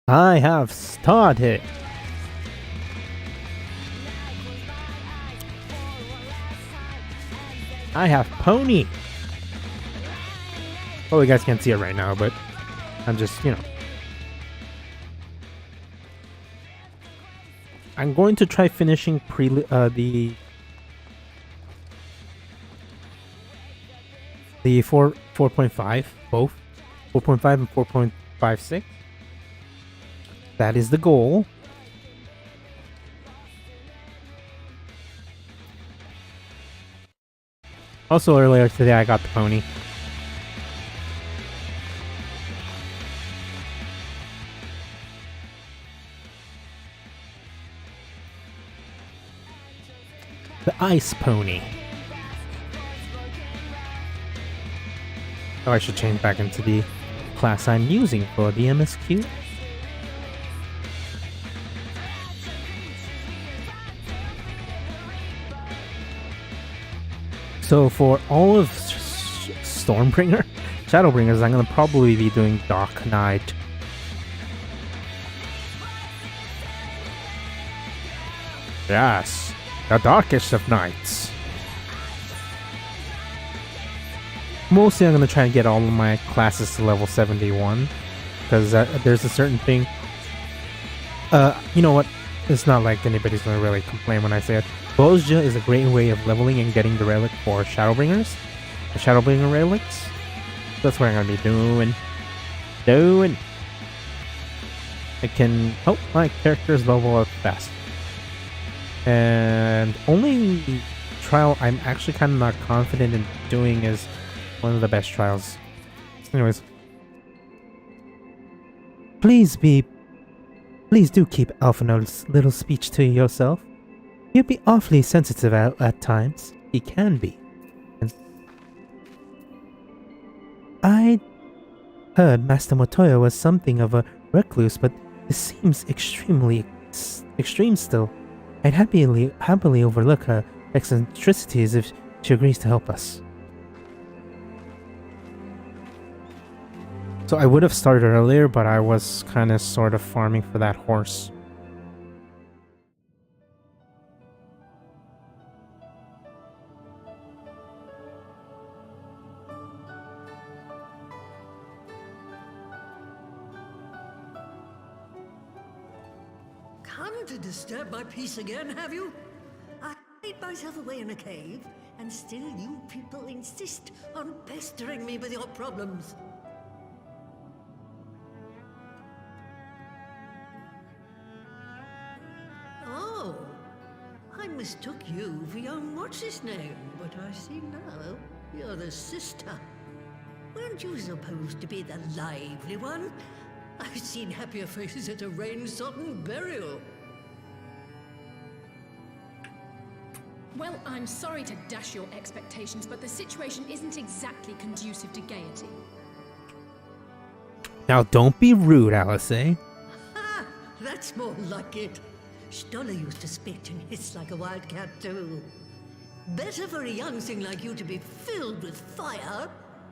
I have started. I have pony. Well, you guys can't see it right now, but I'm just, I'm going to try finishing the 4.5, both 4.5 and 4.56. That is the goal. Also, earlier today, I got the pony. The ice pony. Oh, I should change back into the class I'm using for the MSQ. So for all of Stormbringer, Shadowbringers, I'm going to probably be doing Dark Knight. Yes, the darkest of nights. Mostly I'm going to try and get all of my classes to level 71, because there's a certain thing. You know what? It's not like anybody's going to really complain when I say it. Bozja is a great way of leveling and getting the relic for Shadowbringers. The Shadowbringer relics. That's what I'm going to be doing. I can... Oh, my characters level up fast. And only trial I'm actually kind of not confident in doing is one of the best trials. Anyways. Please do keep Alphino's little speech to yourself. He'd be awfully sensitive at times. He can be. And I heard Master Motoya was something of a recluse, but this seems extreme still. I'd happily overlook her eccentricities if she agrees to help us. So I would have started earlier, but I was kind of sort of farming for that horse. Come to disturb my peace again, have you? I hid myself away in a cave, and still you people insist on pestering me with your problems. Oh, I mistook you for young what's-his-name, but I see now you're the sister. Weren't you supposed to be the lively one? I've seen happier faces at a rain-sodden burial. Well, I'm sorry to dash your expectations, but the situation isn't exactly conducive to gaiety. Now don't be rude, Alice. Ha! That's more like it. Stoller used to spit and hiss like a wildcat too. Better for a young thing like you to be filled with fire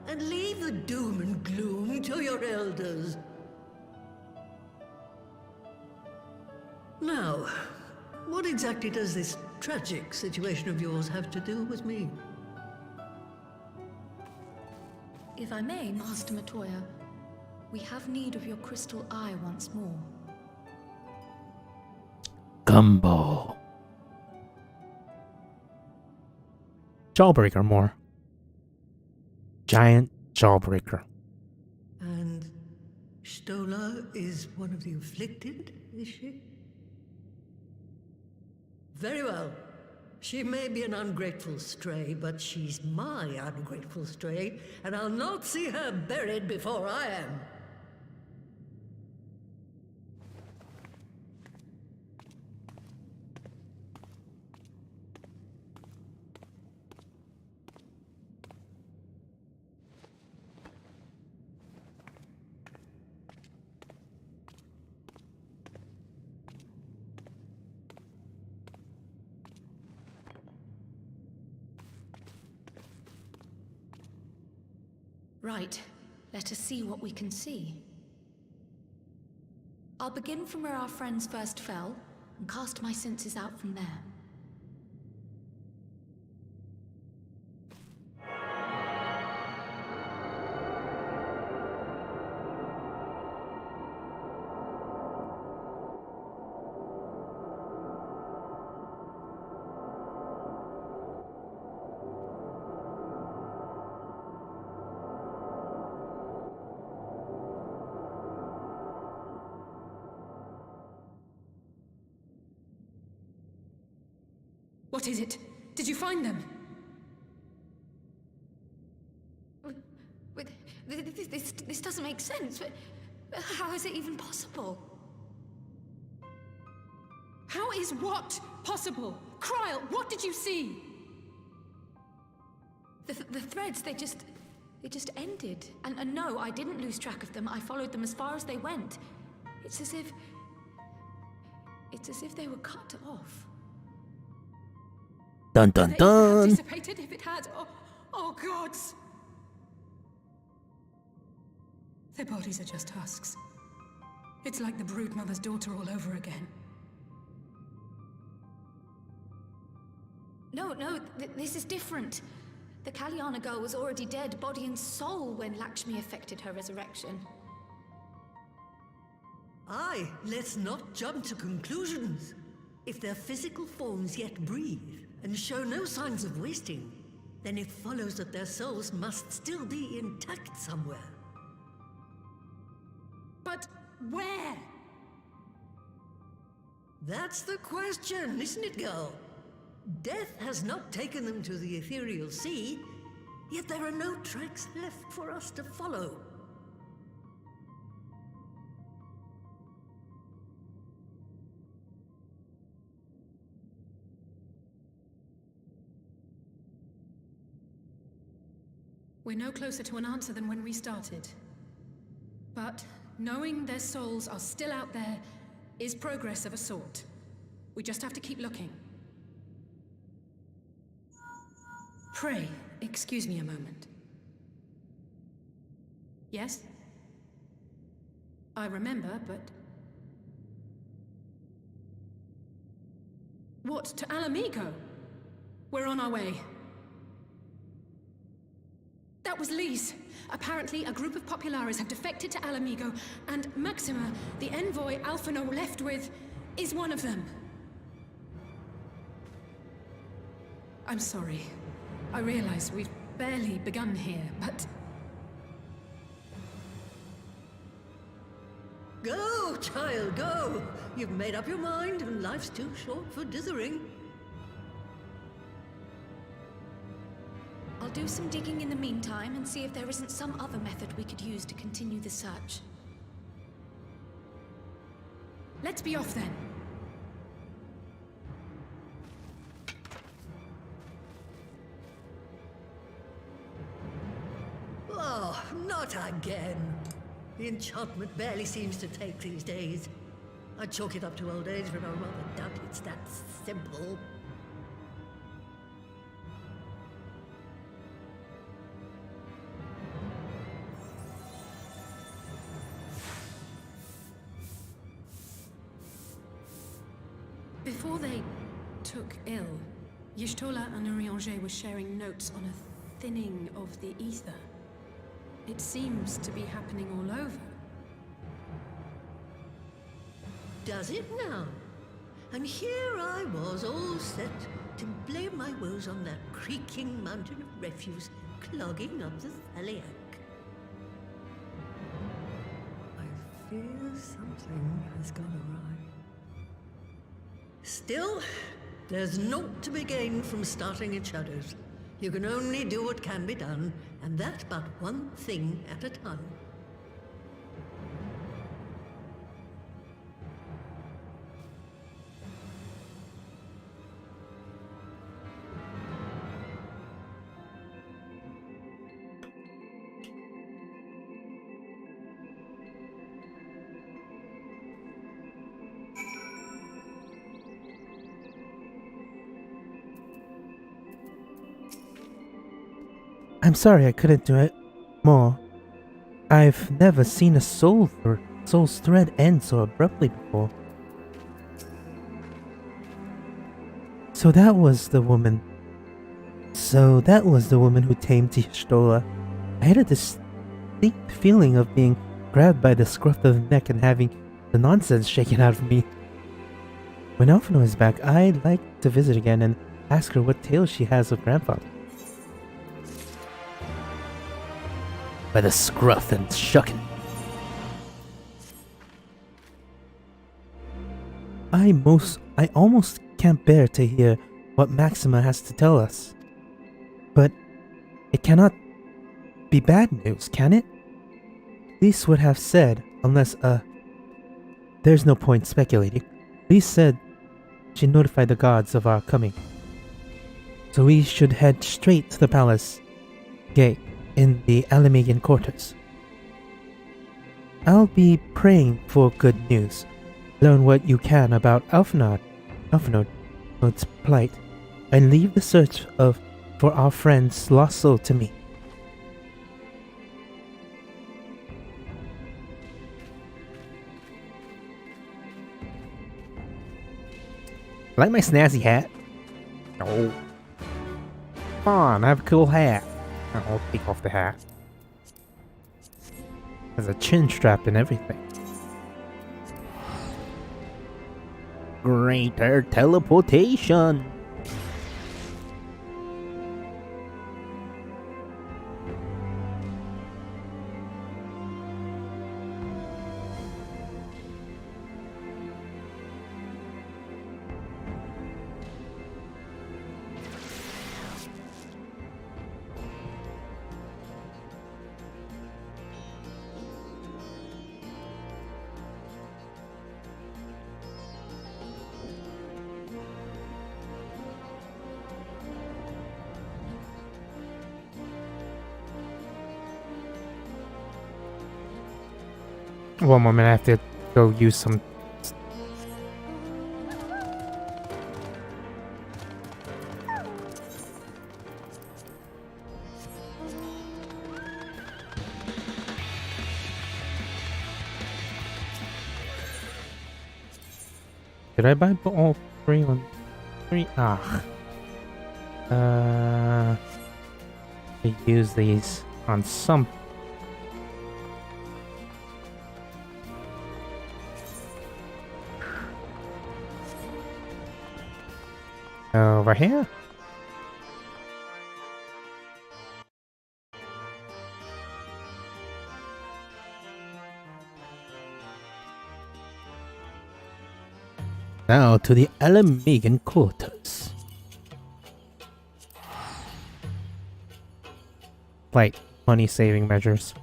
and leave the doom and gloom to your elders. Now, what exactly does this tragic situation of yours have to do with me? If I may, Master Motoya, we have need of your crystal eye once more. Gumball. Jawbreaker more. Giant Jawbreaker. And Stoller is one of the afflicted, is she? Very well. She may be an ungrateful stray, but she's my ungrateful stray, and I'll not see her buried before I am. Right. Let us see what we can see. I'll begin from where our friends first fell, and cast my senses out from there. What is it? Did you find them? This doesn't make sense. How is it even possible? How is what possible? Kryl, what did you see? The threads, they just ended. And no, I didn't lose track of them. I followed them as far as they went. It's as if they were cut off. Dun dun They would have dun! dissipated if it had. Oh gods! Their bodies are just husks. It's like the broodmother's daughter all over again. No, this is different. The Kalyana girl was already dead, body and soul, when Lakshmi effected her resurrection. Aye, let's not jump to conclusions. If their physical forms yet breathe and show no signs of wasting, then it follows that their souls must still be intact somewhere. But where? That's the question, isn't it, girl? Death has not taken them to the ethereal sea, yet there are no tracks left for us to follow. We're no closer to an answer than when we started. But knowing their souls are still out there is progress of a sort. We just have to keep looking. Pray, excuse me a moment. Yes? I remember, but... What, to Alamigo? We're on our way. That was Lise. Apparently, a group of Populares have defected to Alamigo, and Maxima, the envoy Alphino left with, is one of them. I'm sorry. I realize we've barely begun here, but... Go, child, go! You've made up your mind, and life's too short for dithering. I'll do some digging in the meantime and see if there isn't some other method we could use to continue the search. Let's be off then. Oh, not again. The enchantment barely seems to take these days. I chalk it up to old age, but I rather doubt it's that simple. Before they took ill, Y'shtola and Urianger were sharing notes on a thinning of the ether. It seems to be happening all over. Does it now? And here I was, all set to blame my woes on that creaking mountain of refuse clogging up the Thaliac. I fear something has gone awry. Still, there's naught to be gained from starting in shadows. You can only do what can be done, and that but one thing at a time. I'm sorry I couldn't do it more. I've never seen a soul soul's thread end so abruptly before. So that was the woman who tamed Y'shtola. I had a distinct feeling of being grabbed by the scruff of the neck and having the nonsense shaken out of me. When Alphino is back, I'd like to visit again and ask her what tales she has of Grandfather. By the scruff and shuckin'. I almost can't bear to hear what Maxima has to tell us. But it cannot be bad news, can it? Lise would have said, unless, there's no point speculating. Lise said she notified the gods of our coming. So we should head straight to the palace gate in the Alamigan quarters. I'll be praying for good news. Learn what you can about Alphino's plight, and leave the search for our friend's lost soul to me. Like my snazzy hat? Oh. Come on, I have a cool hat. I'll take off the hat. There's a chin strap and everything. Greater teleportation. One moment, I have to go use some. Did I buy all three on three? Ah. I use these on some. Over here? Now to the Alamigan quarters. Like money saving measures.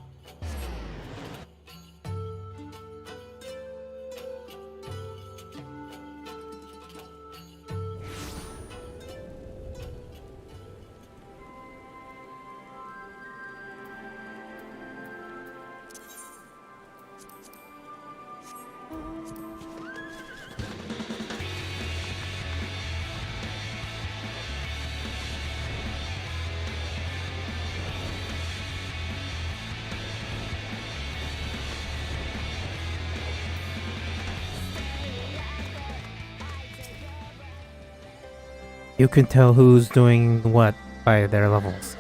You can tell who's doing what by their levels.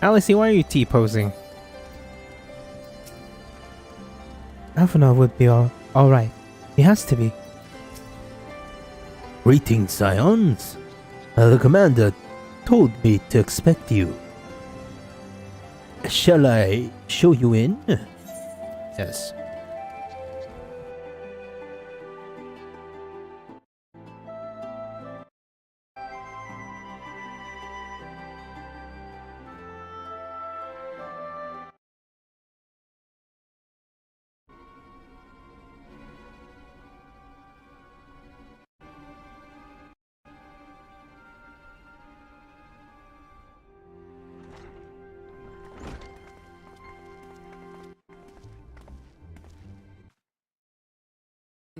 Alice, why are you T-posing? Alphino would be alright. He has to be. Greetings, Scions. The commander told me to expect you. Shall I show you in? Yes.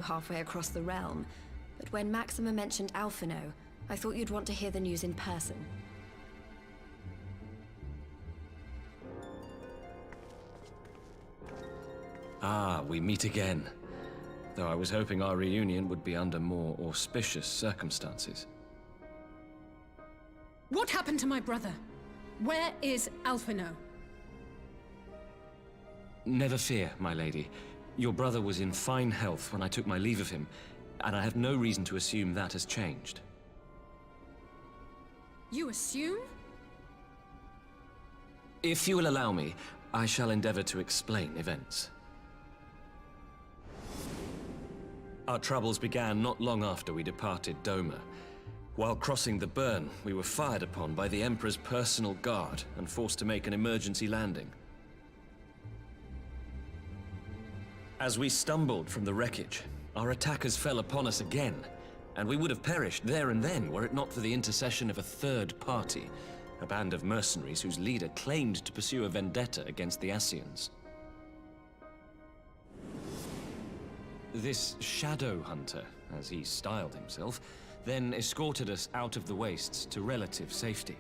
Halfway across the realm, but when Maxima mentioned Alphino, I thought you'd want to hear the news in person. Ah, we meet again. Though I was hoping our reunion would be under more auspicious circumstances. What happened to my brother? Where is Alphino? Never fear, my lady. Your brother was in fine health when I took my leave of him, and I have no reason to assume that has changed. You assume? If you will allow me, I shall endeavor to explain events. Our troubles began not long after we departed Doma. While crossing the burn, we were fired upon by the Emperor's personal guard and forced to make an emergency landing. As we stumbled from the wreckage, our attackers fell upon us again, and we would have perished there and then were it not for the intercession of a third party, a band of mercenaries whose leader claimed to pursue a vendetta against the Ascians. This Shadow Hunter, as he styled himself, then escorted us out of the wastes to relative safety.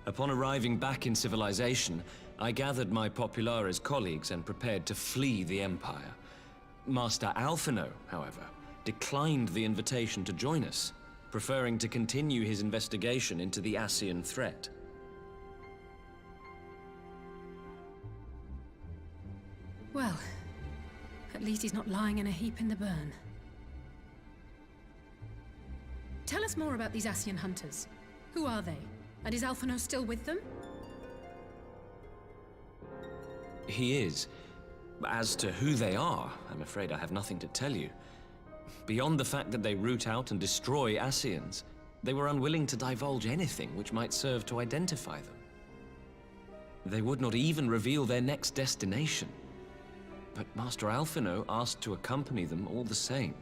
Upon arriving back in civilization, I gathered my Populares colleagues and prepared to flee the Empire. Master Alphino, however, declined the invitation to join us, preferring to continue his investigation into the Ascian threat. Well, at least he's not lying in a heap in the burn. Tell us more about these Ascian hunters. Who are they? And is Alphino still with them? He is. As to who they are, I'm afraid I have nothing to tell you. Beyond the fact that they root out and destroy Ascians, they were unwilling to divulge anything which might serve to identify them. They would not even reveal their next destination. But Master Alphino asked to accompany them all the same.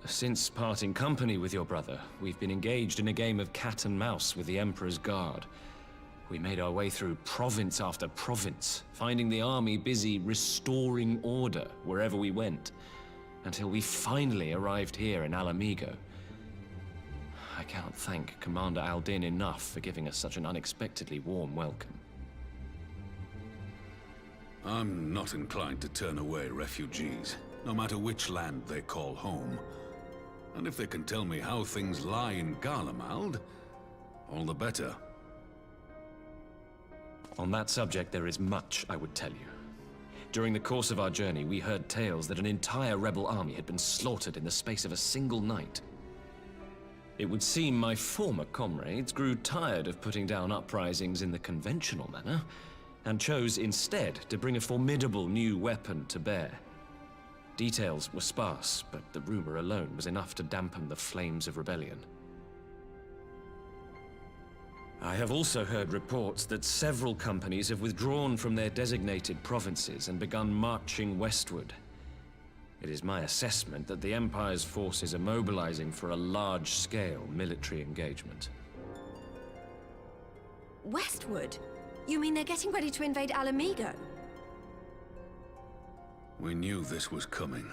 Since parting company with your brother, we've been engaged in a game of cat and mouse with the Emperor's guard. We made our way through province after province, finding the army busy restoring order wherever we went, until we finally arrived here in Alamigo. I can't thank Commander Aldin enough for giving us such an unexpectedly warm welcome. I'm not inclined to turn away refugees, no matter which land they call home. And if they can tell me how things lie in Garlemald, all the better. On that subject, there is much I would tell you. During the course of our journey, we heard tales that an entire rebel army had been slaughtered in the space of a single night. It would seem my former comrades grew tired of putting down uprisings in the conventional manner, and chose instead to bring a formidable new weapon to bear. Details were sparse, but the rumor alone was enough to dampen the flames of rebellion. I have also heard reports that several companies have withdrawn from their designated provinces and begun marching westward. It is my assessment that the Empire's forces are mobilizing for a large-scale military engagement. Westward? You mean they're getting ready to invade Alamigo? We knew this was coming,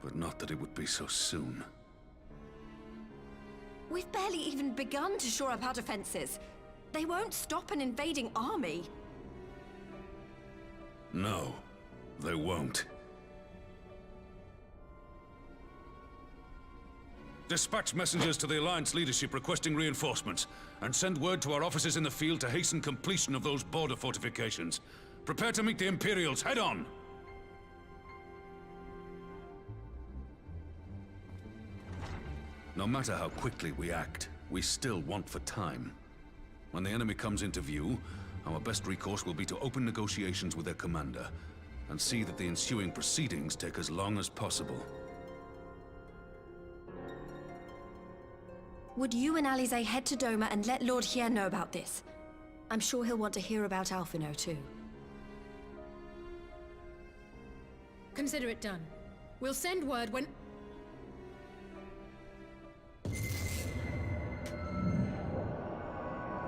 but not that it would be so soon. We've barely even begun to shore up our defenses. They won't stop an invading army. No, they won't. Dispatch messengers to the Alliance leadership requesting reinforcements, and send word to our officers in the field to hasten completion of those border fortifications. Prepare to meet the Imperials head on! No matter how quickly we act, we still want for time. When the enemy comes into view, our best recourse will be to open negotiations with their commander, and see that the ensuing proceedings take as long as possible. Would you and Alize head to Doma and let Lord Hier know about this? I'm sure he'll want to hear about Alphino too. Consider it done. We'll send word when...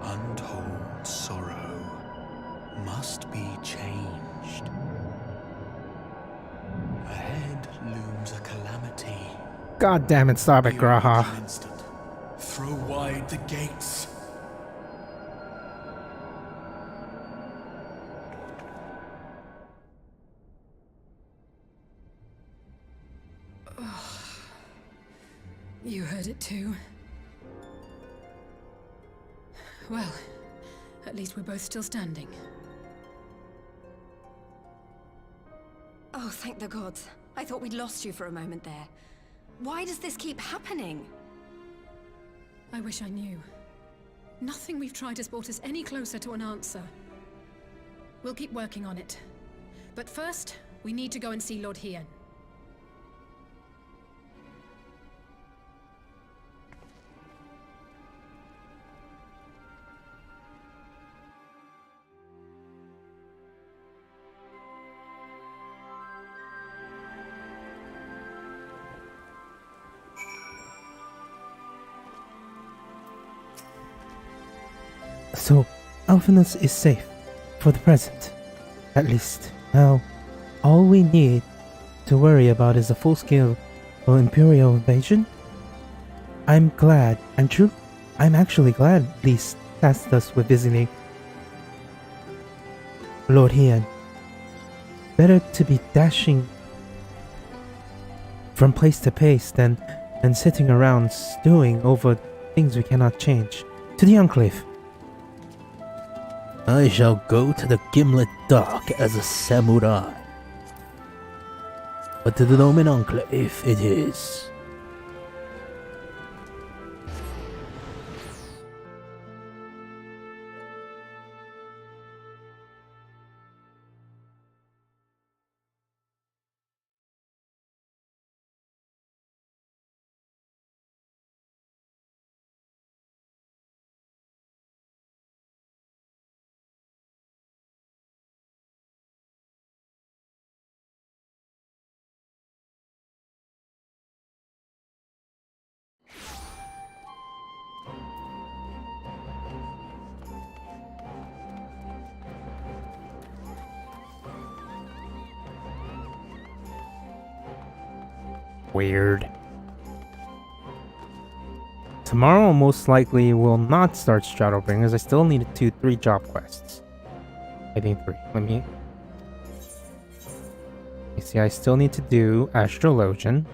Untold sorrow must be changed. Ahead looms a calamity. God damn it, stop it, Be Graha. an instant. Throw wide the gates. You heard it too. Well, at least we're both still standing. Oh, thank the gods. I thought we'd lost you for a moment there. Why does this keep happening? I wish I knew. Nothing we've tried has brought us any closer to an answer. We'll keep working on it. But first, we need to go and see Lord Hien. So, Alphinus is safe. For the present. At least. Now, all we need to worry about is a full-scale Imperial invasion? I'm actually glad Least tasked us with visiting Lord Hien. Better to be dashing from place to place than sitting around stewing over things we cannot change. To the Enclave. I shall go to the Gimlet Dock as a samurai. But to the Nomen Enclave it is. Weird. Tomorrow most likely will not start Shadowbringers. I still need 3 job quests. I think 3. Let me... You see, I still need to do Astrologian,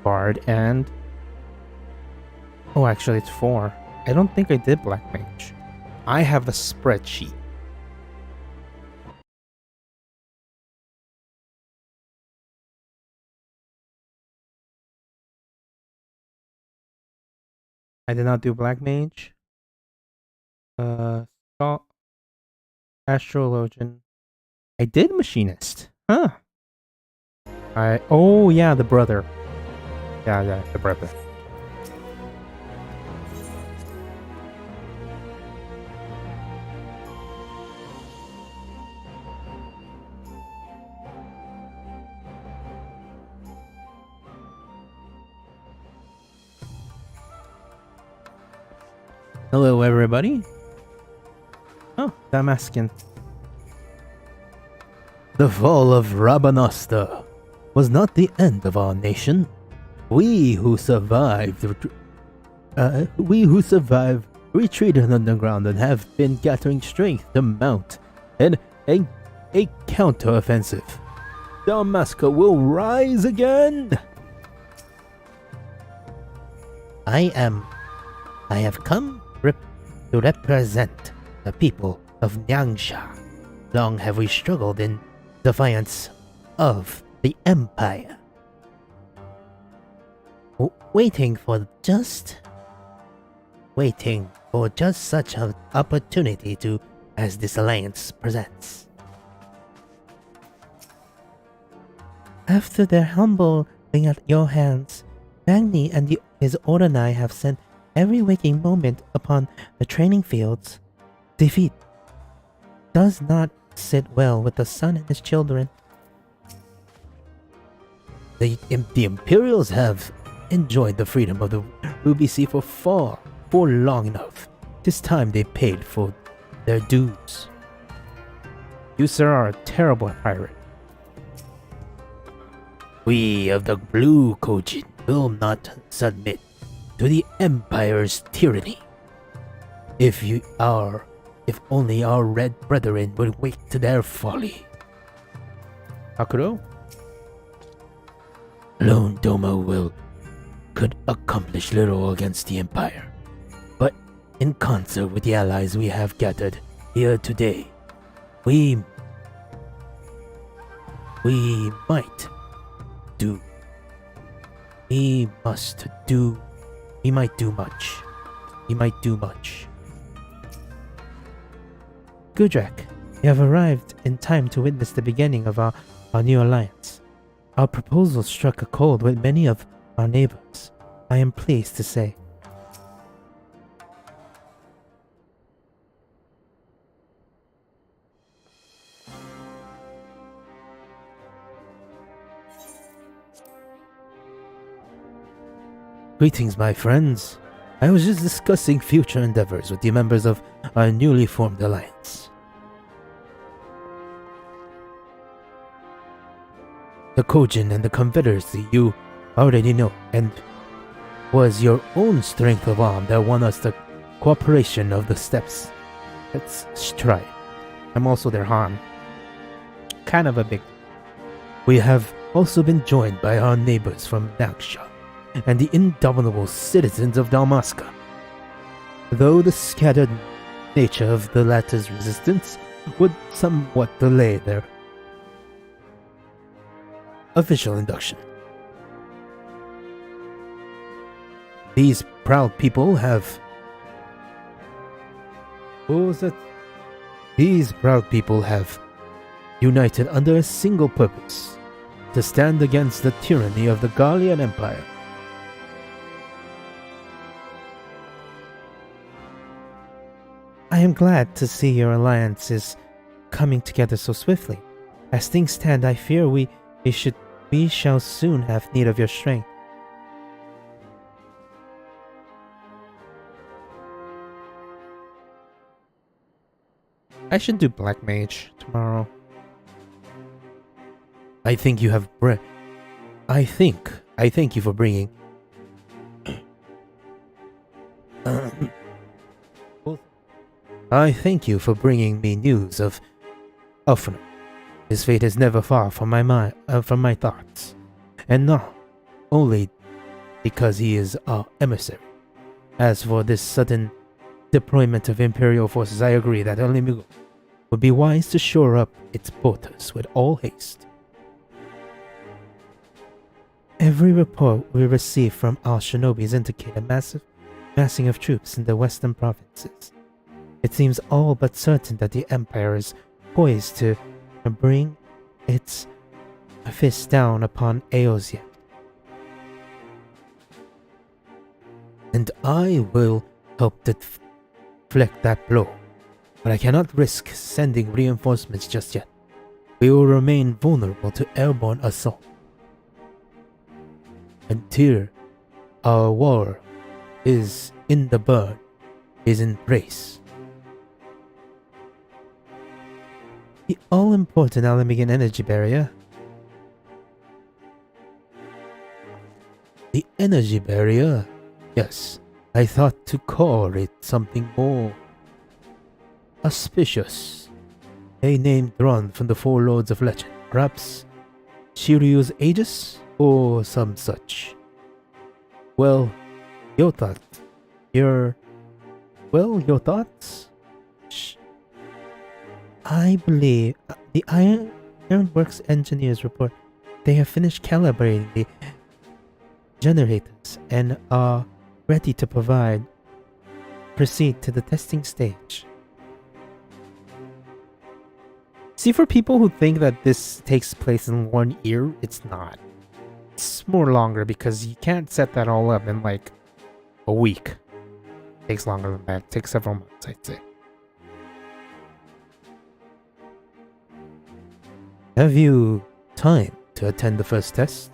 Bard, and... Oh, actually it's 4. I don't think I did Black Mage. I have the spreadsheet. I did not do Black Mage. Astrologian. I did Machinist. Huh. Oh yeah, the brother. Yeah, the brother. Hello, everybody. Oh, Damascus. The fall of Rabanasta was not the end of our nation. We who survived retreated underground and have been gathering strength to mount a counter-offensive. Damascus will rise again. I have come to represent the people of Nyangsha. Long have we struggled in defiance of the Empire. Waiting for just such an opportunity as this alliance presents. After their humbling at your hands, Magni and his Ordinai have sent every waking moment upon the training fields. Defeat does not sit well with the sun and his children. The Imperials have enjoyed the freedom of the Ruby Sea for long enough. Tis time they paid for their dues. You, sir, are a terrible pirate. We of the Blue Kojin will not submit to the Empire's tyranny. If only our red brethren would wake to their folly. Hakuro? Lone Doma could accomplish little against the Empire. But in concert with the allies we have gathered here today, we might do much. Gudrak, you have arrived in time to witness the beginning of our new alliance. Our proposal struck a chord with many of our neighbors, I am pleased to say. Greetings, my friends. I was just discussing future endeavors with the members of our newly formed alliance. The Kojin and the Confederacy you already know, and was your own strength of arm that won us the cooperation of the steps. Let's try. I'm also their Han. Kind of a big... We have also been joined by our neighbors from Nagsha and the indomitable citizens of Dalmasca. Though the scattered nature of the latter's resistance would somewhat delay their official induction. These proud people have... What was that? These proud people have united under a single purpose, to stand against the tyranny of the Gallian Empire. I am glad to see your alliance is coming together so swiftly. As things stand, I fear we shall soon have need of your strength. I should do Black Mage tomorrow. I thank you for bringing I thank you for bringing me news of Alphonse. His fate is never far from my thoughts, and not only because he is our emissary. As for this sudden deployment of Imperial forces, I agree that Elimigo would be wise to shore up its borders with all haste. Every report we receive from our shinobis indicate a massing of troops in the western provinces. It seems all but certain that the Empire is poised to bring its fist down upon Eosia. And I will help deflect that blow, but I cannot risk sending reinforcements just yet. We will remain vulnerable to airborne assault. Until our war is in the burn, is in place. The all-important Alamigan energy barrier. The energy barrier? Yes, I thought to call it something more auspicious. A name drawn from the four lords of legend. Perhaps Shiryu's Aegis? Or some such. Well, your thoughts? Your thoughts? I believe the Ironworks engineers report they have finished calibrating the generators and are ready to proceed to the testing stage. See, for people who think that this takes place in 1 year, it's not. It's more longer because you can't set that all up in like a week. It takes longer than that. It takes several months, I'd say. Have you time to attend the first test?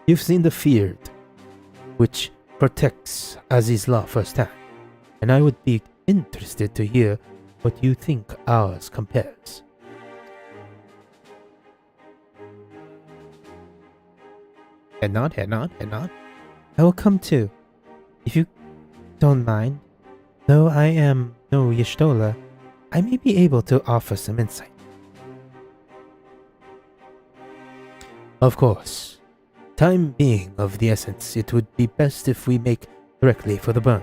You've seen the field, which protects Aziz's law firsthand, and I would be interested to hear what you think ours compares. Head nod. I will come too, if you don't mind. Though I am no Y'shtola, I may be able to offer some insight. Of course. Time being of the essence, it would be best if we make directly for the burn.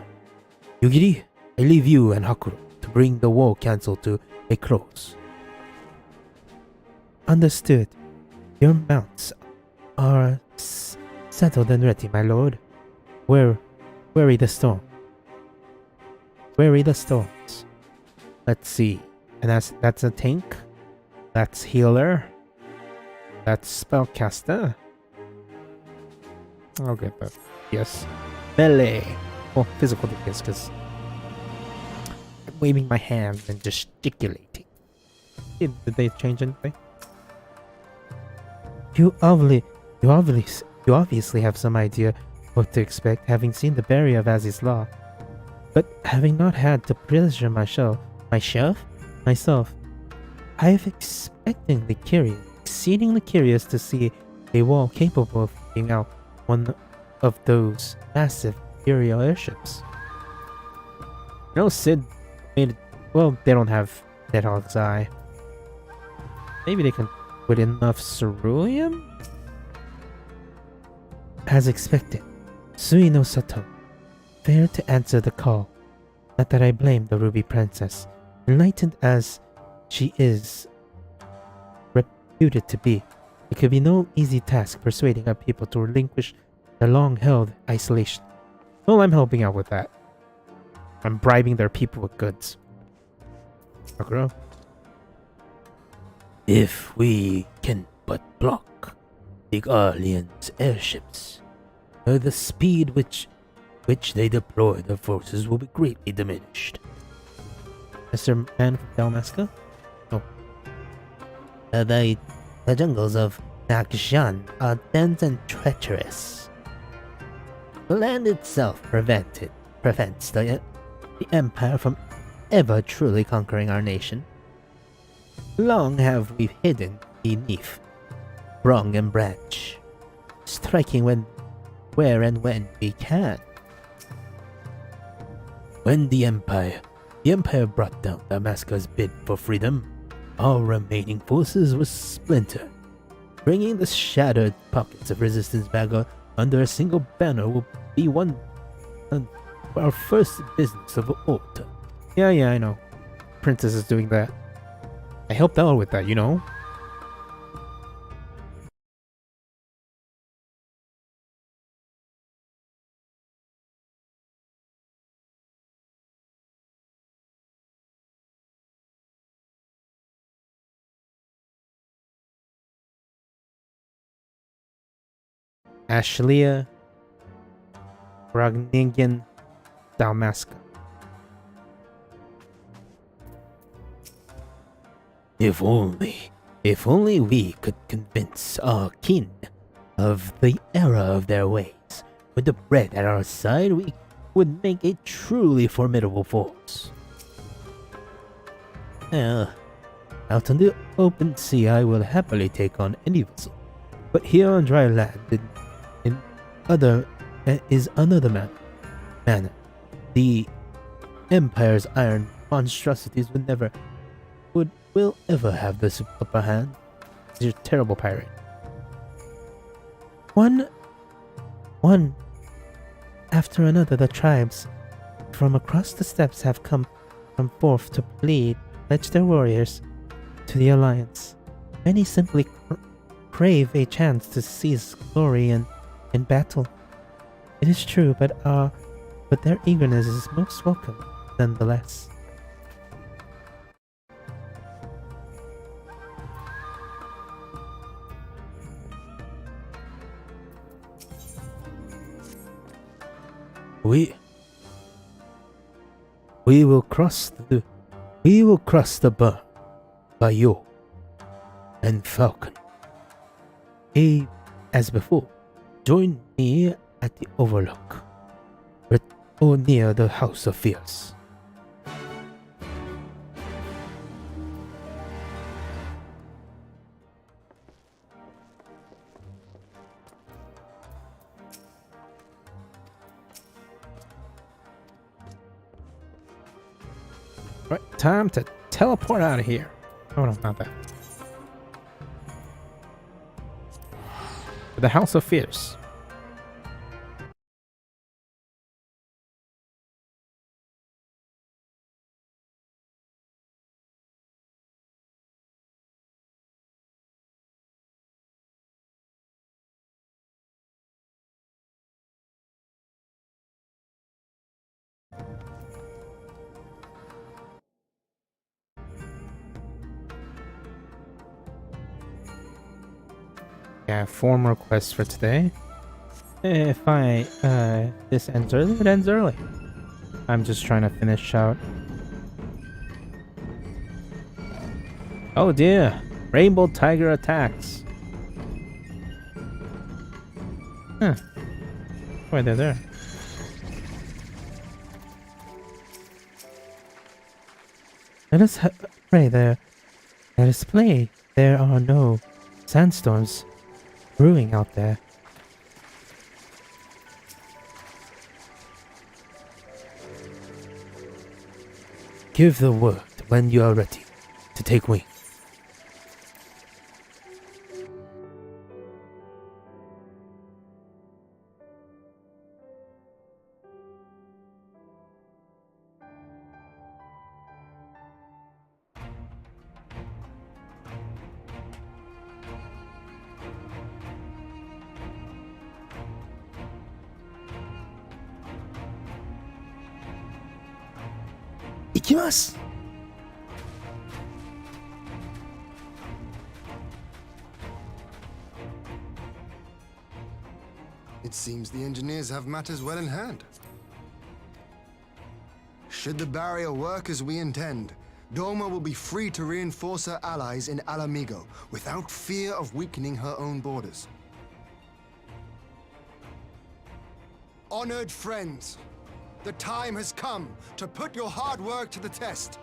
Yugiri, I leave you and Hakuro to bring the war council to a close. Understood. Your mounts are settled and ready, my lord. Weary the storm. Weary the storms. Let's see. And that's a tank. That's healer. That's spellcaster. I'll get that. Yes. Melee. Well, physical defense, because I'm waving my hands and gesticulating. Did they change anything? You obviously have some idea what to expect, having seen the barrier of Aziz's law. But having not had the pleasure myself, I've exceedingly curious to see a wall capable of taking out one of those massive Imperial airships. No, Sid made it. Well, they don't have Deadhawk's Eye. Maybe they can put enough ceruleum? As expected, Sui no Sato failed to answer the call. Not that I blame the Ruby Princess, enlightened as she is reputed to be. It could be no easy task persuading our people to relinquish their long-held isolation. Well, I'm helping out with that. I'm bribing their people with goods. Hakuro? If we can but block the aliens' airships, the speed which they deploy their forces will be greatly diminished. Mr. Man from Dalmasca? Oh. The jungles of Nakshan are dense and treacherous. The land itself prevents the Empire from ever truly conquering our nation. Long have we hidden beneath prong and branch, striking where and when we can. When the Empire brought down Damascus' bid for freedom, our remaining forces were splintered. Bringing the shattered pockets of resistance back under a single banner will be our first business of all time. Yeah, I know. Princess is doing that. I helped out with that, you know? Ashlia Ragningan Dalmasca. If only we could convince our kin of the error of their ways. With the bread at our side, we would make a truly formidable force. Out on the open sea, I will happily take on any vessel. But here on dry land, is another manner. The Empire's iron monstrosities will ever have the upper hand. You're a terrible pirate. One after another, the tribes from across the steppes have come forth to pledge their warriors to the Alliance. Many simply crave a chance to seize glory in battle. It is true, but their eagerness is most welcome, nonetheless. We will cross the burn by you and Falcon. As before, join me at the Overlook, or near the House of Fears. Right, time to teleport out of here. Oh no, not that. to the House of Fierce. Yeah, 4 more quests for today. If this ends early, it ends early. I'm just trying to finish out. Oh dear, Rainbow Tiger attacks. Huh. Why they're there? Let us pray there. Let us play. There are no sandstorms brewing out there. Give the word when you are ready to take wing. Ikimasu! It seems the engineers have matters well in hand. Should the barrier work as we intend, Doma will be free to reinforce her allies in Alamigo without fear of weakening her own borders. Honored friends, the time has come to put your hard work to the test.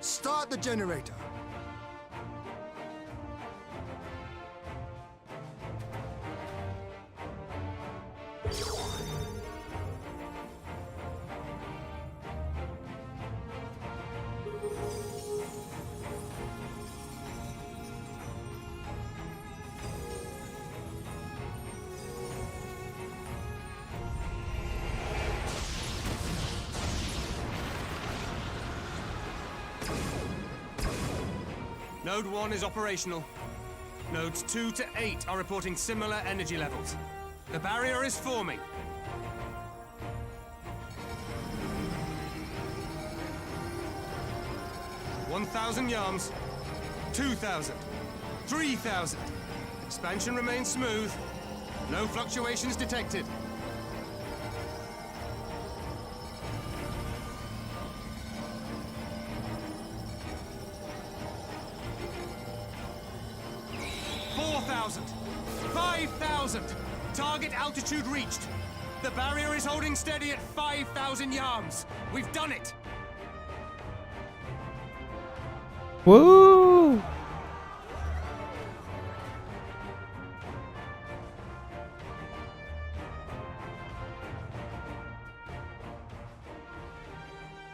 Start the generator. Node 1 is operational. Nodes 2 to 8 are reporting similar energy levels. The barrier is forming. $1,000 yards, 2,000, 3,000. Expansion remains smooth. No fluctuations detected. Target altitude reached. The barrier is holding steady at 5,000 yards. We've done it. Woo!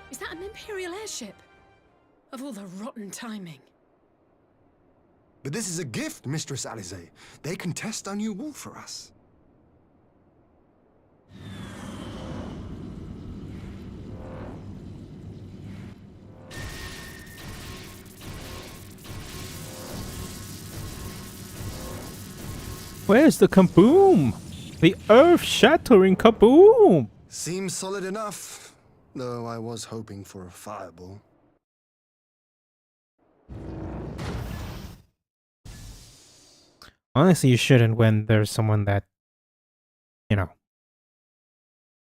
Is that an Imperial airship? Of all the rotten timing. But this is a gift, Mistress Alize. They can test our new wall for us. Where's the kaboom? The earth-shattering kaboom! Seems solid enough, though I was hoping for a fireball. Honestly, you shouldn't when there's someone that, you know,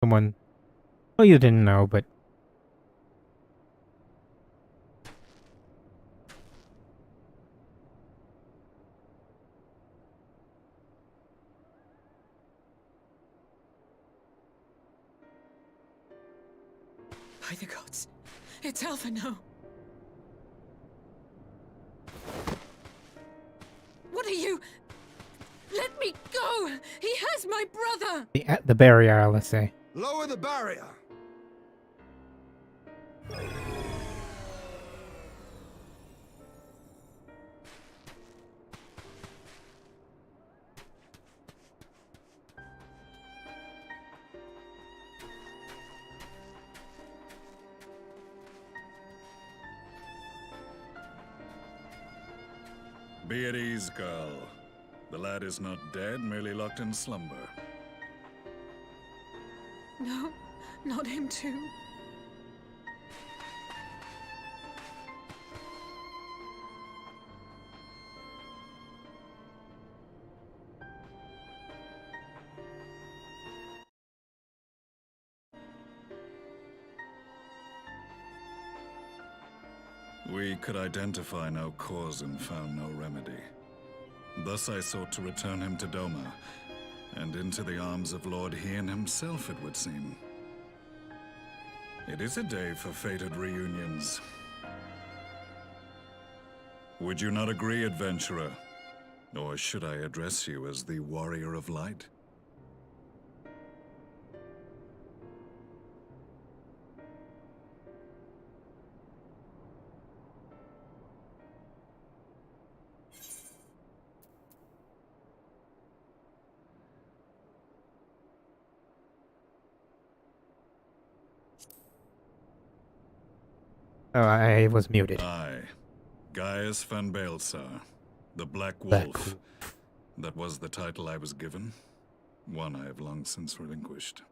someone, well, you didn't know, but By the gods, it's Alphino. What are you? Let me go! He has my brother! the barrier, let's say. Lower the barrier! Be at ease, girl. The lad is not dead, merely locked in slumber. No, not him too. We could identify no cause and found no remedy. Thus I sought to return him to Doma, and into the arms of Lord Hien himself, it would seem. It is a day for fated reunions. Would you not agree, adventurer? Or should I address you as the Warrior of Light? Oh, I was muted. Aye. Gaius van Baelsar, the Black Black Wolf. That was the title I was given. One I have long since relinquished.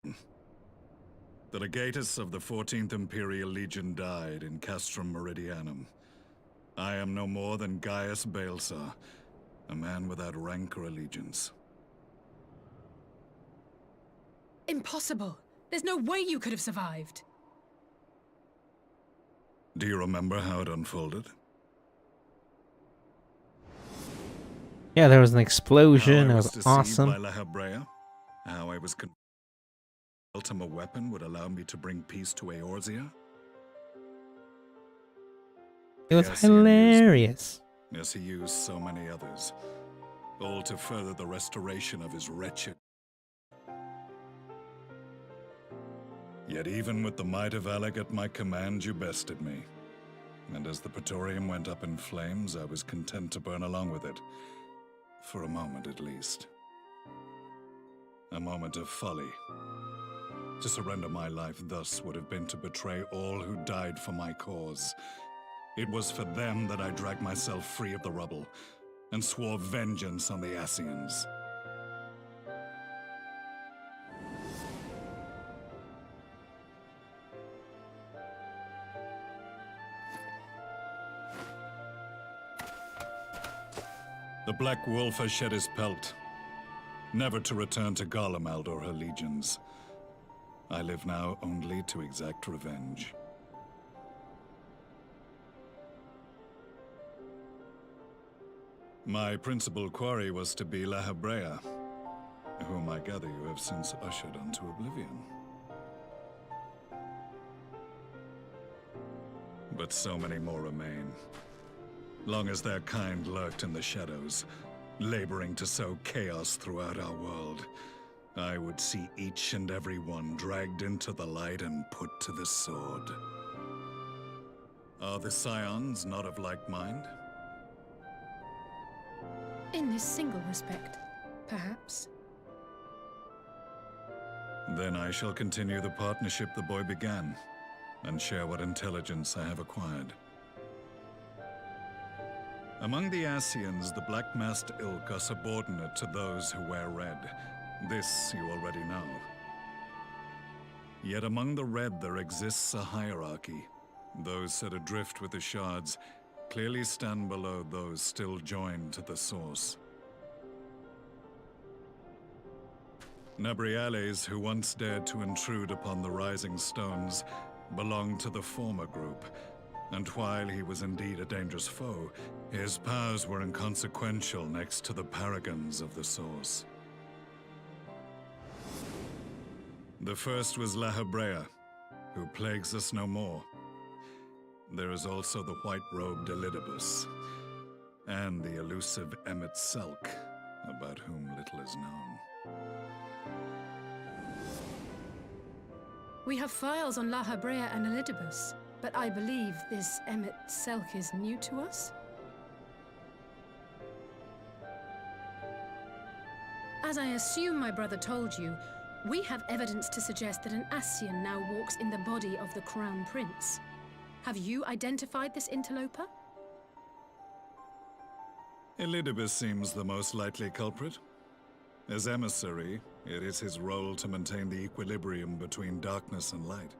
The legatus of the 14th Imperial Legion died in Castrum Meridianum. I am no more than Gaius Baelsar, a man without rank or allegiance. Impossible! There's no way you could have survived! Do you remember how it unfolded? Yeah, there was an explosion. It How I was deceived awesome. by La Habrea. How I was convinced the ultimate weapon would allow me to bring peace to Eorzea. It was Yes, he used me. hilarious. As he used so many others, all to further the restoration of his wretched. Yet even with the might of Alec at my command, you bested me. And as the Praetorium went up in flames, I was content to burn along with it. For a moment at least. A moment of folly. To surrender my life thus would have been to betray all who died for my cause. It was for them that I dragged myself free of the rubble, and swore vengeance on the Ascians. The Black Wolf has shed his pelt, never to return to Garlemald or her legions. I live now only to exact revenge. My principal quarry was to be La Habrea, whom I gather you have since ushered onto oblivion. But so many more remain. Long as their kind lurked in the shadows, laboring to sow chaos throughout our world, I would see each and every one dragged into the light and put to the sword. Are the Scions not of like mind? In this single respect, perhaps. Then I shall continue the partnership the boy began, and share what intelligence I have acquired. Among the Ascians, the Black-Masked Ilk are subordinate to those who wear red. This you already know. Yet among the Red there exists a hierarchy. Those set adrift with the shards clearly stand below those still joined to the source. Nabriales, who once dared to intrude upon the Rising Stones, belonged to the former group. And while he was indeed a dangerous foe, his powers were inconsequential next to the paragons of the Source. The first was La Habrea, who plagues us no more. There is also the white-robed Elidibus, and the elusive Emmet Selk, about whom little is known. We have files on La Habrea and Elidibus, but I believe this Emmet Selk is new to us? As I assume my brother told you, We have evidence to suggest that an Ascian now walks in the body of the Crown Prince. Have you identified this interloper? Elidibus seems the most likely culprit. As emissary, it is his role to maintain the equilibrium between darkness and light.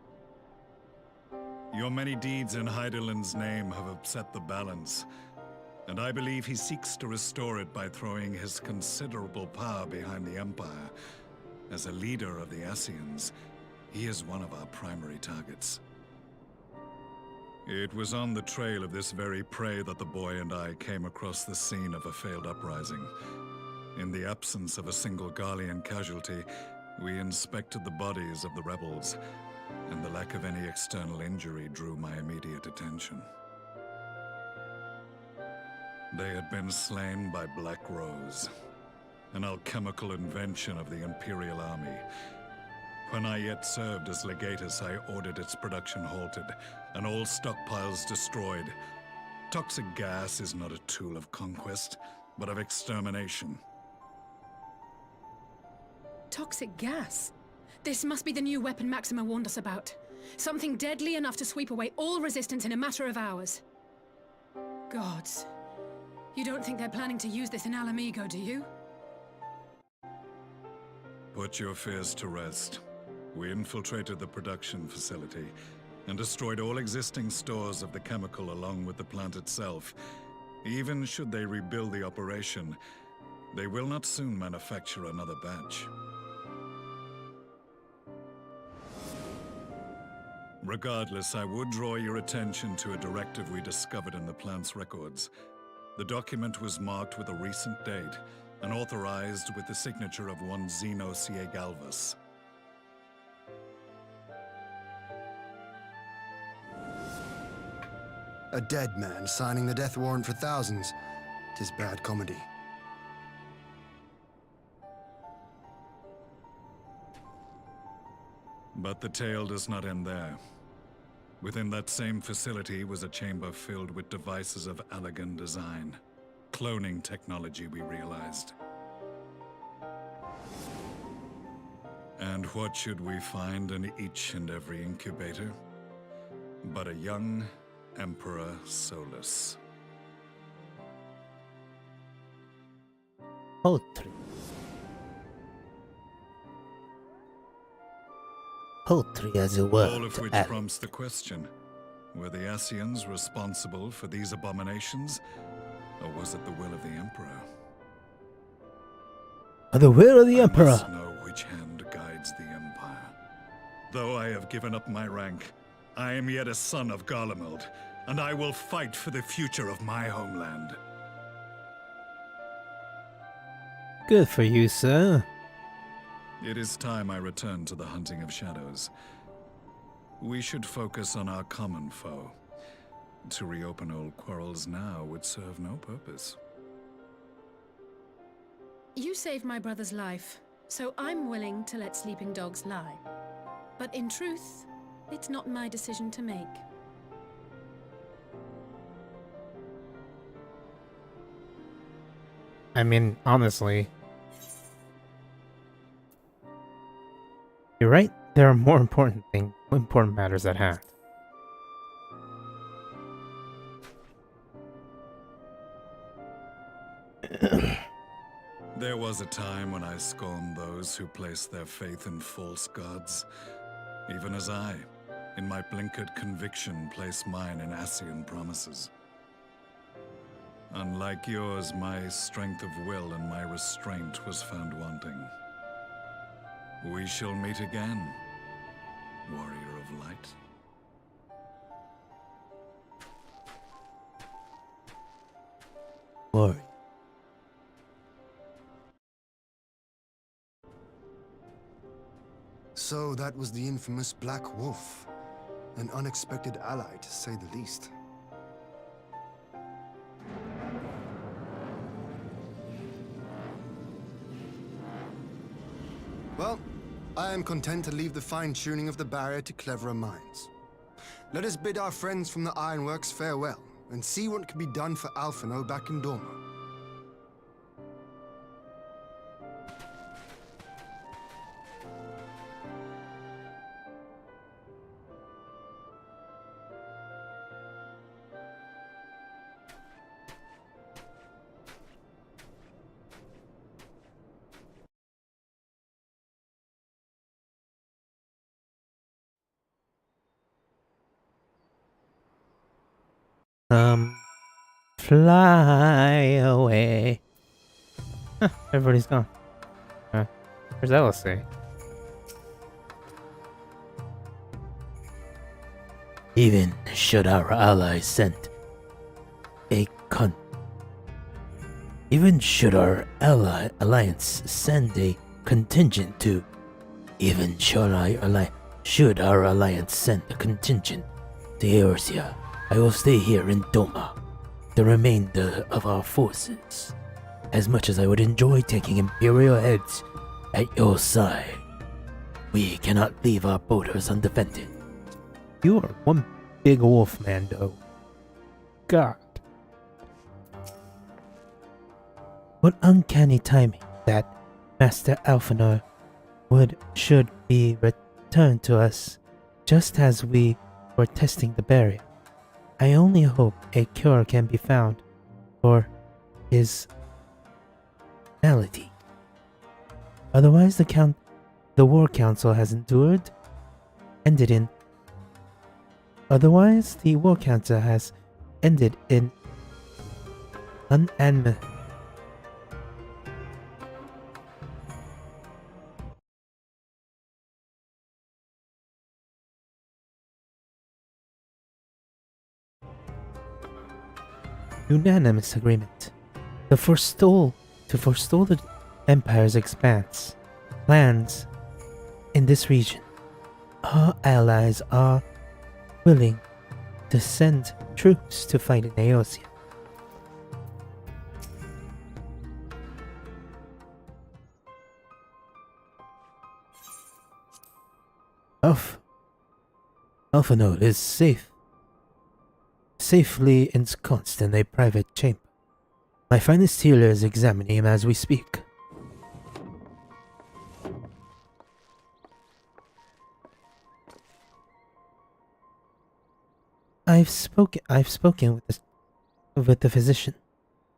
Your many deeds in Hydaelyn's name have upset the balance, and I believe he seeks to restore it by throwing his considerable power behind the Empire. As a leader of the Ascians, he is one of our primary targets. It was on the trail of this very prey that the boy and I came across the scene of a failed uprising. In the absence of a single Garlean casualty, we inspected the bodies of the rebels, and the lack of any external injury drew my immediate attention. They had been slain by Black Rose, an alchemical invention of the Imperial Army. When I yet served as legatus, I ordered its production halted, and all stockpiles destroyed. Toxic gas is not a tool of conquest, but of extermination. Toxic gas? This must be the new weapon Maxima warned us about. Something deadly enough to sweep away all resistance in a matter of hours. Gods. You don't think they're planning to use this in Alamigo, do you? Put your fears to rest. We infiltrated the production facility and destroyed all existing stores of the chemical along with the plant itself. Even should they rebuild the operation, they will not soon manufacture another batch. Regardless, I would draw your attention to a directive we discovered in the plant's records. The document was marked with a recent date and authorized with the signature of one Zeno Ciegalvas. A dead man signing the death warrant for thousands. 'Tis bad comedy. But the tale does not end there. Within that same facility was a chamber filled with devices of elegant design. Cloning technology, we realized. And what should we find in each and every incubator? But a young Emperor Solus. Poetry. Poetry as a word. All of which prompts the question, were the Ascians responsible for these abominations, or was it the will of the Emperor? The will of the Emperor. I must know which hand guides the Empire. Though I have given up my rank, I am yet a son of Garlemald, and I will fight for the future of my homeland. Good for you, sir. It is time I return to the hunting of shadows. We should focus on our common foe. To reopen old quarrels now would serve no purpose. You saved my brother's life, so I'm willing to let sleeping dogs lie. But in truth, it's not my decision to make. I mean, honestly, you're right. There are more important matters at hand. There was a time when I scorned those who placed their faith in false gods, even as I, in my blinkered conviction, place mine in Ascian promises. Unlike yours, my strength of will and my restraint was found wanting. We shall meet again, warrior of light. Warrior. So that was the infamous Black Wolf. An unexpected ally, to say the least. Well, I am content to leave the fine-tuning of the barrier to cleverer minds. Let us bid our friends from the Ironworks farewell, and see what can be done for Alphino back in Dormo. Fly away. Huh, everybody's gone. Where's LSA? Even should our allies send a Even should our alliance send a contingent to... Even should our alliance send a contingent to Eorzea, I will stay here in Doma, the remainder of our forces. As much as I would enjoy taking Imperial heads at your side, we cannot leave our borders undefended. You are one big wolf, Mando. God. What uncanny timing that Master Alphanor should be returned to us just as we were testing the barrier. I only hope a cure can be found for his malady. Otherwise, the War Council has ended in unanimous. Unanimous agreement to forestall the Empire's expanse plans in this region. Our allies are willing to send troops to fight in Eorzea. Alphanode is safely ensconced in a private chamber. My finest healer is examining him as we speak. I've spoken with the physician.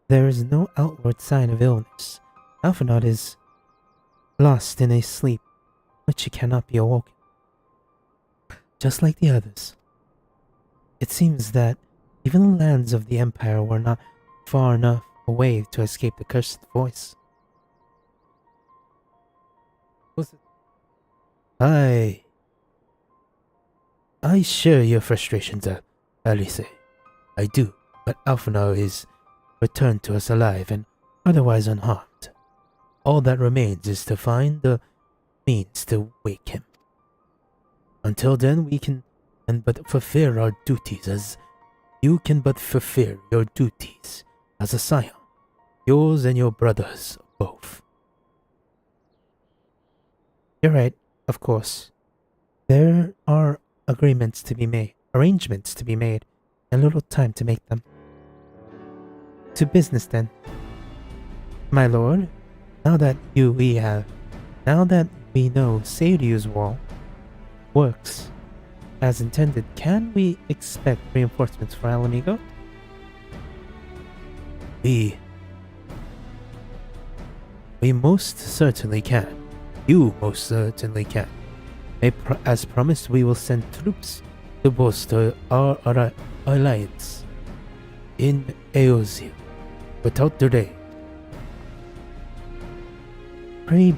There is no outward sign of illness. Alphanode is lost in a sleep which he cannot be awoken. Just like the others. It seems that even the lands of the Empire were not far enough away to escape the cursed voice. What's it? I share your frustrations, Alice. I do, but Alphanor is returned to us alive and otherwise unharmed. All that remains is to find the means to wake him. Until then, we can but fulfill our duties as you can but fulfill your duties as a scion, yours and your brothers both. You're right, of course. There are arrangements to be made, and little time to make them. To business then. My lord, now that we know Sadio's wall works as intended, can we expect reinforcements for Alamigo? We most certainly can. You most certainly can. As promised, we will send troops to bolster our alliance in Eorzea without delay. Pray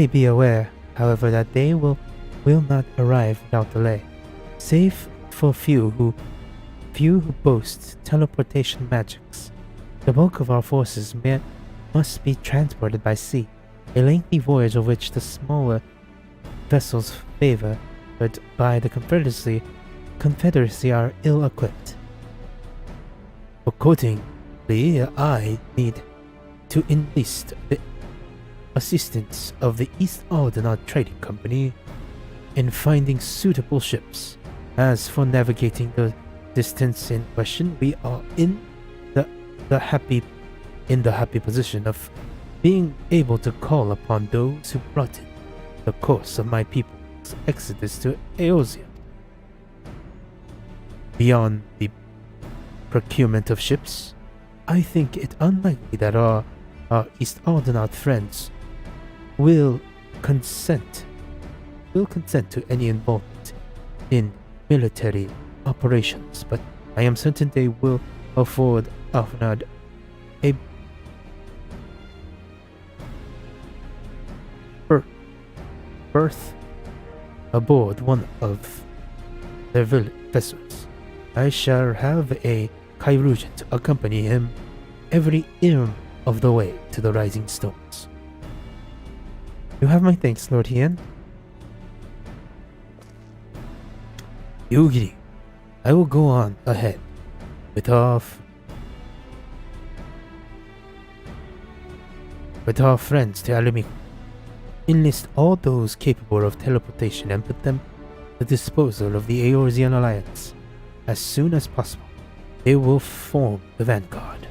be aware, however, that they will not arrive without delay, save for few who boast teleportation magics. The bulk of our forces must be transported by sea, a lengthy voyage of which the smaller vessels favored by the Confederacy are ill-equipped. Accordingly, I need to enlist the assistance of the East Ardenard Trading Company in finding suitable ships. As for navigating the distance in question, we are in the happy position of being able to call upon those who brought in the course of my people's exodus to Eorzea. Beyond the procurement of ships, I think it unlikely that our East Ardenard friends will consent to any involvement in military operations, but I am certain they will afford Alfnad a berth aboard one of their vessels. I shall have a Chirurgeon to accompany him every inch of the way to the Rising Stones. You have my thanks, Lord Hien. Yugiri, I will go on ahead with our friends to Alumiko. Enlist all those capable of teleportation and put them at the disposal of the Eorzean Alliance. As soon as possible, they will form the vanguard.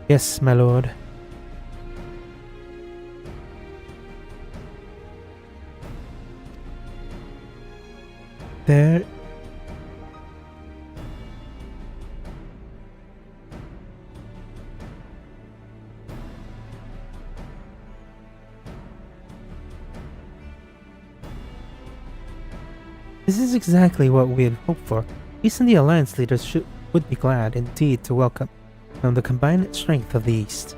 Yes, my lord. There... This is exactly what we had hoped for. East and the Alliance leaders would be glad indeed to welcome the combined strength of the East.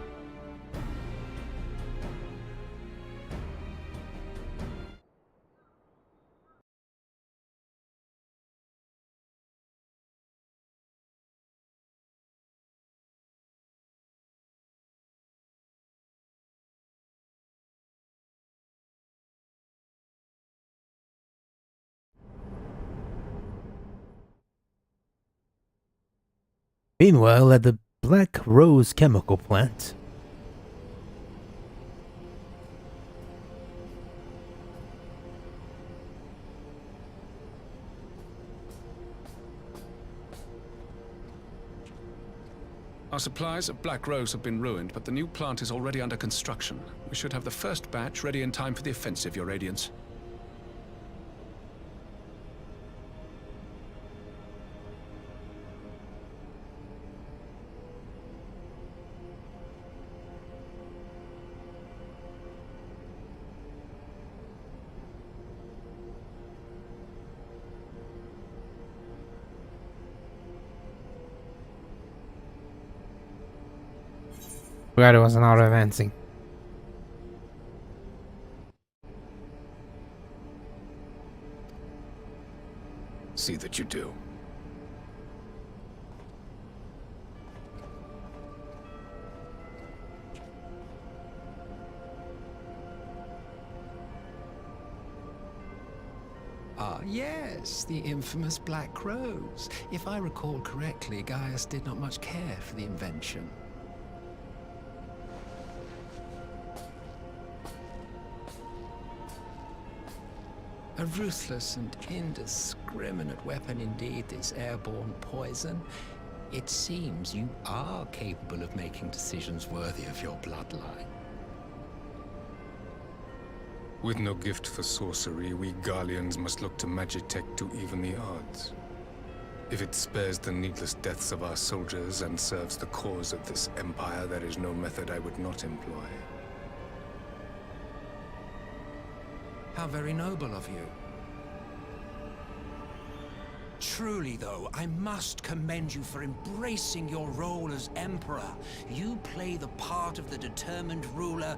Meanwhile, at the Black Rose chemical plant, Our supplies at Black Rose have been ruined, but the new plant is already under construction. We should have the first batch ready in time for the offensive, Your Radiance. Glad it wasn't auto advancing. See that you do. Ah, yes, the infamous Black Rose. If I recall correctly, Gaius did not much care for the invention. A ruthless and indiscriminate weapon indeed, this airborne poison. It seems you are capable of making decisions worthy of your bloodline. With no gift for sorcery, we Garleans must look to Magitech to even the odds. If it spares the needless deaths of our soldiers and serves the cause of this empire, there is no method I would not employ. How very noble of you. Truly, though, I must commend you for embracing your role as Emperor. You play the part of the determined ruler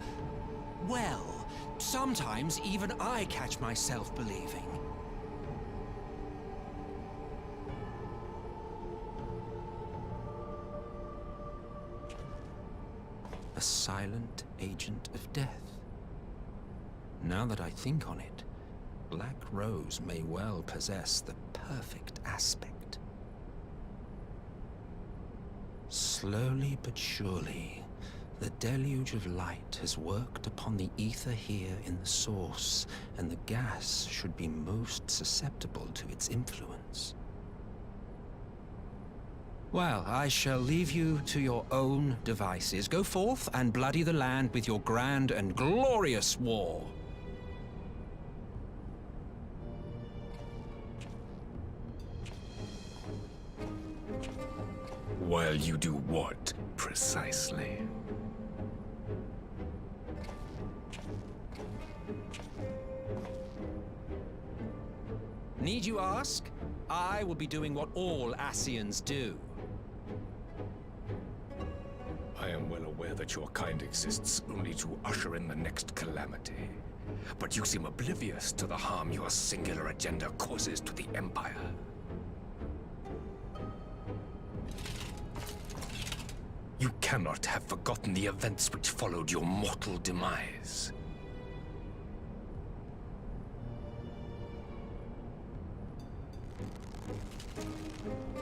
well. Sometimes even I catch myself believing. A silent agent of death. Now that I think on it, Black Rose may well possess the perfect aspect. Slowly but surely, the deluge of light has worked upon the ether here in the source, and the gas should be most susceptible to its influence. Well, I shall leave you to your own devices. Go forth and bloody the land with your grand and glorious war. While you do what, precisely? Need you ask? I will be doing what all Ascians do. I am well aware that your kind exists only to usher in the next calamity. But you seem oblivious to the harm your singular agenda causes to the Empire. You cannot have forgotten the events which followed your mortal demise.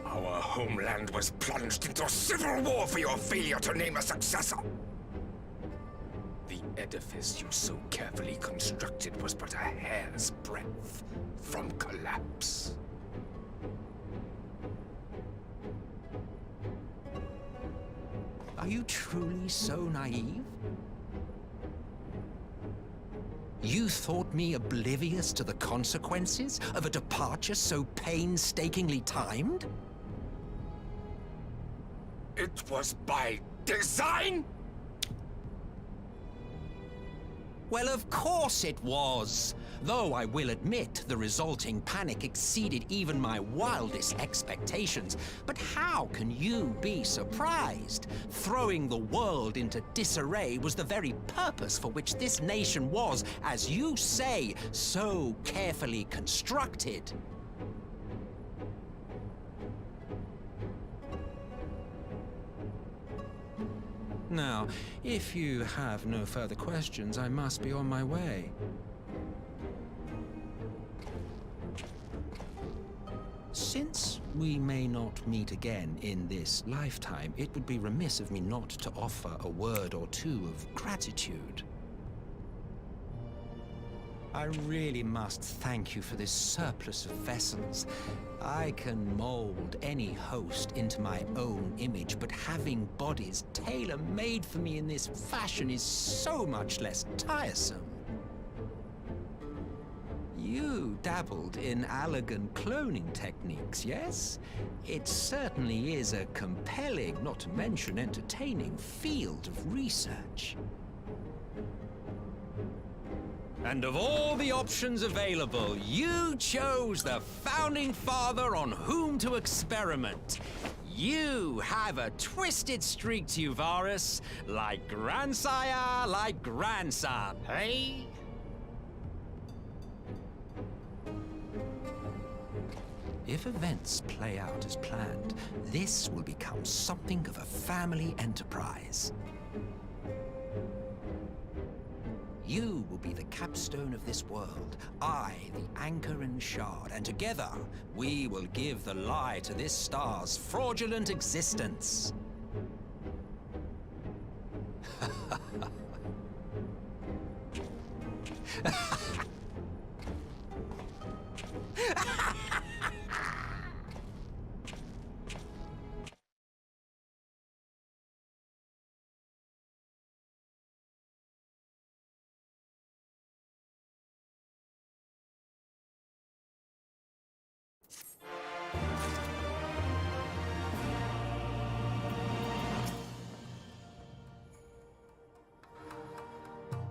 Our homeland was plunged into civil war for your failure to name a successor. The edifice you so carefully constructed was but a hair's breadth from collapse. Are you truly so naive? You thought me oblivious to the consequences of a departure so painstakingly timed? It was by design? Well, of course it was. Though I will admit the resulting panic exceeded even my wildest expectations. But how can you be surprised? Throwing the world into disarray was the very purpose for which this nation was, as you say, so carefully constructed. Now, if you have no further questions, I must be on my way. Since we may not meet again in this lifetime, it would be remiss of me not to offer a word or two of gratitude. I really must thank you for this surplus of vessels. I can mold any host into my own image, but having bodies tailor-made for me in this fashion is so much less tiresome. You dabbled in Allagan cloning techniques, yes? It certainly is a compelling, not to mention entertaining, field of research. And of all the options available, you chose the Founding Father on whom to experiment. You have a twisted streak to you, Varus, like grandsire, like grandson, hey? If events play out as planned, this will become something of a family enterprise. You will be the capstone of this world, I the anchor and shard, and together we will give the lie to this star's fraudulent existence.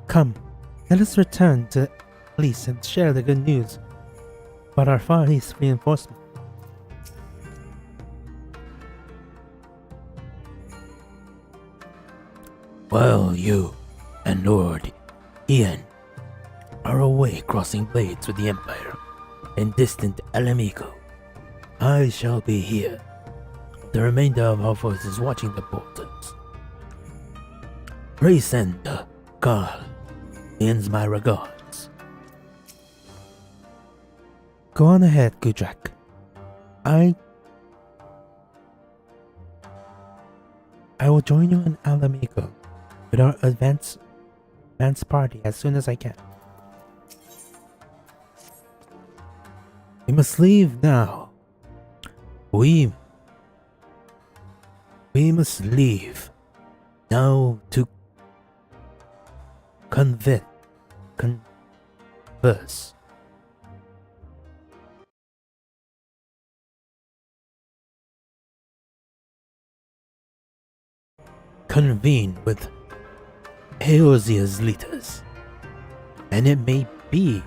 Come, let us return to police and share the good news about our Far East reinforcement. While you and Lord Ian are away crossing blades with the Empire in distant Alamico, I shall be here. The remainder of our forces watching the portals. Pray send Carl Ian's my regards. Go on ahead, Gudrak. I will join you in Alamico with our advance party as soon as I can. We must leave now. We must leave now to converse. Convene with Eosia's leaders, and it may be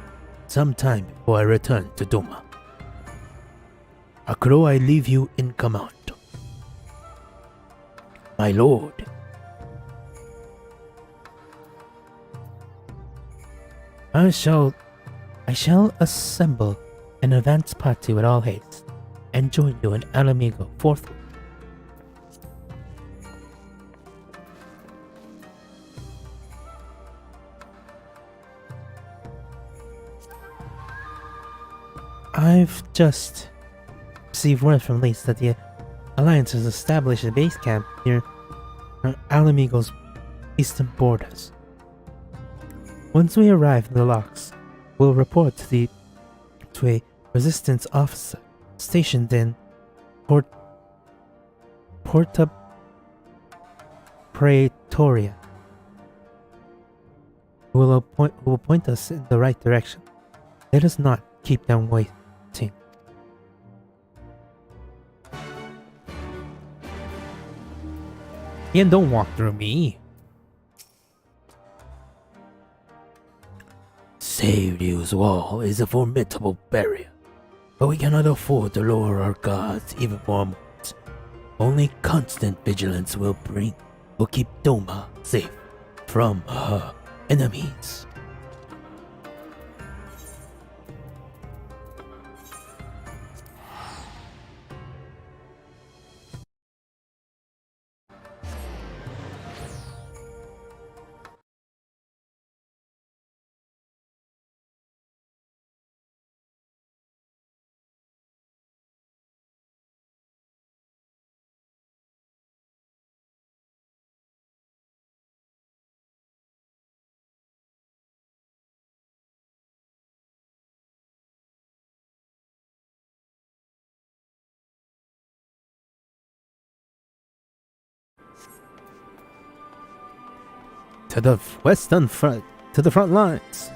some time before I return to Duma. Akro, I leave you in command. My lord. I shall assemble an advance party with all haste and join you in Alamigo forthwith. I've just received word from Lise that the Alliance has established a base camp near Alamigo's eastern borders. Once we arrive in the locks, we'll report to a resistance officer stationed in Porta Praetoria, who will point us in the right direction. Let us not keep them waiting. Ian, don't walk through me. Savriu's wall is a formidable barrier, but we cannot afford to lower our guards even for a moment. Only constant vigilance will keep Doma safe from her enemies. To the western front, to the front lines.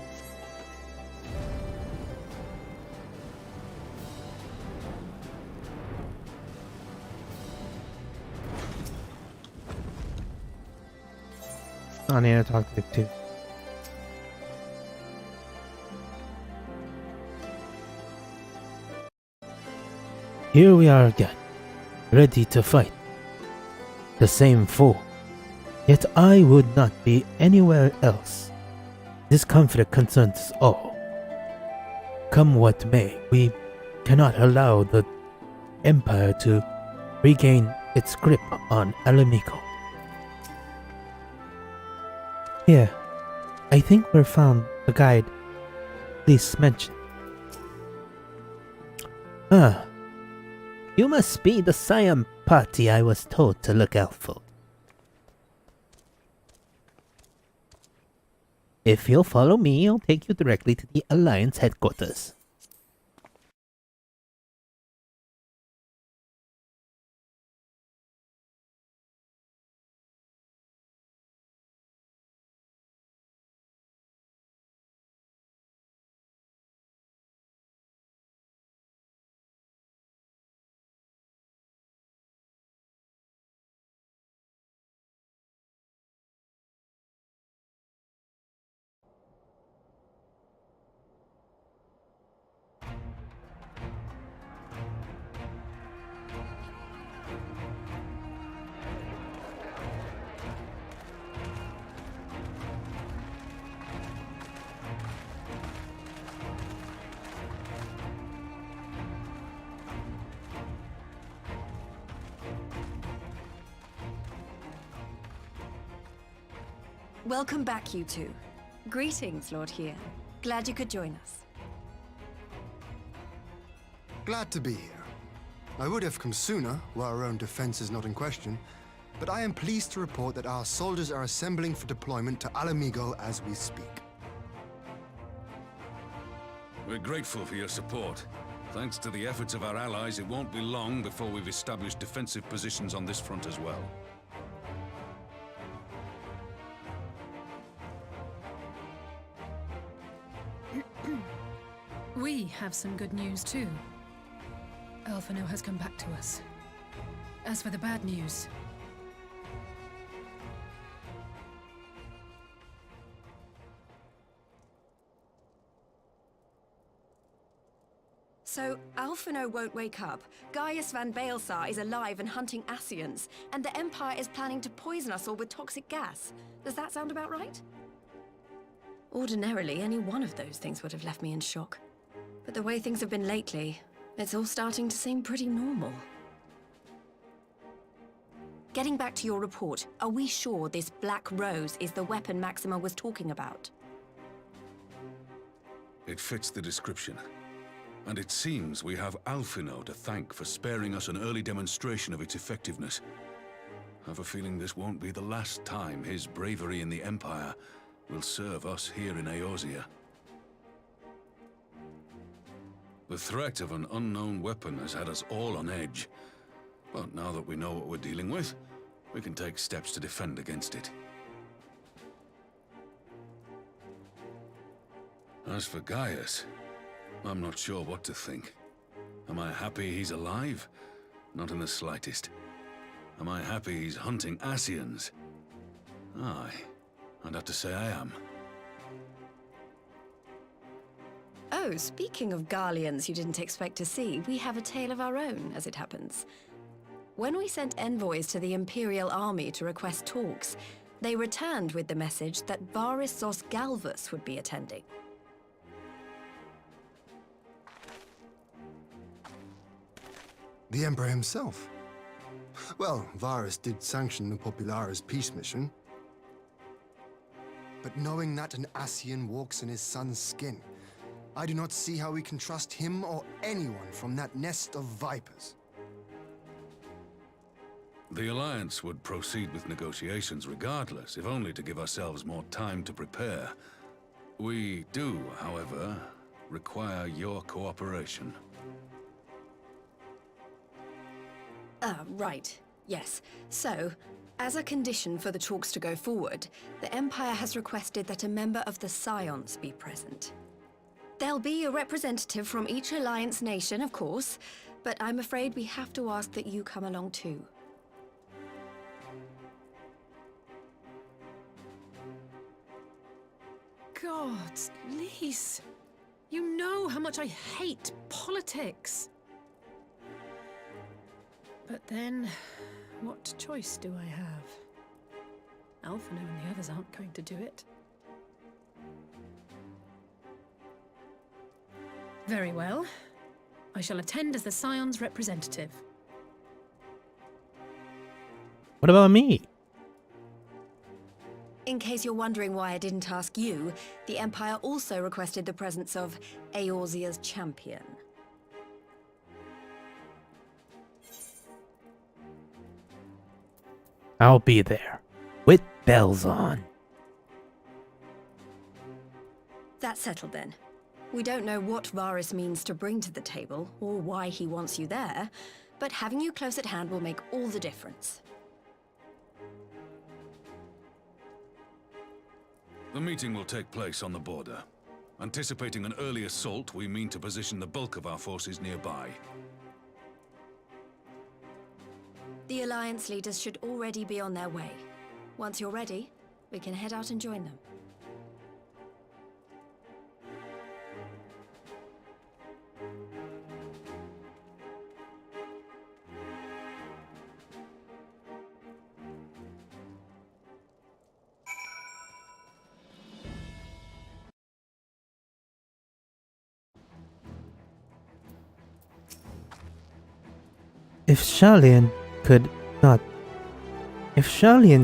I need to talk to you too. Here we are again, ready to fight the same foe. Yet I would not be anywhere else. This conflict concerns us all. Come what may, we cannot allow the Empire to regain its grip on Alamigo. Here, I think we found the guide Lise mentioned. Ah, you must be the Siam party I was told to look out for. If you'll follow me, I'll take you directly to the Alliance headquarters. Welcome back, you two. Greetings, Lord Here. Glad you could join us. Glad to be here. I would have come sooner, while our own defense is not in question, but I am pleased to report that our soldiers are assembling for deployment to Alamigo as we speak. We're grateful for your support. Thanks to the efforts of our allies, it won't be long before we've established defensive positions on this front as well. We have some good news too. Alphino has come back to us. As for the bad news, So, our Alphino won't wake up, Gaius van Baelsar is alive and hunting Ascians, and the Empire is planning to poison us all with toxic gas. Does that sound about right? Ordinarily, any one of those things would have left me in shock. But the way things have been lately, it's all starting to seem pretty normal. Getting back to your report, are we sure this Black Rose is the weapon Maxima was talking about? It fits the description. And it seems we have Alphino to thank for sparing us an early demonstration of its effectiveness. I have a feeling this won't be the last time his bravery in the Empire will serve us here in Eorzea. The threat of an unknown weapon has had us all on edge. But now that we know what we're dealing with, we can take steps to defend against it. As for Gaius, I'm not sure what to think. Am I happy he's alive? Not in the slightest. Am I happy he's hunting Ascians? Aye, I'd have to say I am. Oh, speaking of Garleans you didn't expect to see, we have a tale of our own, as it happens. When we sent envoys to the Imperial Army to request talks, they returned with the message that Varissos Galvus would be attending. The Emperor himself. Well, Varus did sanction the Popularis peace mission. But knowing that an Ascian walks in his son's skin, I do not see how we can trust him or anyone from that nest of vipers. The Alliance would proceed with negotiations regardless, if only to give ourselves more time to prepare. We do, however, require your cooperation. Right. Yes. So, as a condition for the talks to go forward, the Empire has requested that a member of the Scions be present. There'll be a representative from each Alliance nation, of course, but I'm afraid we have to ask that you come along too. God, Lise, you know how much I hate politics. But then, what choice do I have? Alphino and the others aren't going to do it. Very well. I shall attend as the Scion's representative. What about me? In case you're wondering why I didn't ask you, the Empire also requested the presence of Eorzea's champion. I'll be there, with bells on. That's settled then. We don't know what Varus means to bring to the table, or why he wants you there, but having you close at hand will make all the difference. The meeting will take place on the border. Anticipating an early assault, we mean to position the bulk of our forces nearby. The Alliance leaders should already be on their way. Once you're ready, we can head out and join them. If Sharlayan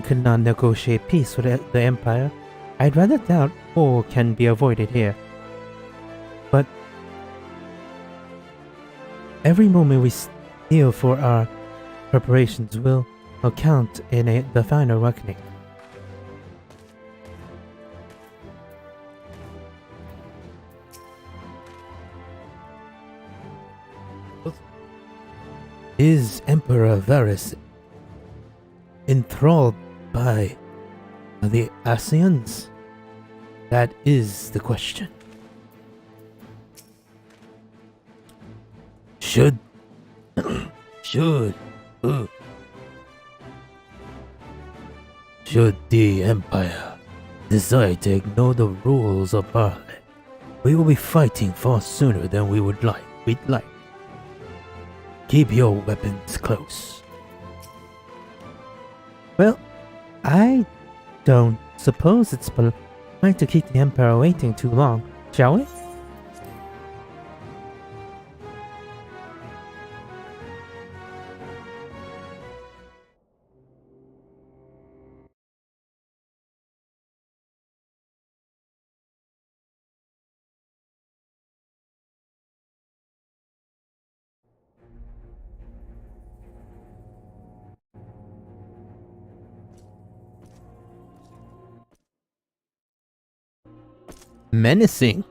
could not negotiate peace with the Empire, I'd rather doubt all can be avoided here. But every moment we steal for our preparations will count in the final reckoning. Is Emperor Varus enthralled by the Ascians? That is the question. Should the Empire decide to ignore the rules of Barley, we will be fighting far sooner than we'd like. Keep your weapons close. Well, I don't suppose it's polite to keep the Emperor waiting too long, shall we? Menacing.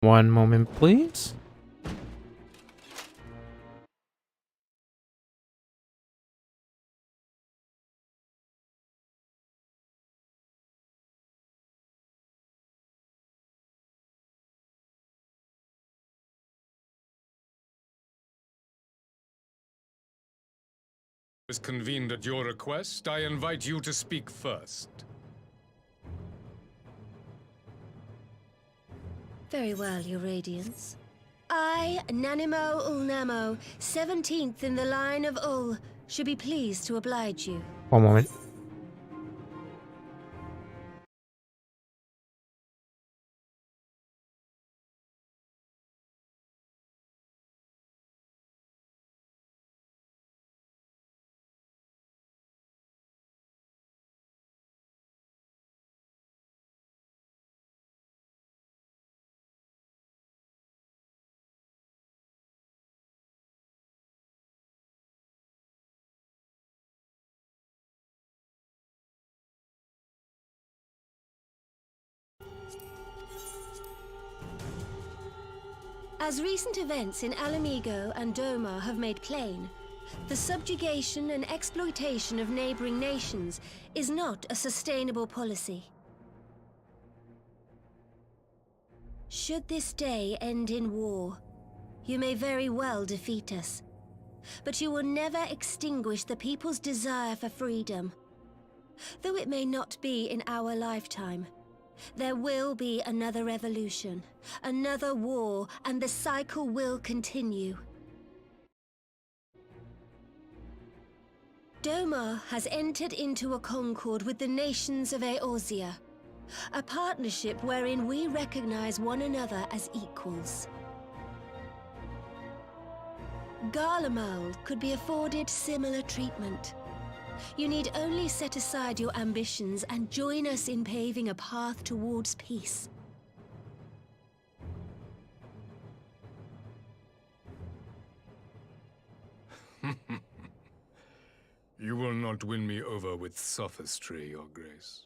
One moment, please. Was convened at your request. I invite you to speak first. Very well, Your Radiance. I, Nanimo Ulnamo, 17th in the line of Ul, should be pleased to oblige you. One moment. As recent events in Alamigo and Doma have made plain, the subjugation and exploitation of neighboring nations is not a sustainable policy. Should this day end in war, you may very well defeat us, but you will never extinguish the people's desire for freedom. Though it may not be in our lifetime, there will be another revolution, another war, and the cycle will continue. Doma has entered into a concord with the nations of Eorzea, a partnership wherein we recognize one another as equals. Garlemald could be afforded similar treatment. You need only set aside your ambitions and join us in paving a path towards peace. You will not win me over with sophistry, Your Grace.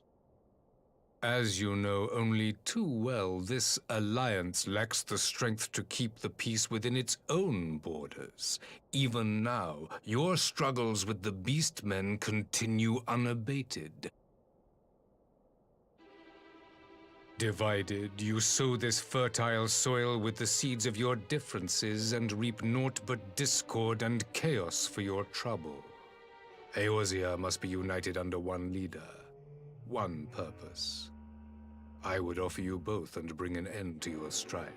As you know only too well, this alliance lacks the strength to keep the peace within its own borders. Even now, your struggles with the Beastmen continue unabated. Divided, you sow this fertile soil with the seeds of your differences and reap naught but discord and chaos for your trouble. Eorzea must be united under one leader, one purpose. I would offer you both and bring an end to your strife.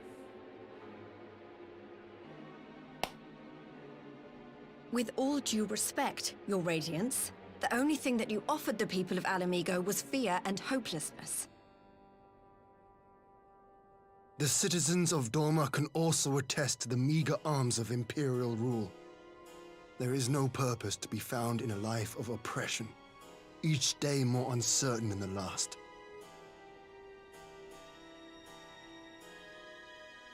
With all due respect, Your Radiance, the only thing that you offered the people of Alamigo was fear and hopelessness. The citizens of Doma can also attest to the meager arms of Imperial rule. There is no purpose to be found in a life of oppression, each day more uncertain than the last.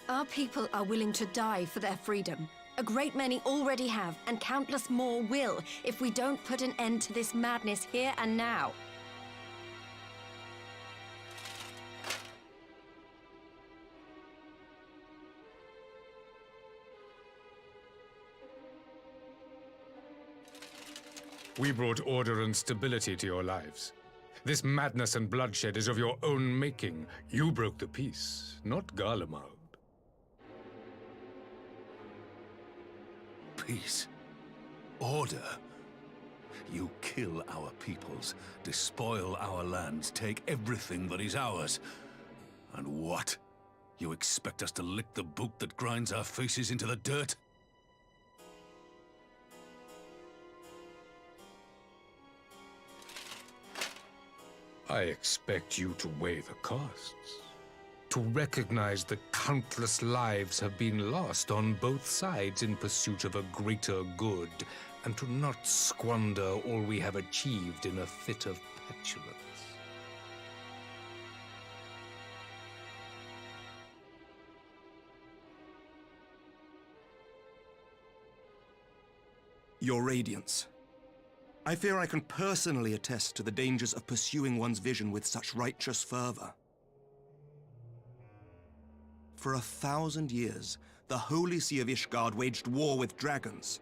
Our people are willing to die for their freedom. A great many already have, and countless more will, if we don't put an end to this madness here and now. We brought order and stability to your lives. This madness and bloodshed is of your own making. You broke the peace, not Garlemald. Peace. Order. You kill our peoples, despoil our lands, take everything that is ours. And what? You expect us to lick the boot that grinds our faces into the dirt? I expect you to weigh the costs. To recognize that countless lives have been lost on both sides in pursuit of a greater good, and to not squander all we have achieved in a fit of petulance. Your Radiance. I fear I can personally attest to the dangers of pursuing one's vision with such righteous fervor. For 1,000 years, the Holy See of Ishgard waged war with dragons.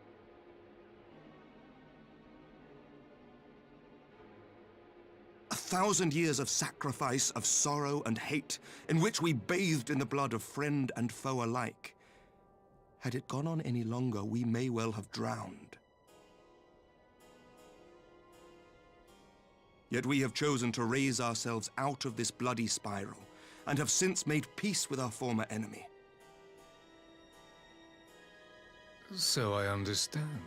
A 1,000 years of sacrifice, of sorrow and hate, in which we bathed in the blood of friend and foe alike. Had it gone on any longer, we may well have drowned. Yet we have chosen to raise ourselves out of this bloody spiral, and have since made peace with our former enemy. So I understand.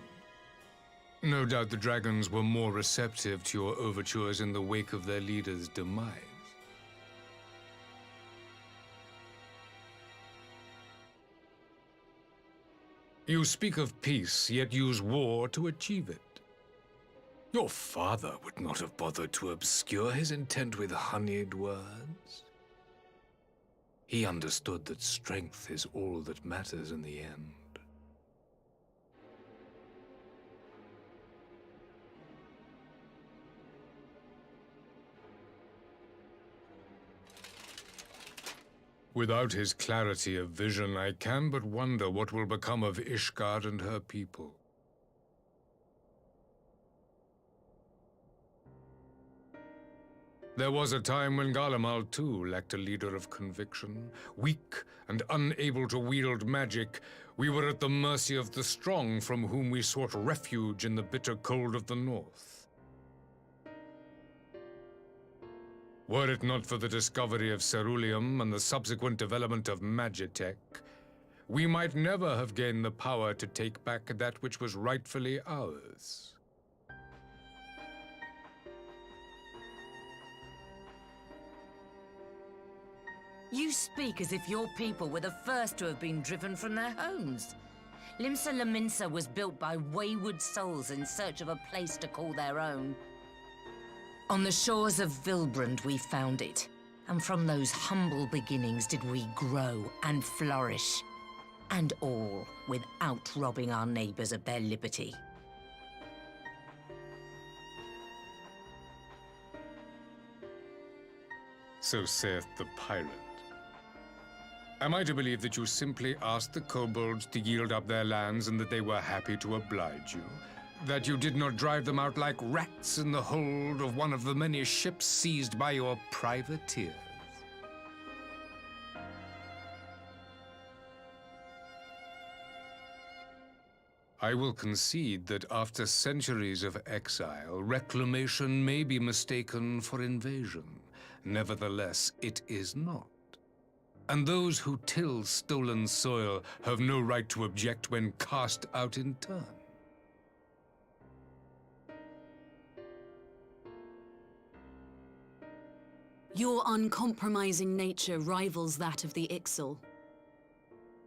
No doubt the dragons were more receptive to your overtures in the wake of their leader's demise. You speak of peace, yet use war to achieve it. Your father would not have bothered to obscure his intent with honeyed words. He understood that strength is all that matters in the end. Without his clarity of vision, I can but wonder what will become of Ishgard and her people. There was a time when Garlemald too lacked a leader of conviction. Weak and unable to wield magic, we were at the mercy of the strong from whom we sought refuge in the bitter cold of the north. Were it not for the discovery of ceruleum and the subsequent development of Magitech, we might never have gained the power to take back that which was rightfully ours. You speak as if your people were the first to have been driven from their homes. Limsa Lominsa was built by wayward souls in search of a place to call their own. On the shores of Vilbrand we found it, and from those humble beginnings did we grow and flourish. And all without robbing our neighbors of their liberty. So saith the pirate. Am I to believe that you simply asked the kobolds to yield up their lands and that they were happy to oblige you? That you did not drive them out like rats in the hold of one of the many ships seized by your privateers? I will concede that after centuries of exile, reclamation may be mistaken for invasion. Nevertheless, it is not. And those who till stolen soil have no right to object when cast out in turn. Your uncompromising nature rivals that of the Ixal.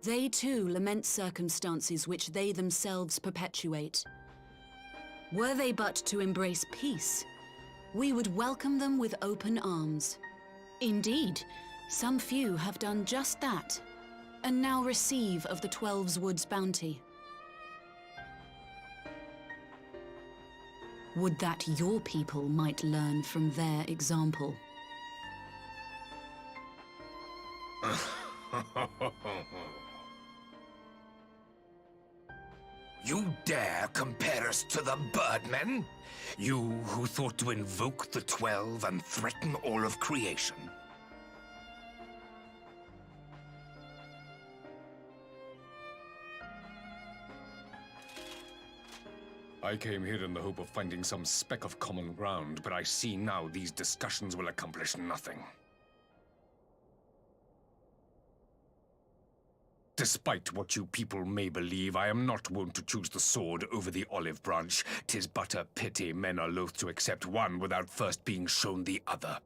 They too lament circumstances which they themselves perpetuate. Were they but to embrace peace, we would welcome them with open arms. Indeed, some few have done just that, and now receive of the 12's Wood's bounty. Would that your people might learn from their example. You dare compare us to the Birdmen? You who thought to invoke the 12 and threaten all of creation? I came here in the hope of finding some speck of common ground, but I see now these discussions will accomplish nothing. Despite what you people may believe, I am not wont to choose the sword over the olive branch. 'Tis but a pity men are loath to accept one without first being shown the other.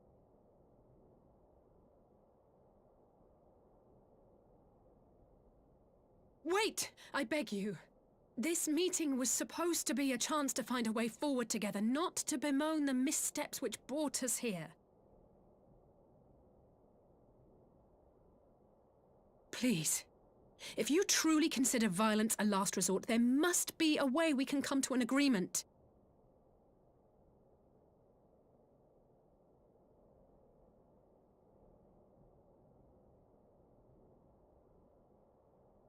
Wait! I beg you. This meeting was supposed to be a chance to find a way forward together, not to bemoan the missteps which brought us here. Please. If you truly consider violence a last resort, there must be a way we can come to an agreement.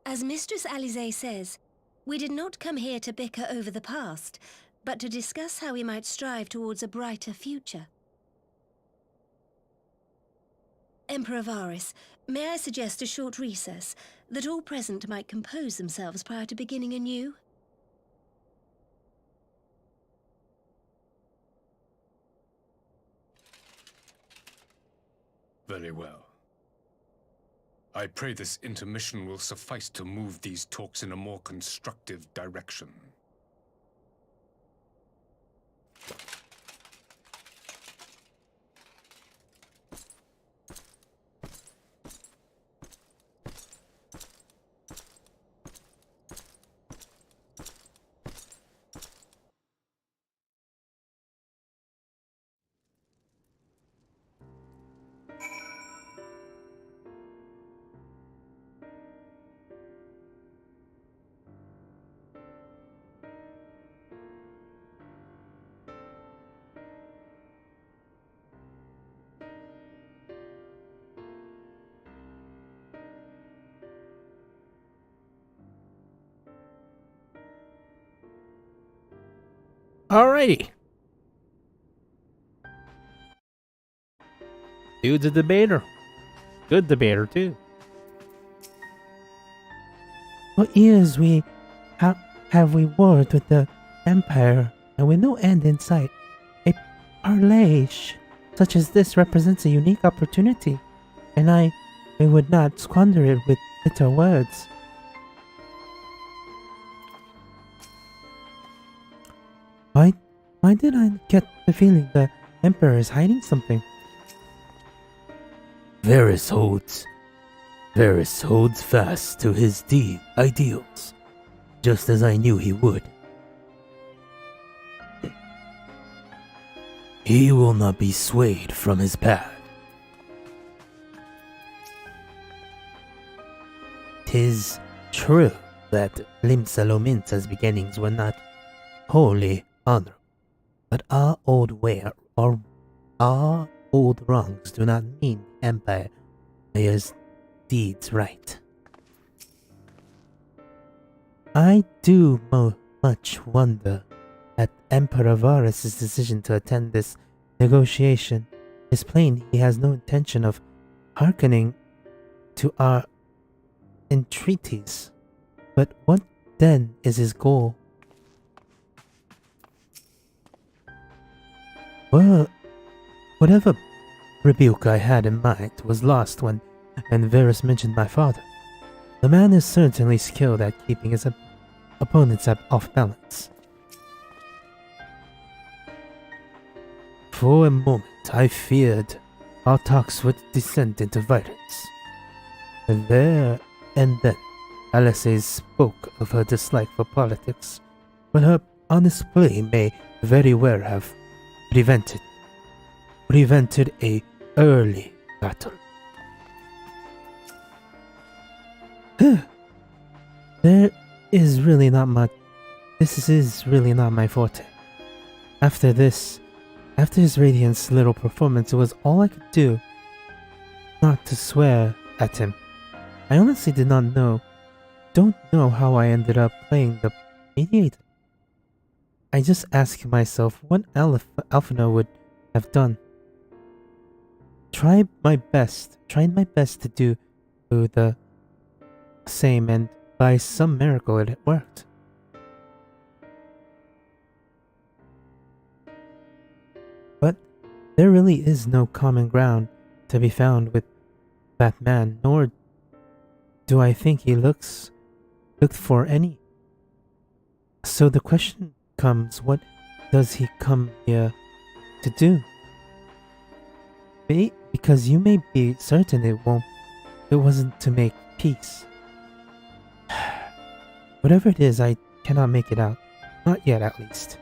As Mistress Alize says, we did not come here to bicker over the past, but to discuss how we might strive towards a brighter future. Emperor Varys, may I suggest a short recess, that all present might compose themselves prior to beginning anew? Very well. I pray this intermission will suffice to move these talks in a more constructive direction. Alrighty. Dude's a debater. Good debater, too. For years we have we warred with the Empire, and with no end in sight. A parley such as this represents a unique opportunity, and we would not squander it with bitter words. Why did I get the feeling the Emperor is hiding something? Varys holds fast to his ideals, just as I knew he would. He will not be swayed from his path. 'Tis true that Limsa Lominsa's beginnings were not wholly honorable, but our old wrongs do not mean the Empire's deeds right. I do much wonder at Emperor Varys' decision to attend this negotiation. It's plain he has no intention of hearkening to our entreaties. But what then is his goal? Well, whatever rebuke I had in mind was lost when Varys mentioned my father. The man is certainly skilled at keeping his opponents off balance. For a moment, I feared our talks would descend into violence. There and then, Alice spoke of her dislike for politics, but her honest play may very well have prevented a early battle. This is really not my forte. After his Radiant's little performance, it was all I could do not to swear at him. I honestly don't know how I ended up playing the mediator. I just ask myself what Alphina would have done. Tried my best to do the same, and by some miracle it worked. There really is no common ground to be found with that man, nor do I think he looked for any. So the question comes, what does he come here to do? Because you may be certain it wasn't to make peace. Whatever it is, I cannot make it out. Not yet, at least.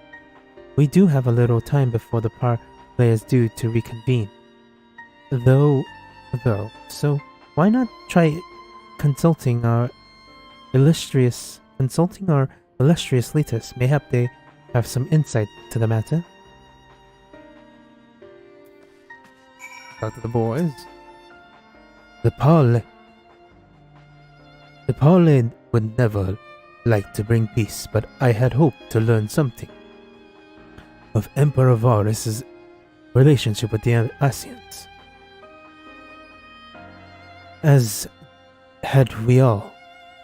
We do have a little time before the play is due to reconvene. Though, so why not try consulting our illustrious leaders? Mayhap they have some insight to the matter. Talk to the boys. The parley would never like to bring peace, but I had hoped to learn something of Emperor Varus' relationship with the Asians. As had we all.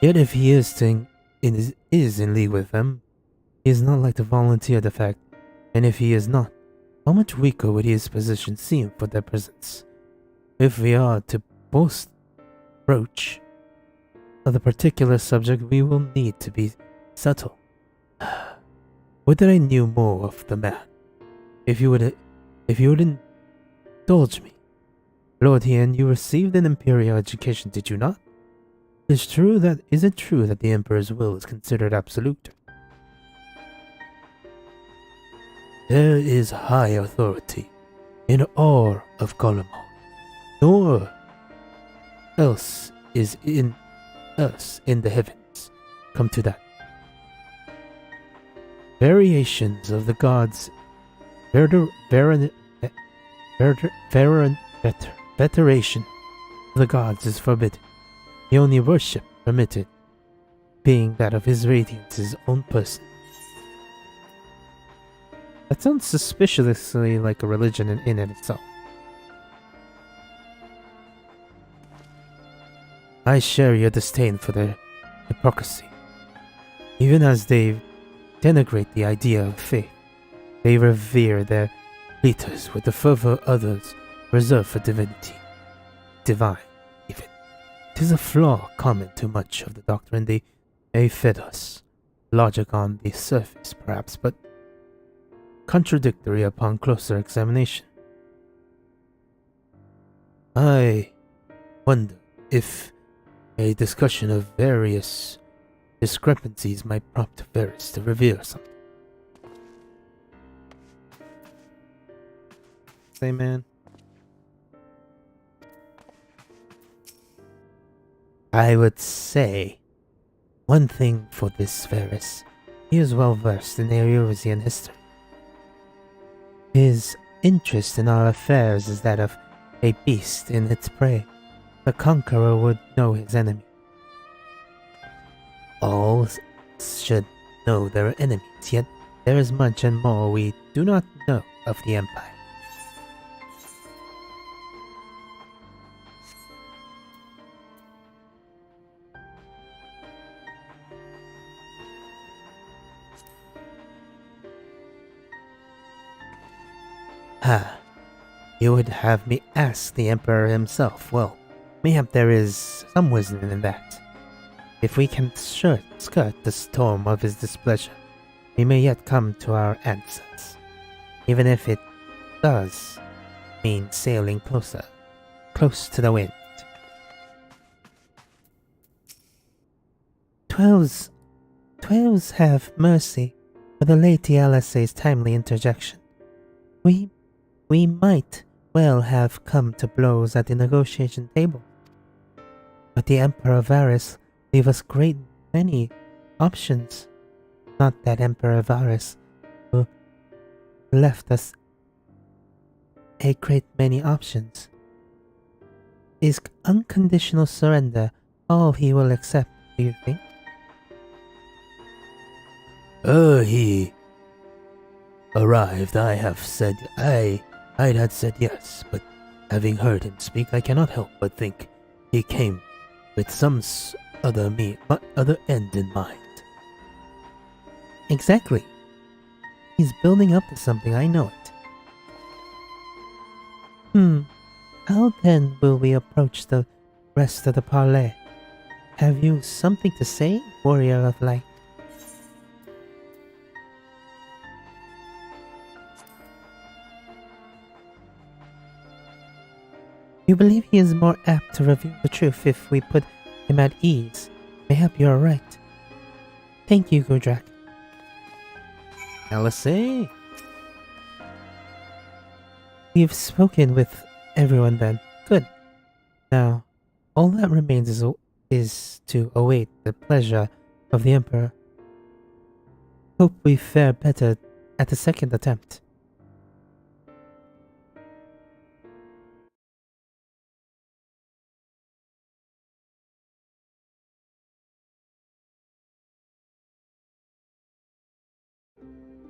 Yet if he is in league with them, he is not like to volunteer the fact, and if he is not, how much weaker would his position seem for their presence? If we are to broach of the particular subject, we will need to be subtle. Would that I knew more of the man. If you would indulge me. Lord Hien, you received an imperial education, did you not? Is it true that the Emperor's will is considered absolute? There is high authority in all of Golemon, nor else is in us in the heavens. Come to that. Variations of the gods, veneration of the gods is forbidden. The only worship permitted being that of His Radiance's own person. That sounds suspiciously like a religion in itself. I share your disdain for their hypocrisy. Even as they denigrate the idea of faith, they revere their leaders with the fervor others reserve for divinity. Divine, even. 'Tis a flaw common to much of the doctrine they fed us. Logic on the surface, perhaps, but contradictory upon closer examination. I wonder if a discussion of various discrepancies might prompt Varus to reveal something. Say, man. I would say one thing for this Varus. He is well versed in Erusian history. His interest in our affairs is that of a beast in its prey. The conqueror would know his enemy. All should know their enemies, yet there is much and more we do not know of the Empire. You would have me ask the Emperor himself. Well, mayhap there is some wisdom in that. If we can skirt the storm of his displeasure, we may yet come to our answers. Even if it does mean sailing close to the wind. Twelves have mercy for the Lady LSA's timely interjection. We might well have come to blows at the negotiation table. But the Emperor Varus leave us great many options. Not that Emperor Varus who left us a great many options. Is unconditional surrender all he will accept, do you think? He arrived, I had said yes, but having heard him speak, I cannot help but think he came with some other end in mind. Exactly. He's building up to something, I know it. How then will we approach the rest of the parley? Have you something to say, warrior of light? You believe he is more apt to reveal the truth if we put him at ease. Mayhap you are right. Thank you, Gudrak. LSA. We've spoken with everyone then. Good. Now, all that remains is to await the pleasure of the Emperor. Hope we fare better at the second attempt.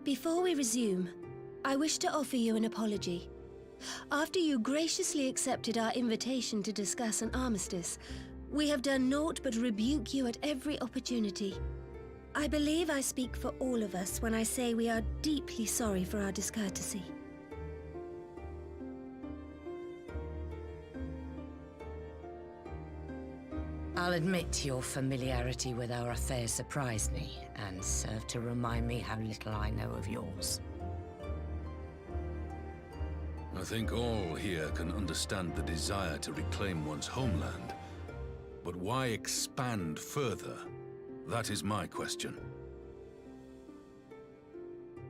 Before we resume, I wish to offer you an apology. After you graciously accepted our invitation to discuss an armistice, we have done naught but rebuke you at every opportunity. I believe I speak for all of us when I say we are deeply sorry for our discourtesy. I'll admit your familiarity with our affairs surprised me, and served to remind me how little I know of yours. I think all here can understand the desire to reclaim one's homeland. But why expand further? That is my question.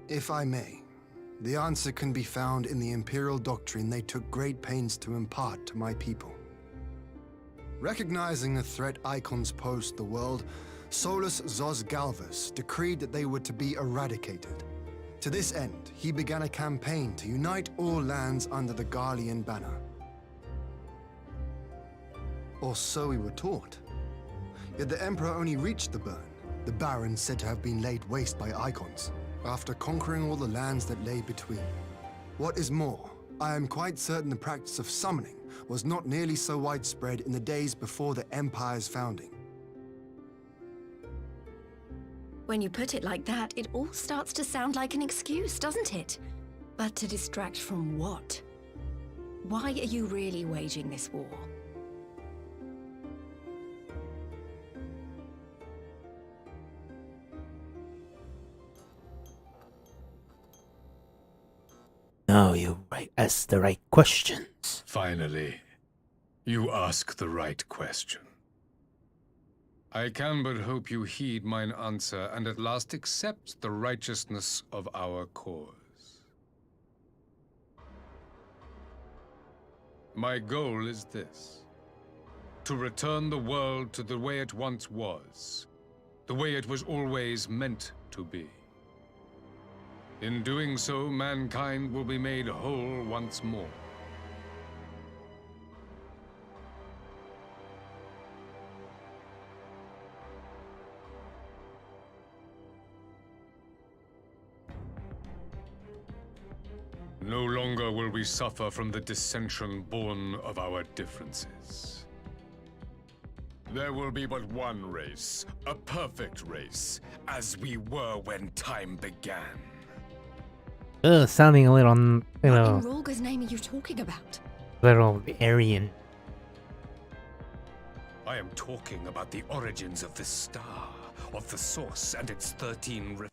If I may, the answer can be found in the Imperial doctrine they took great pains to impart to my people. Recognizing the threat icons posed the world, Solus Zos Galvus decreed that they were to be eradicated. To this end, he began a campaign to unite all lands under the Garlean banner. Or so we were taught. Yet the Emperor only reached the burn, the Baron said to have been laid waste by icons, after conquering all the lands that lay between. What is more, I am quite certain the practice of summoning was not nearly so widespread in the days before the Empire's founding. When you put it like that, it all starts to sound like an excuse, doesn't it? But to distract from what? Why are you really waging this war? Now you ask the right questions. Finally, you ask the right question. I can but hope you heed mine answer and at last accept the righteousness of our cause. My goal is this: to return the world to the way it once was, the way it was always meant to be. In doing so, mankind will be made whole once more. No longer will we suffer from the dissension born of our differences. There will be but one race, a perfect race, as we were when time began. Sounding a little, What in Rorga's name are you talking about? little Aryan. I am talking about the origins of the star, of the source and its 13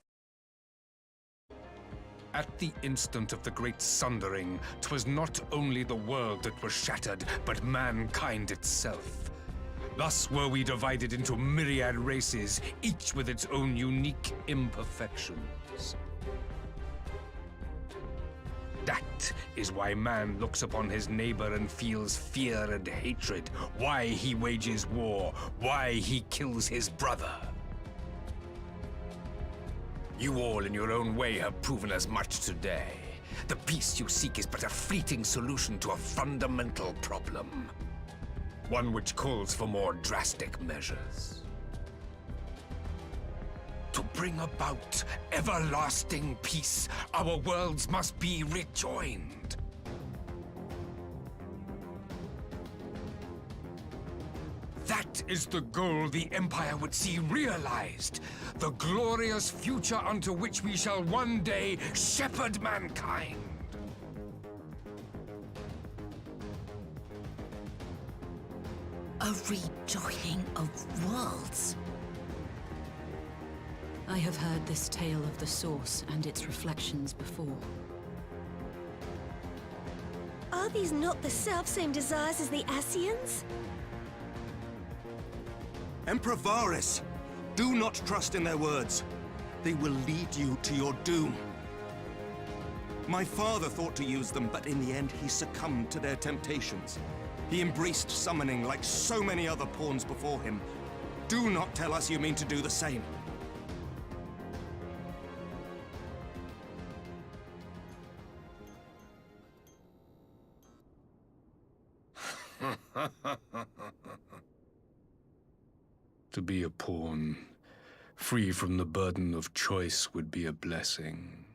At the instant of the great sundering, 'twas not only the world that was shattered, but mankind itself. Thus were we divided into myriad races, each with its own unique imperfections. That is why man looks upon his neighbor and feels fear and hatred, why he wages war, why he kills his brother. You all in your own way have proven as much today. The peace you seek is but a fleeting solution to a fundamental problem. One which calls for more drastic measures. To bring about everlasting peace, our worlds must be rejoined. That is the goal the Empire would see realized. The glorious future unto which we shall one day shepherd mankind. A rejoining of worlds. I have heard this tale of the Source and its reflections before. Are these not the self-same desires as the Ascians? Emperor Varys, do not trust in their words. They will lead you to your doom. My father thought to use them, but in the end he succumbed to their temptations. He embraced summoning like so many other pawns before him. Do not tell us you mean to do the same. To be a pawn, free from the burden of choice, would be a blessing.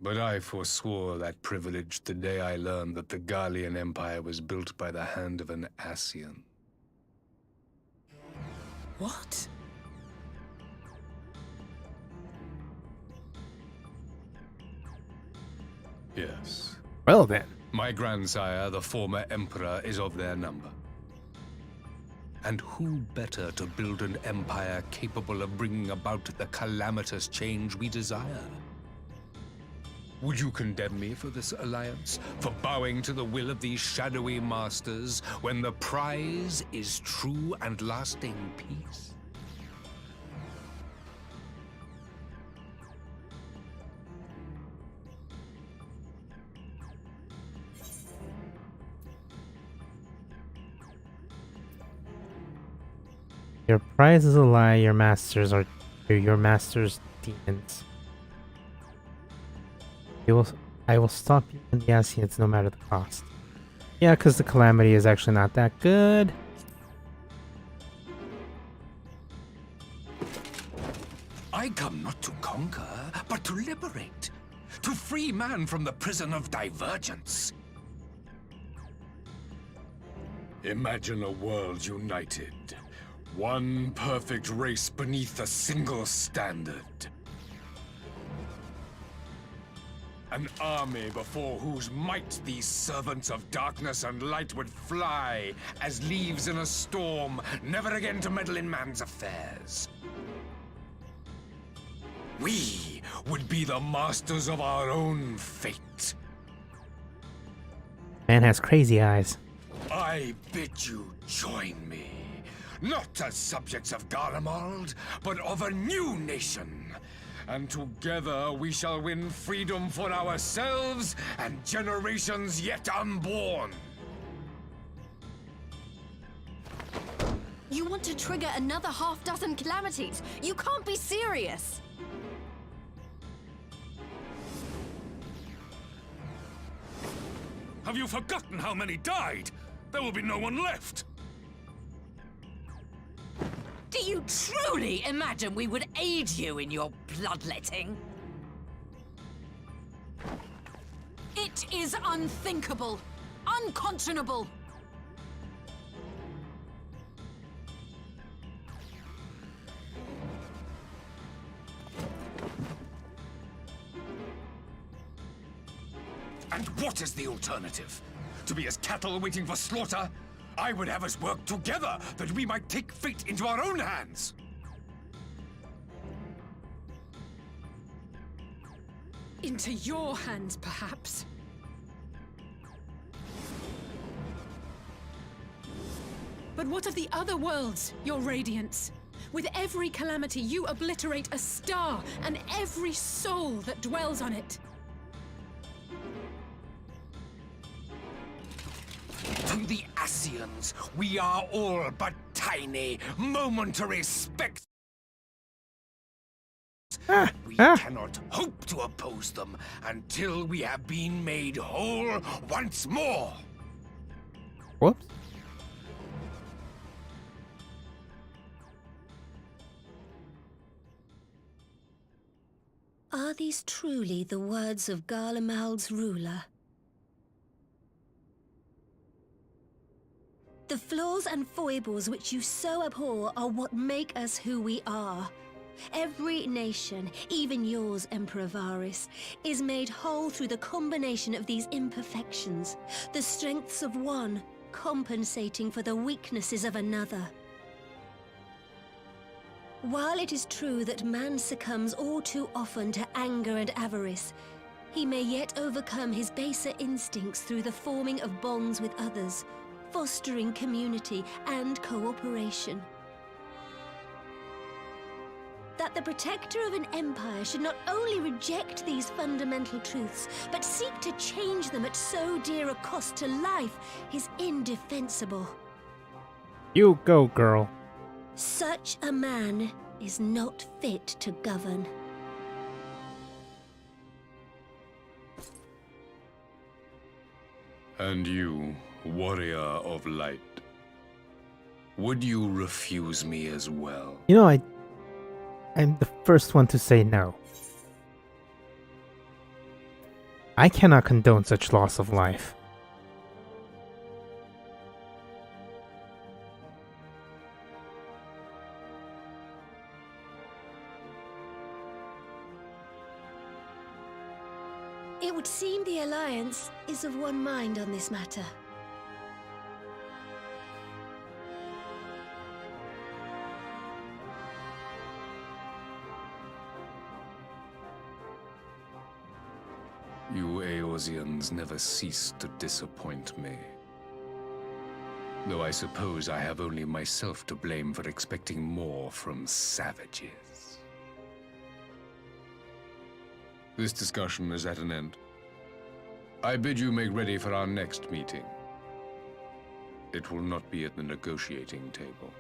But I forswore that privilege the day I learned that the Garlean Empire was built by the hand of an Ascian. What? Yes. Well then. My grandsire, the former emperor, is of their number. And who better to build an empire capable of bringing about the calamitous change we desire? Would you condemn me for this alliance? For bowing to the will of these shadowy masters, when the prize is true and lasting peace? Your prize is a lie, your masters are your masters' demons. I will stop you in the Ascians no matter the cost. Yeah, because the calamity is actually not that good. I come not to conquer, but to liberate. To free man from the prison of divergence. Imagine a world united. One perfect race beneath a single standard. An army before whose might these servants of darkness and light would fly as leaves in a storm, never again to meddle in man's affairs. We would be the masters of our own fate. Man has crazy eyes. I bid you join me, not as subjects of Garlemald, but of a new nation. And together we shall win freedom for ourselves and generations yet unborn. You want to trigger another half-dozen calamities? You can't be serious! Have you forgotten how many died? There will be no one left. Do you truly imagine we would aid you in your bloodletting? It is unthinkable, unconscionable. And what is the alternative? To be as cattle waiting for slaughter? I would have us work together, that we might take fate into our own hands. Into your hands, perhaps. But what of the other worlds, your radiance? With every calamity, you obliterate a star and every soul that dwells on it. To the Ascians, we are all but tiny, momentary spectres. We cannot hope to oppose them until we have been made whole once more. Whoops. Are these truly the words of Garlemald's ruler? The flaws and foibles which you so abhor are what make us who we are. Every nation, even yours, Emperor Varys, is made whole through the combination of these imperfections, the strengths of one compensating for the weaknesses of another. While it is true that man succumbs all too often to anger and avarice, he may yet overcome his baser instincts through the forming of bonds with others, fostering community and cooperation. That the protector of an empire should not only reject these fundamental truths, but seek to change them at so dear a cost to life is indefensible. You go, girl. Such a man is not fit to govern. And you, warrior of light, would you refuse me as well? You know, I'm the first one to say no. I cannot condone such loss of life. It would seem the Alliance is of one mind on this matter. You Eorzeans never cease to disappoint me. Though I suppose I have only myself to blame for expecting more from savages. This discussion is at an end. I bid you make ready for our next meeting. It will not be at the negotiating table.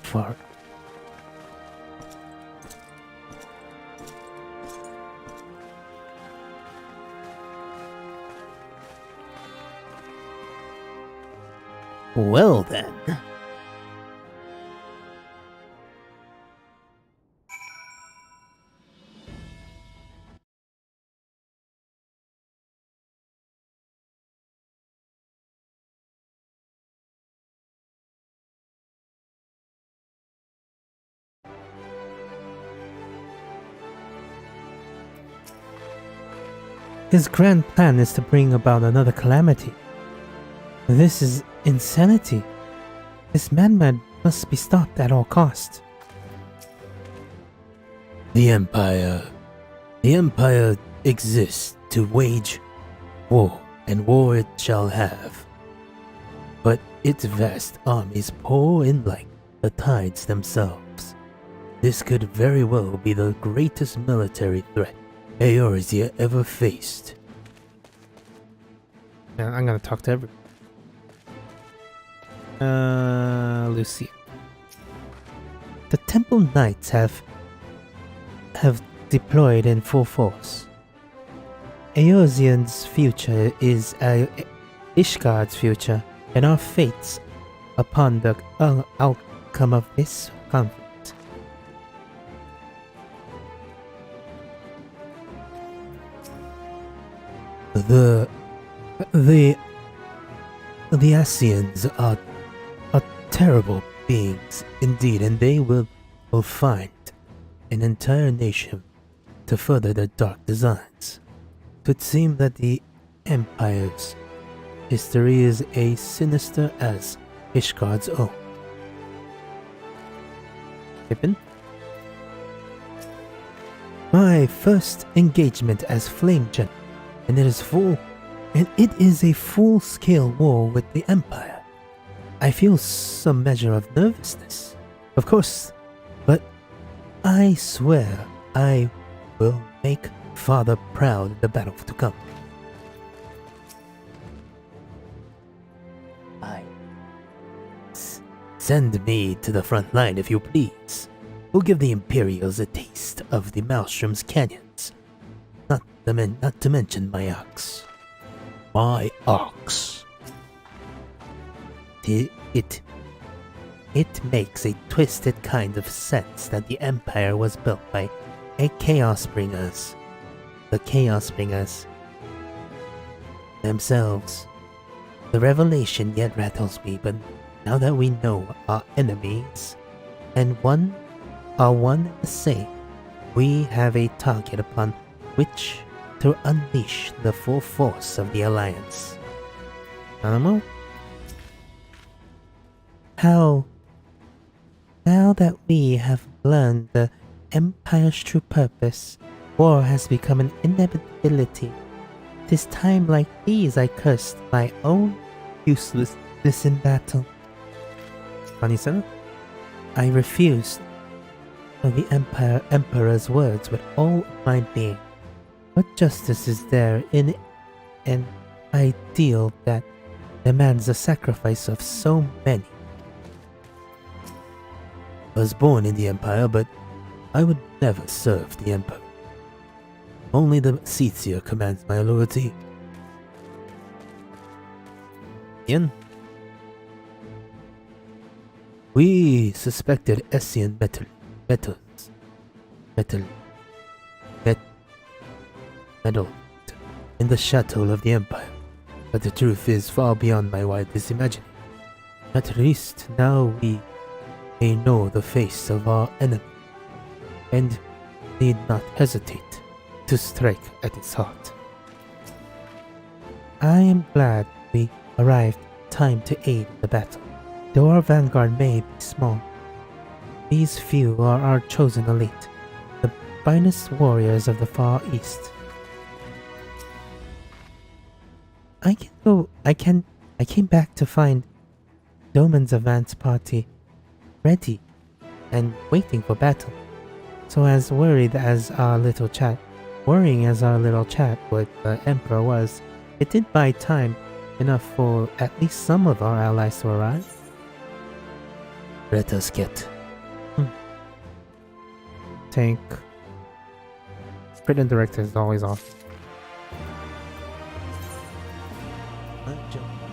Far. Well then. His grand plan is to bring about another calamity. This is insanity. This madman must be stopped at all costs. The Empire exists to wage war, and war it shall have. But its vast armies pour in like the tides themselves. This could very well be the greatest military threat Eorzea ever faced. Now I'm gonna talk to everyone. Lucia. The Temple Knights have deployed in full force. Eorzean's future is Ishgard's future, and our fates upon the outcome of this conflict. The Ascians are terrible beings indeed, and they will find an entire nation to further their dark designs. It would seem that the Empire's history is as sinister as Ishgard's own. Pippin? My first engagement as Flame General, and it is a full-scale war with the Empire. I feel some measure of nervousness, of course, but I swear I will make Father proud in the battle to come. Send me to the front line if you please. We'll give the Imperials a taste of the Maelstrom's canyons. Not to mention my ox. My ox. It makes a twisted kind of sense that the Empire was built by Chaos Bringers. The Chaos Bringers themselves. The revelation yet rattles me, but now that we know our enemies and are one and the same, we have a target upon which to unleash the full force of the Alliance. Animal? Now that we have learned the Empire's true purpose, war has become an inevitability. 'Tis time like these I cursed my own uselessness in battle. Funny-son, I refused the Emperor's words with all of my being. What justice is there in an ideal that demands the sacrifice of so many? I was born in the Empire, but I would never serve the Emperor. Only the Seetsier commands my loyalty. Ian? We suspected Essian meddled in the Chateau of the Empire, but the truth is far beyond my wildest imagining. At least now we may know the face of our enemy, and need not hesitate to strike at its heart. I am glad we arrived in time to aid in the battle. Though our vanguard may be small, these few are our chosen elite, the finest warriors of the Far East. I came back to find Doman's advance party ready and waiting for battle. So as worrying as our little chat with the Emperor was, it did buy time enough for at least some of our allies to arrive. Let us get. Tank. Sprint and director is always off.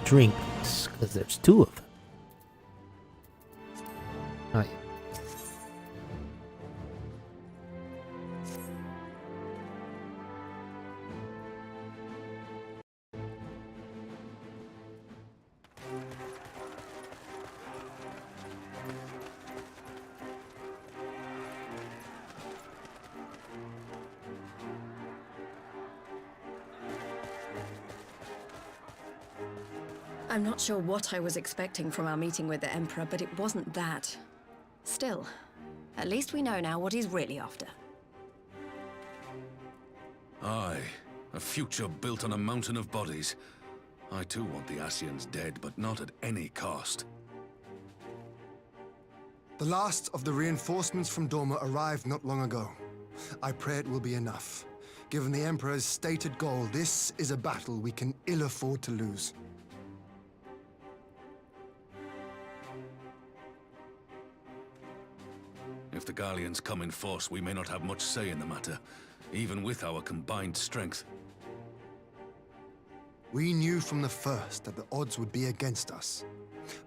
Drink this, because there's two of them. Oh, yeah. I'm not sure what I was expecting from our meeting with the Emperor, but it wasn't that. Still, at least we know now what he's really after. Aye, a future built on a mountain of bodies. I too want the Ascians dead, but not at any cost. The last of the reinforcements from Dorma arrived not long ago. I pray it will be enough. Given the Emperor's stated goal, this is a battle we can ill afford to lose. If the Gallians come in force, we may not have much say in the matter, even with our combined strength. We knew from the first that the odds would be against us.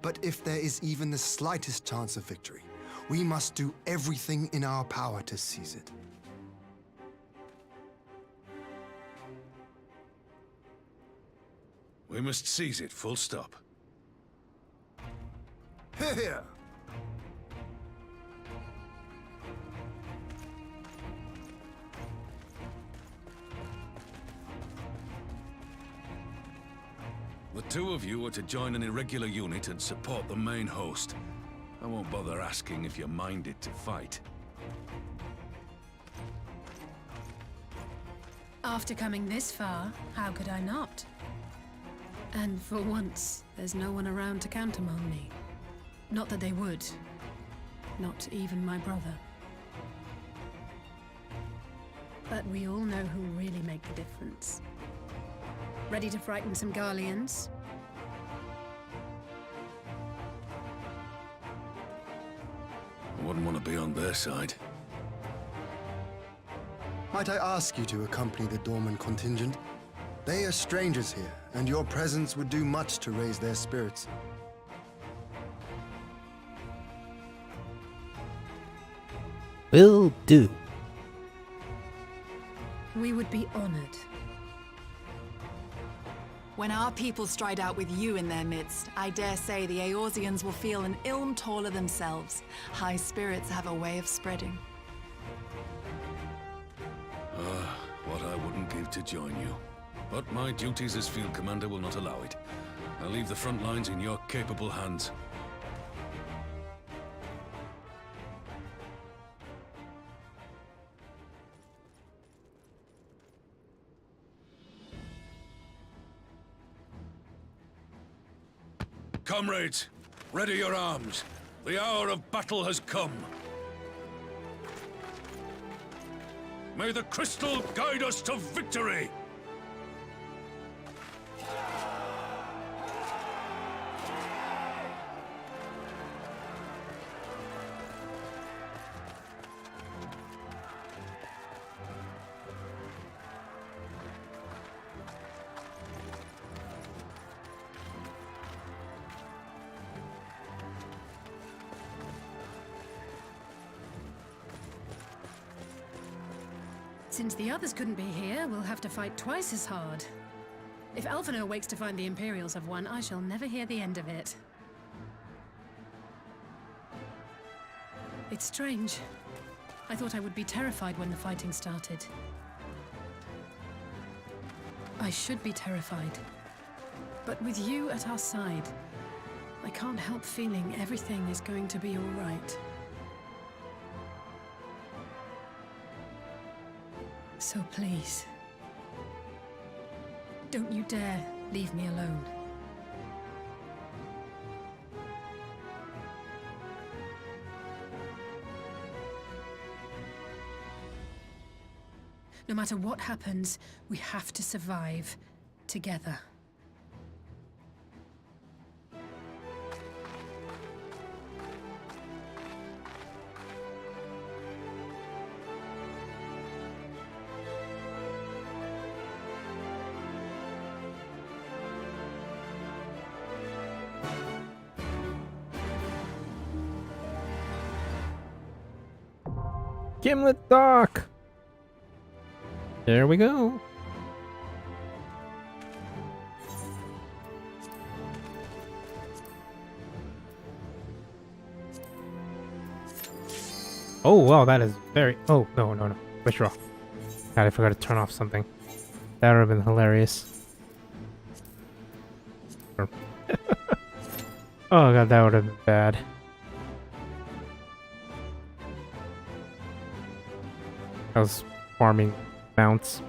But if there is even the slightest chance of victory, we must do everything in our power to seize it. We must seize it, full stop. Hear, hear! The two of you are to join an irregular unit and support the main host. I won't bother asking if you're minded to fight. After coming this far, how could I not? And for once, there's no one around to countermand me. Not that they would. Not even my brother. But we all know who really make the difference. Ready to frighten some Garleans? I wouldn't want to be on their side. Might I ask you to accompany the Dorman contingent? They are strangers here, and your presence would do much to raise their spirits. Will do. We would be honored. When our people stride out with you in their midst, I dare say the Eorzeans will feel an ilm taller themselves. High spirits have a way of spreading. What I wouldn't give to join you. But my duties as field commander will not allow it. I'll leave the front lines in your capable hands. Comrades, ready your arms. The hour of battle has come. May the crystal guide us to victory! Since the others couldn't be here, we'll have to fight twice as hard. If Alphinaud wakes to find the Imperials have won, I shall never hear the end of it. It's strange. I thought I would be terrified when the fighting started. I should be terrified. But with you at our side, I can't help feeling everything is going to be all right. So please, don't you dare leave me alone. No matter what happens, we have to survive together. Gimlet Dock! There we go. Oh, wow, that is very... Oh, no. Withdraw. God, I forgot to turn off something. That would have been hilarious. Oh, God, that would have been bad. I was farming mounts.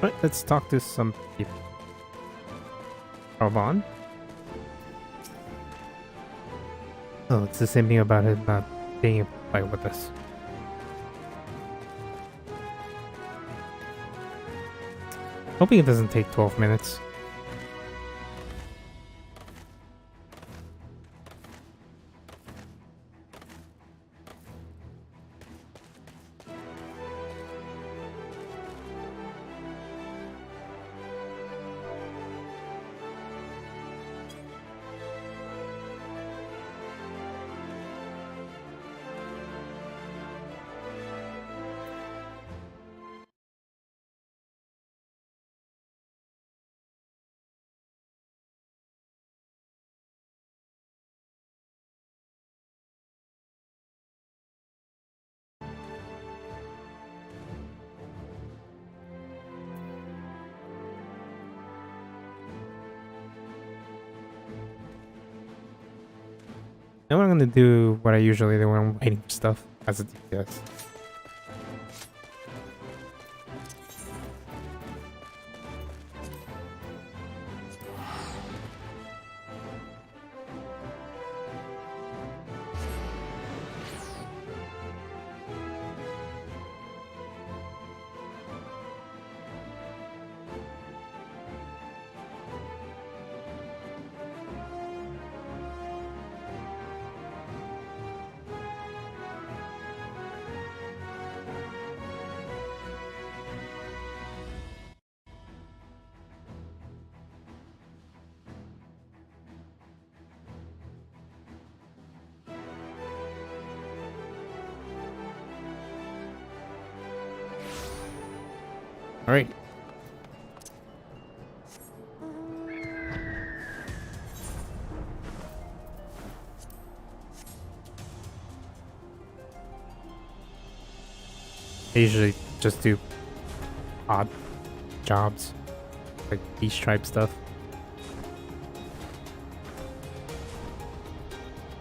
But let's talk to some people. Arvon? Oh, it's the same thing about it not being able to fight with us. Hoping it doesn't take 12 minutes. Now I'm gonna do what I usually do when I'm waiting for stuff as a DPS. I usually just do odd jobs, like beach tribe stuff.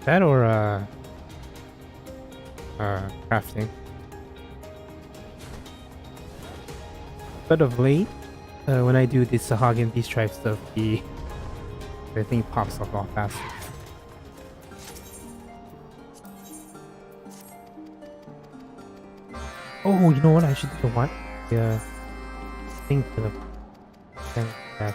That or crafting. But of late, when I do this Sahagin beach tribe stuff, the thing pops up a lot faster. Oh, you know what? I should do what? The thing for the thing that.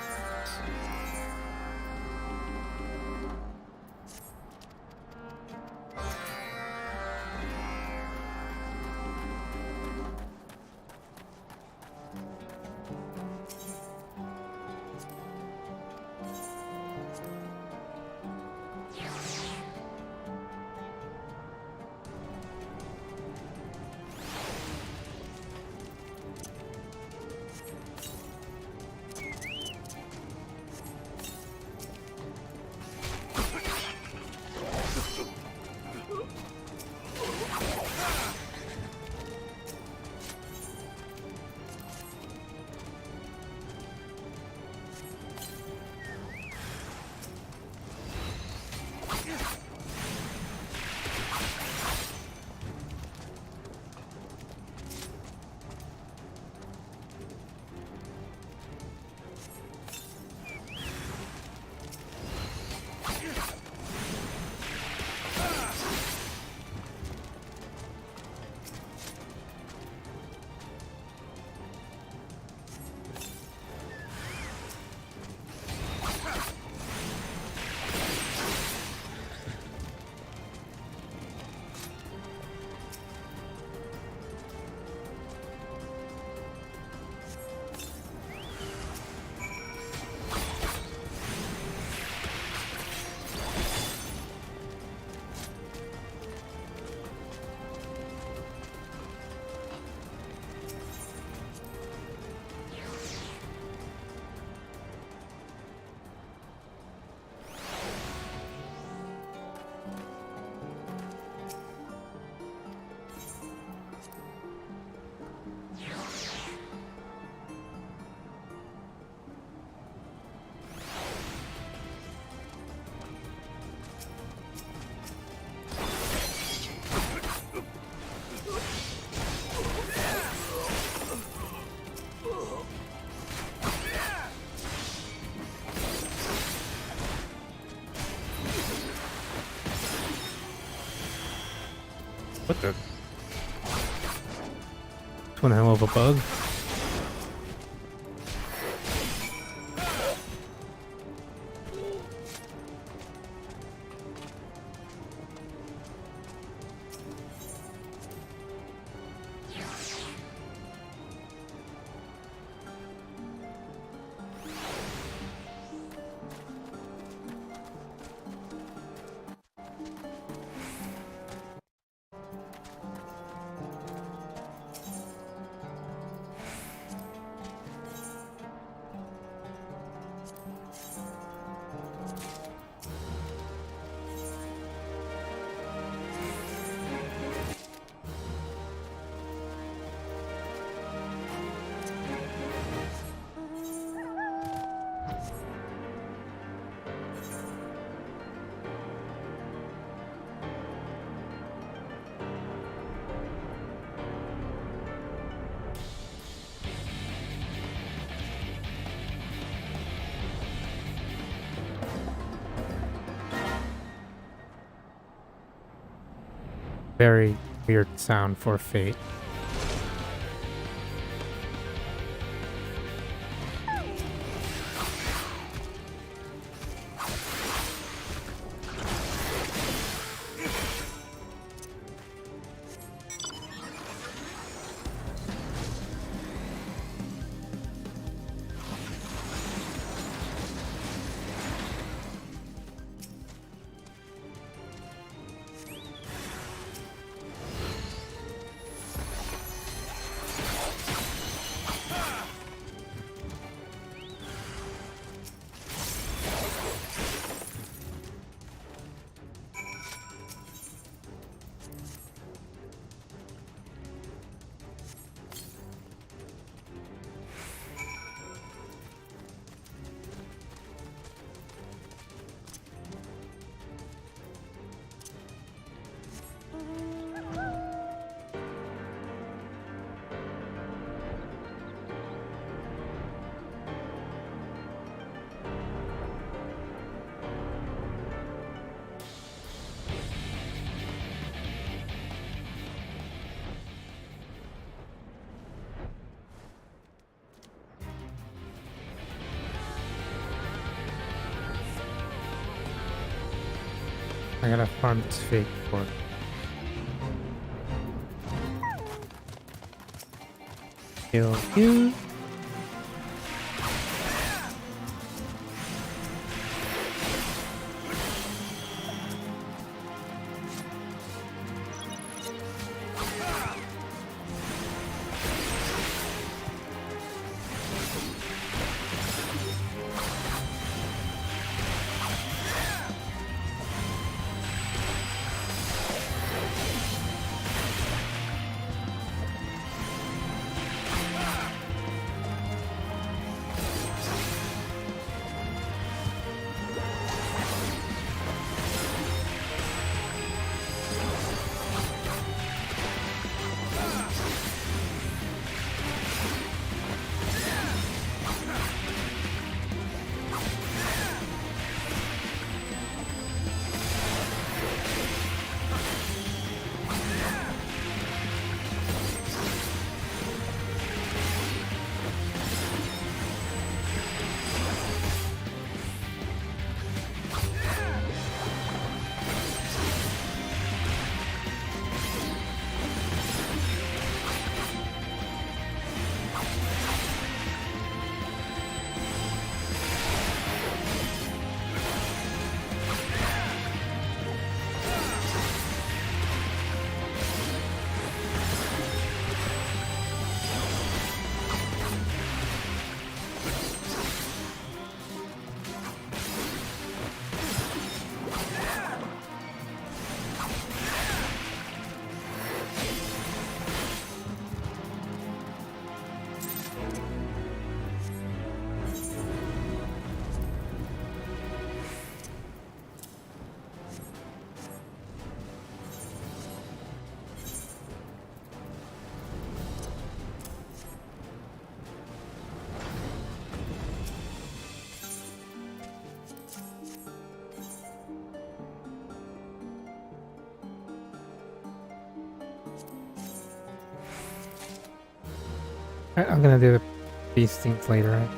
What the? It's one hell of a bug. Very weird sound for Fate. I gotta farm this fig for it. Kill you. Alright, I'm gonna do these things later, right?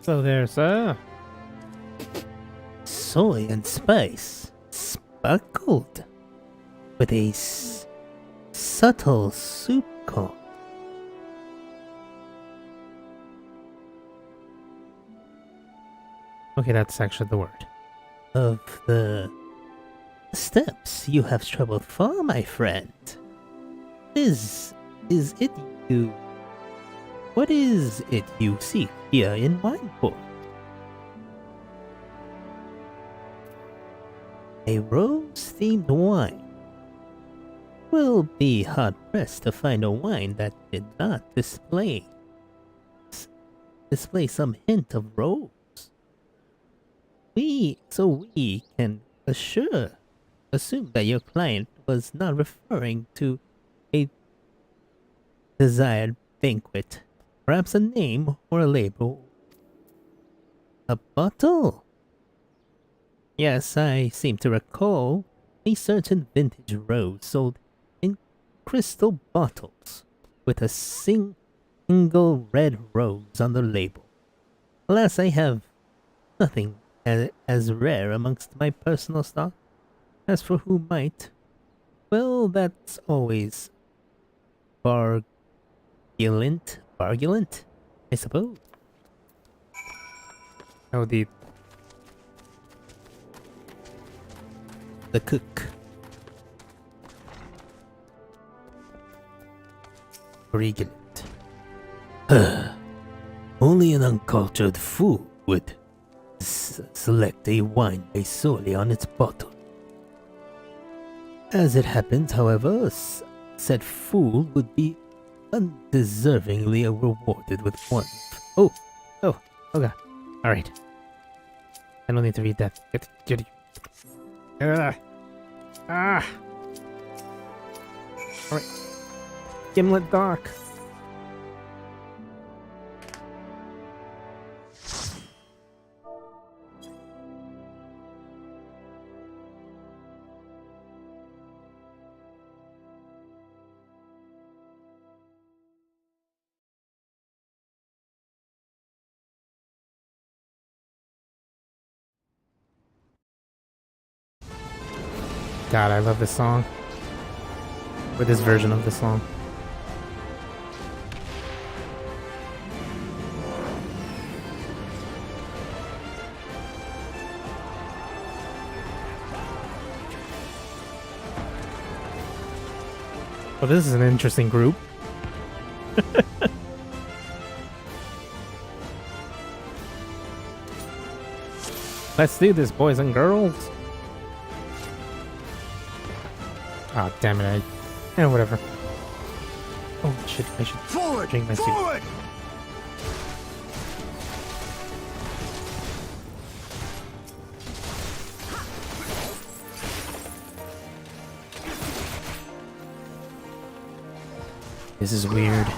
So there's soy and spice, sparkled with a subtle soup cone. Okay, that's actually the word. Of the steps you have traveled far, my friend. Is it you? What is it you seek here in Wineport? A rose-themed wine. Will be hard-pressed to find a wine that did not display some hint of rose. We can assume that your client was not referring to a desired banquet. Perhaps a name or a label. A bottle? Yes, I seem to recall a certain vintage rose sold in crystal bottles with a single red rose on the label. Alas, I have nothing as rare amongst my personal stock. As for who might, well, that's always bargulent, I suppose. Oh, the the cook. Regan. Only an uncultured fool would select a wine based solely on its bottle. As it happens, however, said fool would be undeservingly rewarded with one. Okay. Alright. I don't need to read that. Alright. Gimlet Dock. God, I love this song. Or this version of the song. Well, this is an interesting group. Let's do this, boys and girls. Ah, damn it, whatever. Oh shit, I should drink my seat. Forward! This is weird.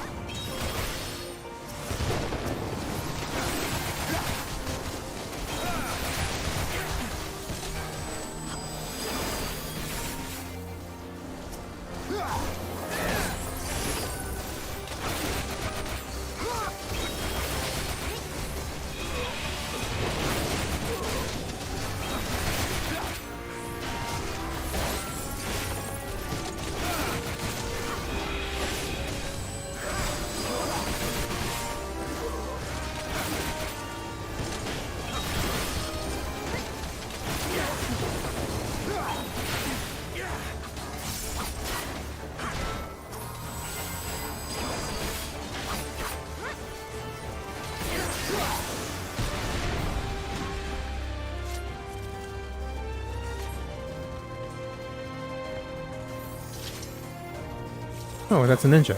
Oh, that's a ninja.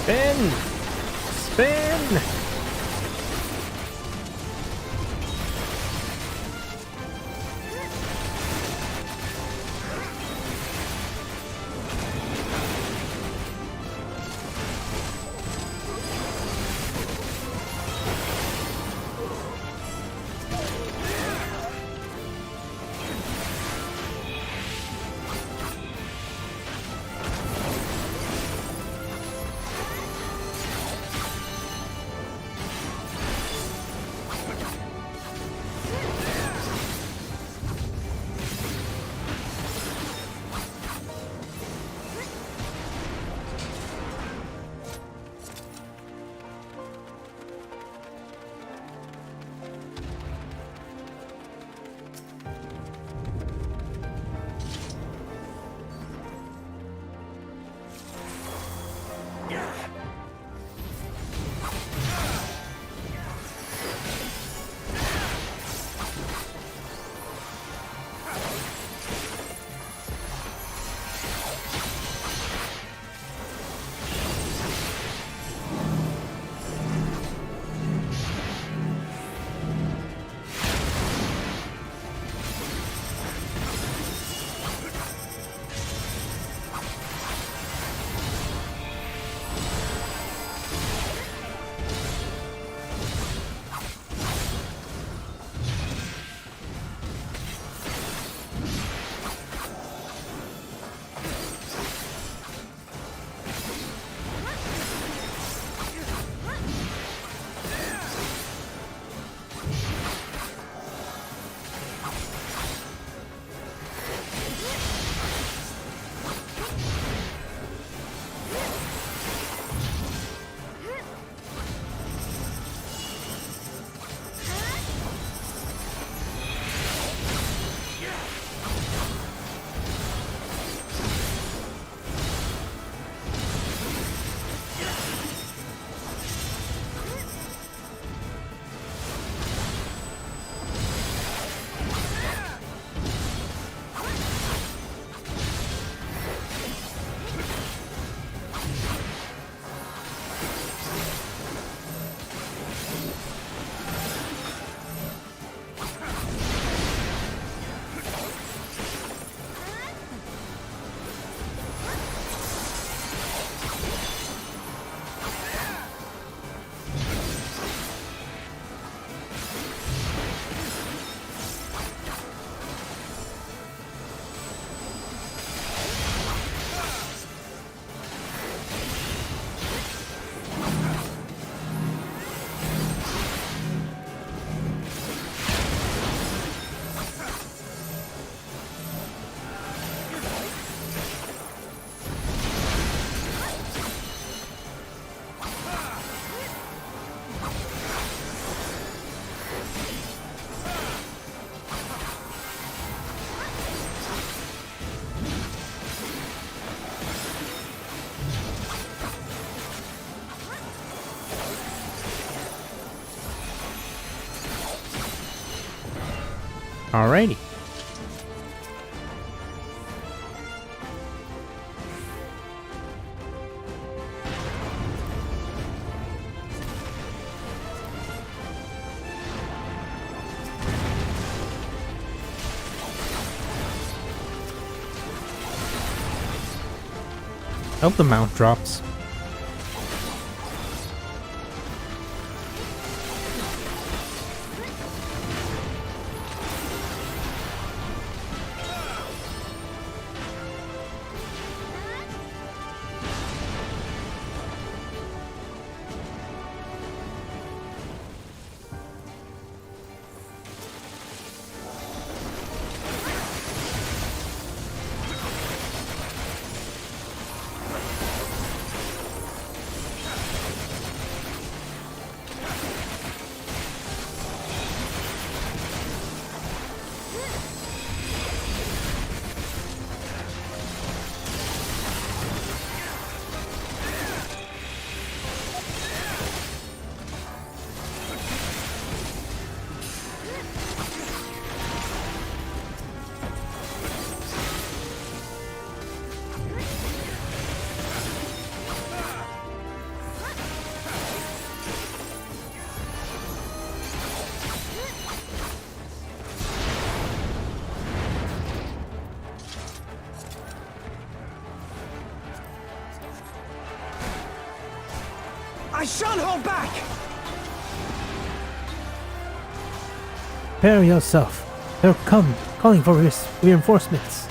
Spin! Spin! Alrighty. I hope the mount drops. I shan't hold back! Prepare yourself. They're calling for reinforcements.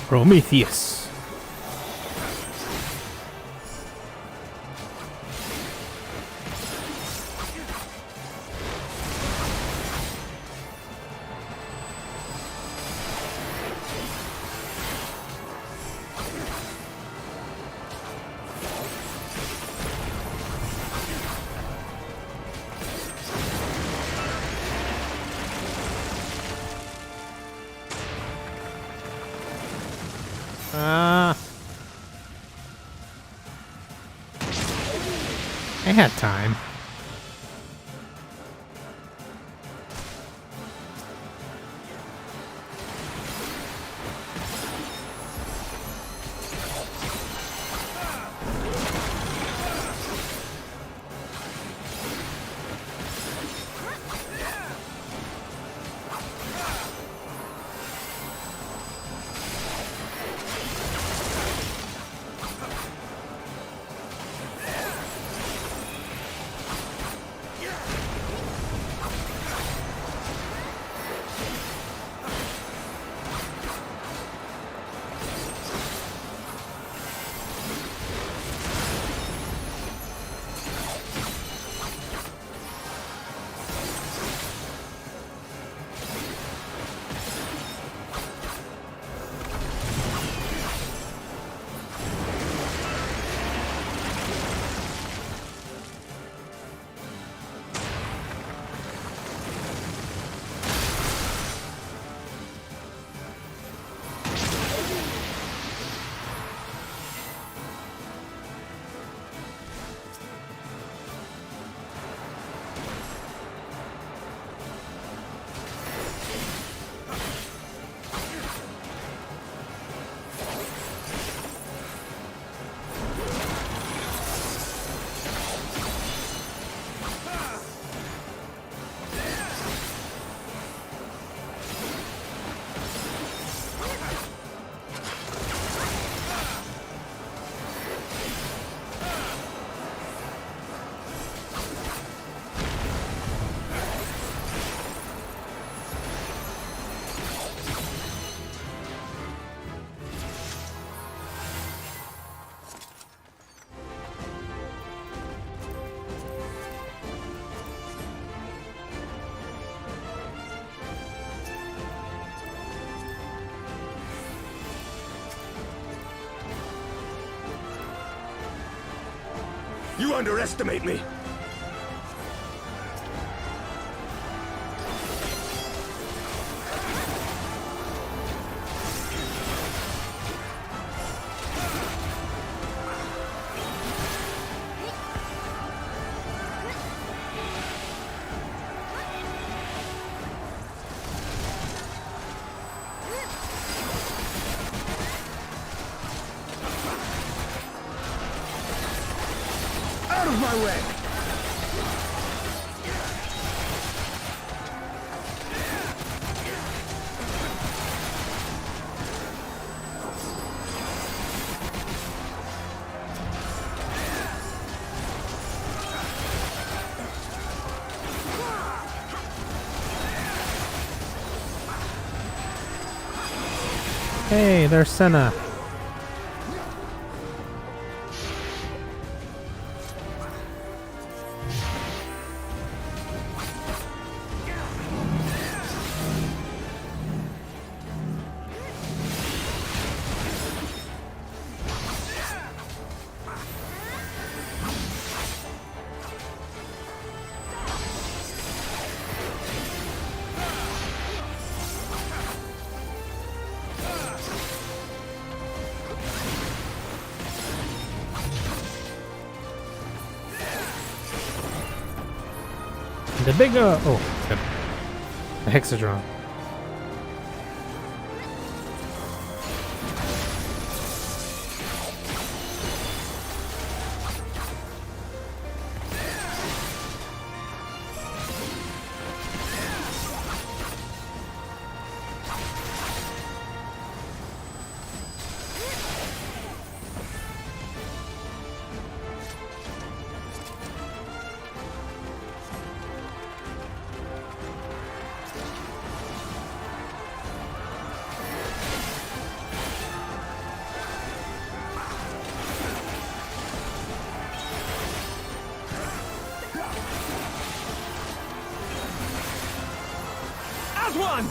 Prometheus. I had time. You underestimate me! Out of my way! Hey, there's Senna. The bigger the Hexadron. As one!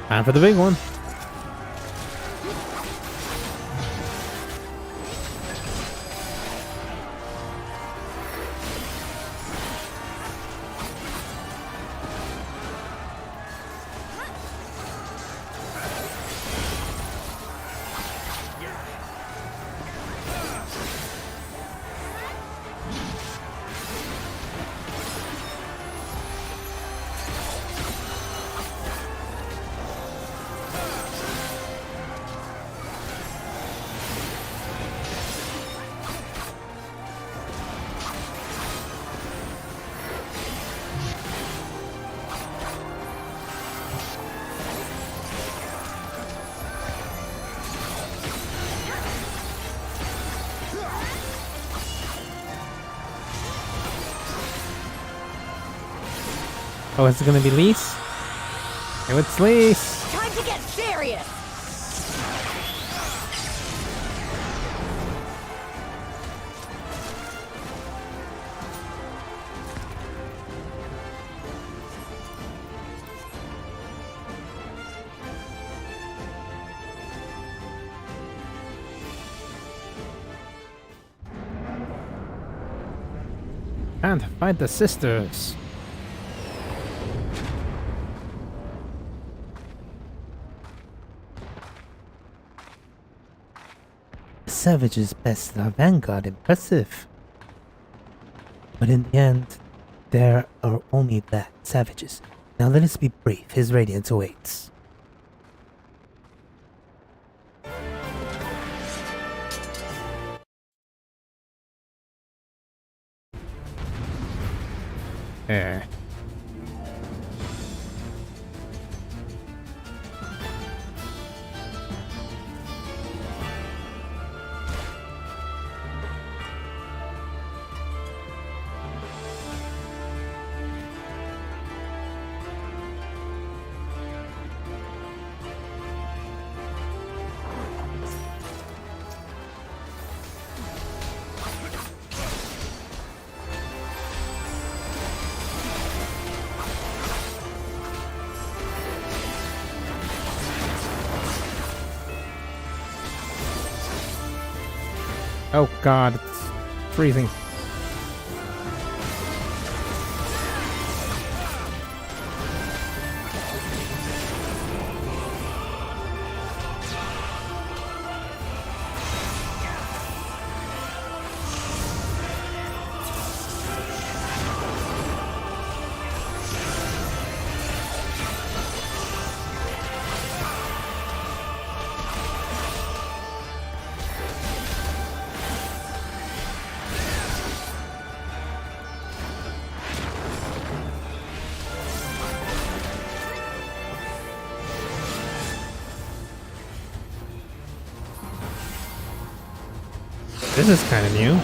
Time for the big one. Oh, is it gonna be Lise? Oh, it's Lise! Time to get serious! And fight the sisters. Savages bested our vanguard, impressive. But in the end, there are only that, savages. Now let us be brief, his radiance awaits. Eh. Oh god, it's freezing. This is kind of new.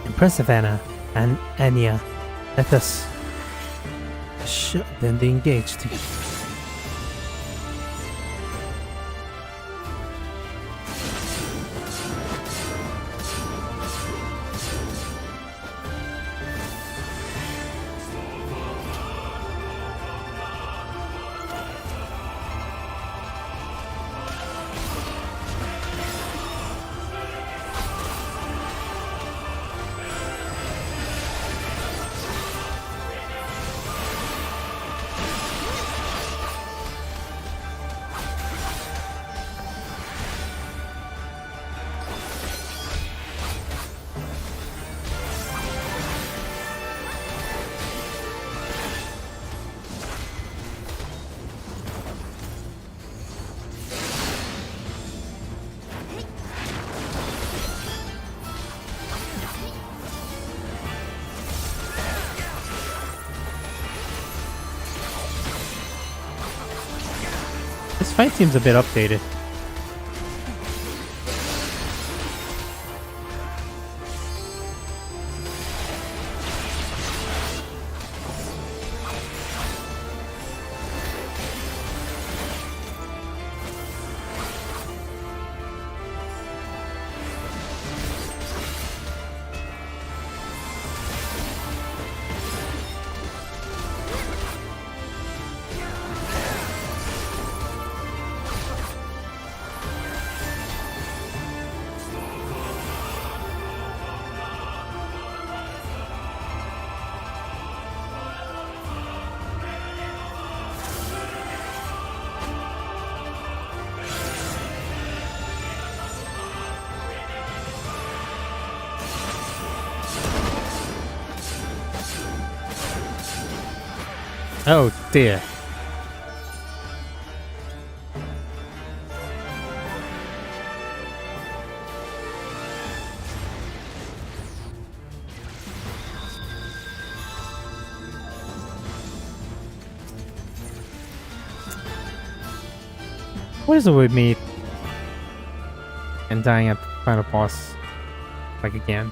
Impressive, Anna and Anya. Let us show them the engaged. This fight seems a bit updated. Oh dear. What is it with me and dying at the final boss like again?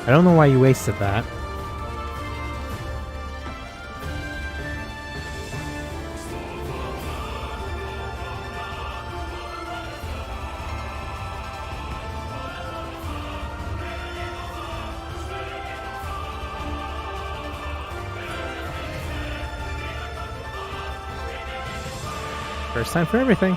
I don't know why you wasted that. First time for everything.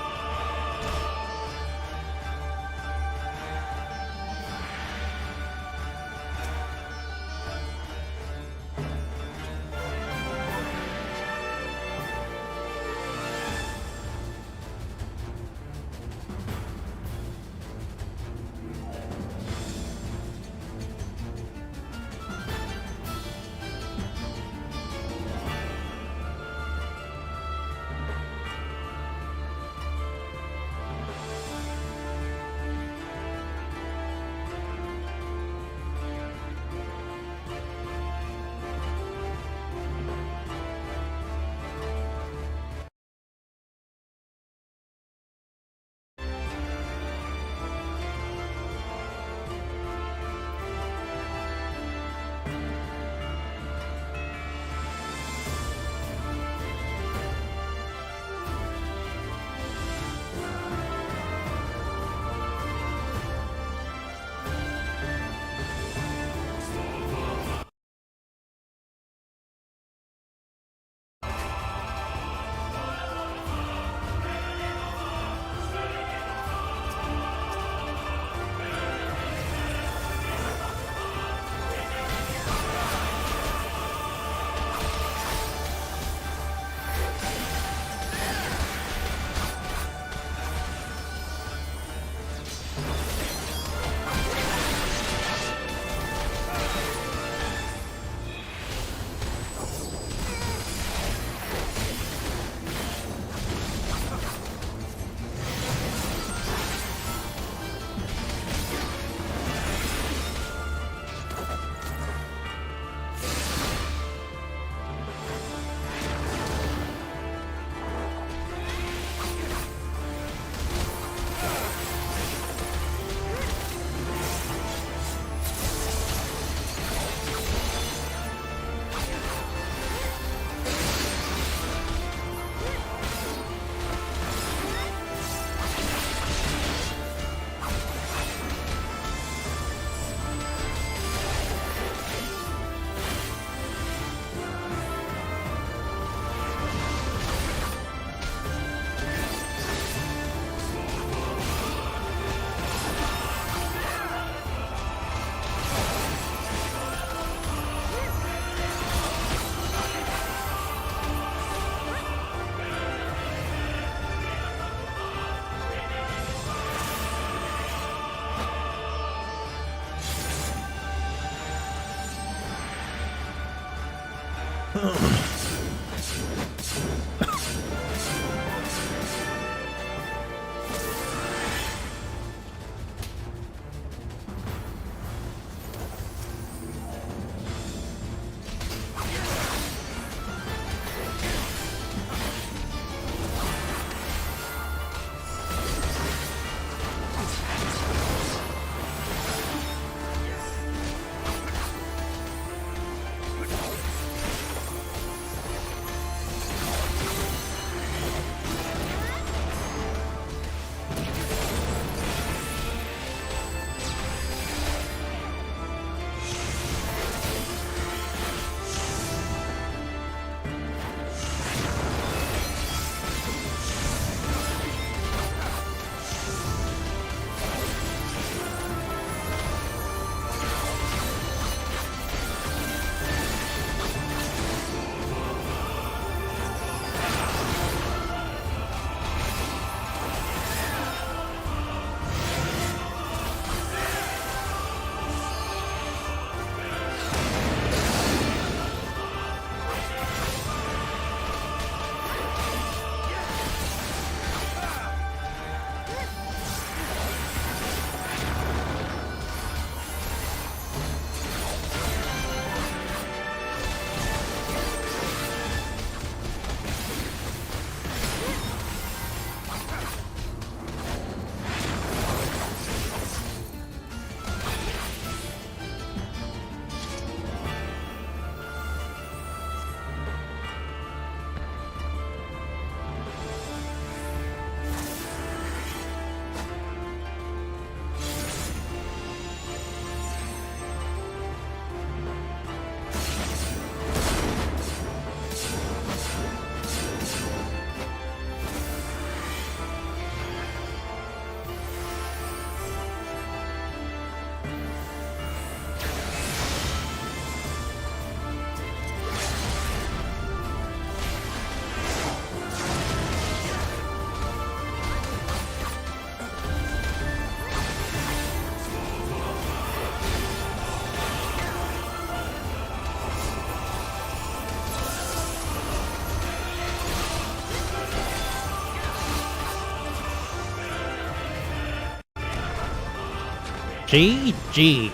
GG.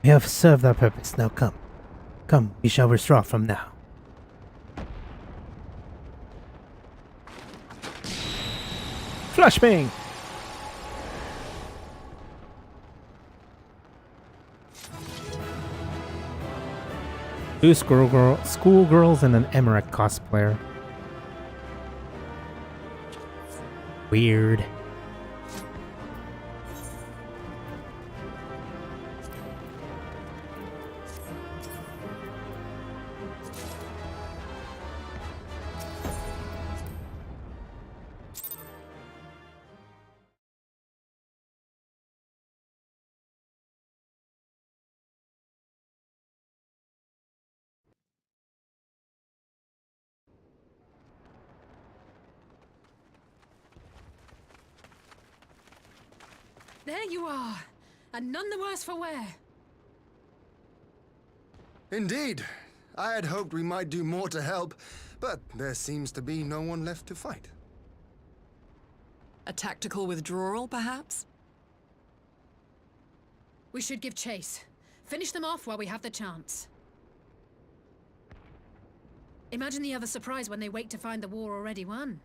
We have served our purpose. Now come. Come, we shall withdraw from now. Flashbang. Two schoolgirls and an Emmerich cosplayer. Weird. There you are, and none the worse for wear. Indeed. I had hoped we might do more to help, but there seems to be no one left to fight. A tactical withdrawal, perhaps? We should give chase. Finish them off while we have the chance. Imagine the other surprise when they wake to find the war already won.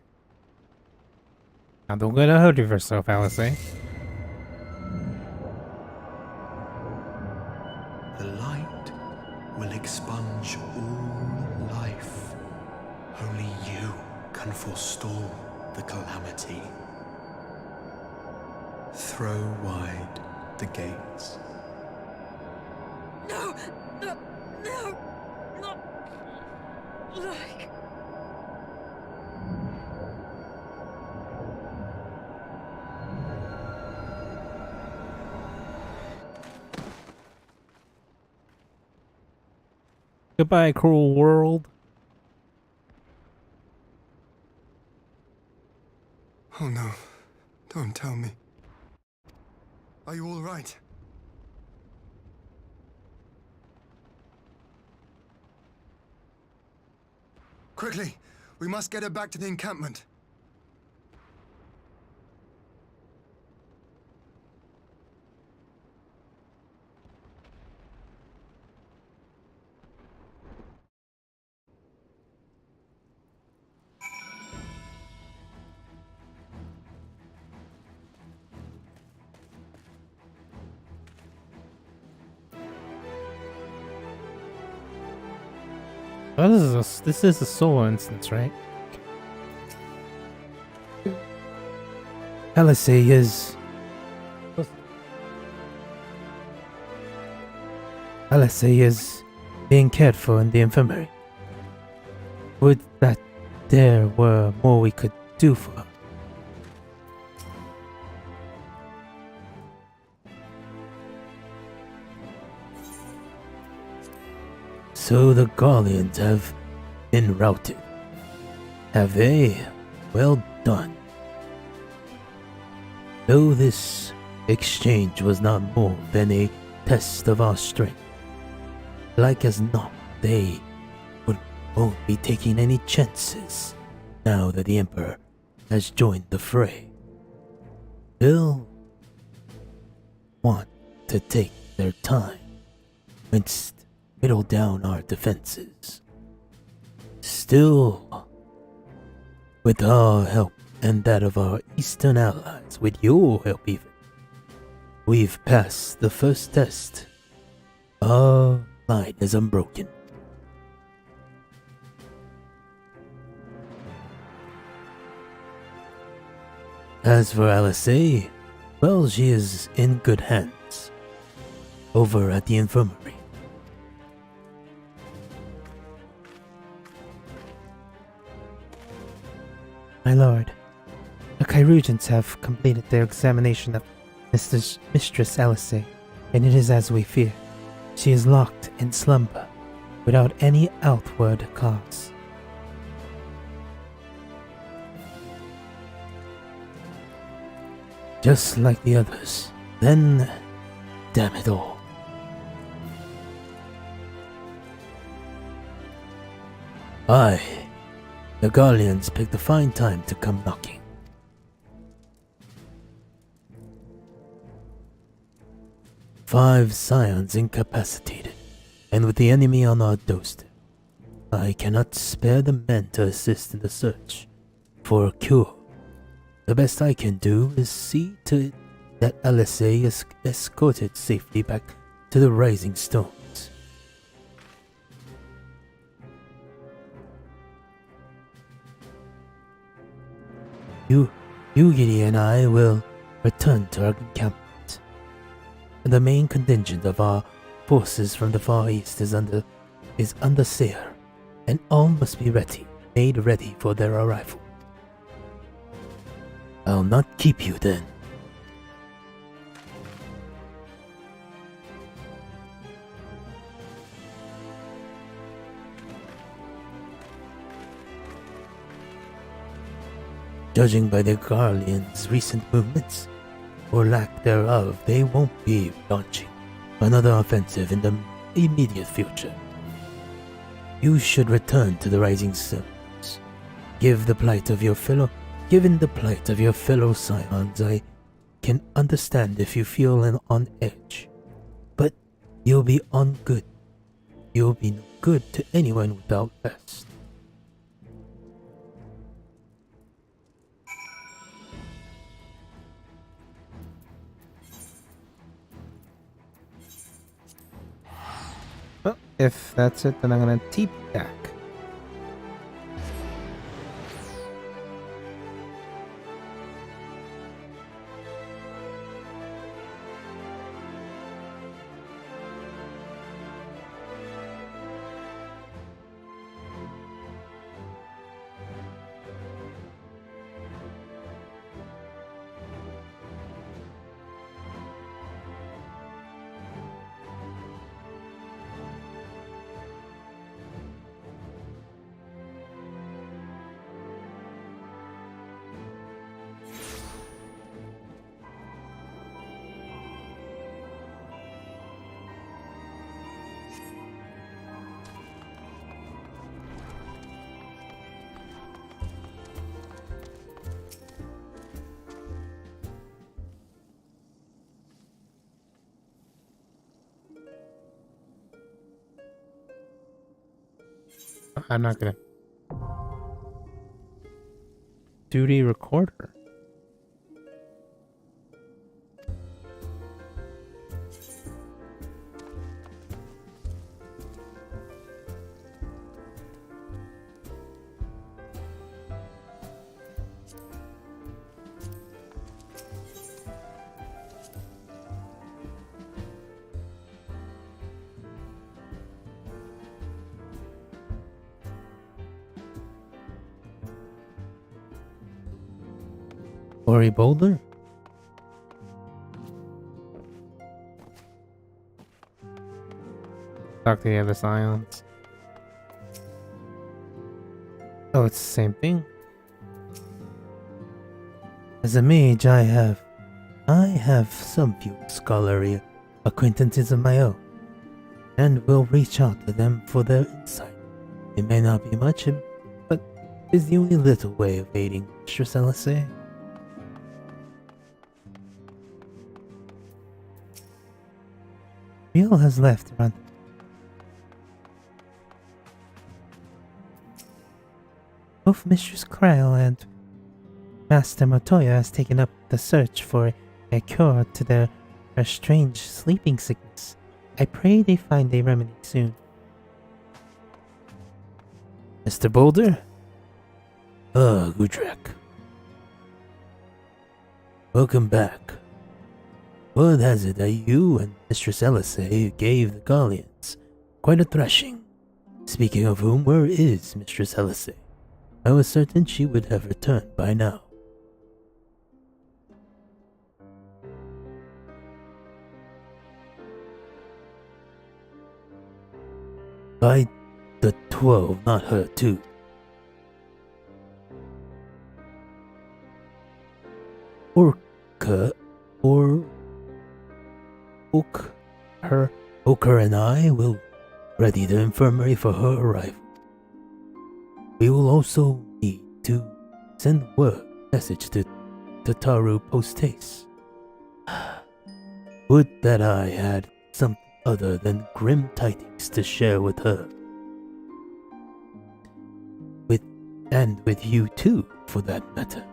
Now don't get ahead of yourself, Alice. The light will expunge all life. Only you can forestall the calamity. Throw wide the gates. No! No! No! Not like... Goodbye, cruel world. Oh no. Don't tell me. Are you all right? Quickly! We must get her back to the encampment. Oh, this is a solo instance, right? Alice is being cared for in the infirmary. Would that there were more we could do for her. So the Garleans have been routed. Have they? Well done. Though this exchange was not more than a test of our strength, like as not, they won't be taking any chances now that the Emperor has joined the fray. They'll want to take their time and whittle down our defenses. Still, with our help and that of our eastern allies, with your help even, we've passed the first test. Our line is unbroken. As for Alice, well, she is in good hands over at the infirmary. My lord, the Chirurgeons have completed their examination of Mistress Alice, and it is as we fear. She is locked in slumber, without any outward cause. Just like the others. Then, damn it all. The Guardians picked a fine time to come knocking. Five scions incapacitated, and with the enemy on our doorstep, I cannot spare the men to assist in the search for a cure. The best I can do is see to it that LSA is escorted safely back to the Rising Stones. Yugiri and I will return to our encampment. The main contingent of our forces from the Far East is under sail, and all must be made ready for their arrival. I'll not keep you then. Judging by the Guardians' recent movements, or lack thereof, they won't be launching another offensive in the immediate future. You should return to the Rising Stones. Given the plight of your fellow scions, I can understand if you feel on edge. But you'll be no good to anyone without rest. Well, if that's it, then I'm gonna TP back. I'm not gonna. Duty recorder. Ori Boulder? Talk to the other scions. Oh, it's the same thing. As a mage, I have some few scholarly acquaintances of my own, and will reach out to them for their insight. It may not be much, but is the only little way of aiding Mistress LSA. Real has left around. Both Mistress Cryle and Master Motoya has taken up the search for a cure to their strange sleeping sickness. I pray they find a remedy soon. Mr. Boulder? Ah, Gudrak. Welcome back. Word has it that you and Mistress LSA gave the Guardians quite a thrashing. Speaking of whom, where is Mistress LSA? I was certain she would have returned by now. By the 12, not her too. Oker and I will ready the infirmary for her arrival. We will also to send message to Tataru post-haste. Would that I had something other than grim tidings to share with her. With you too, for that matter.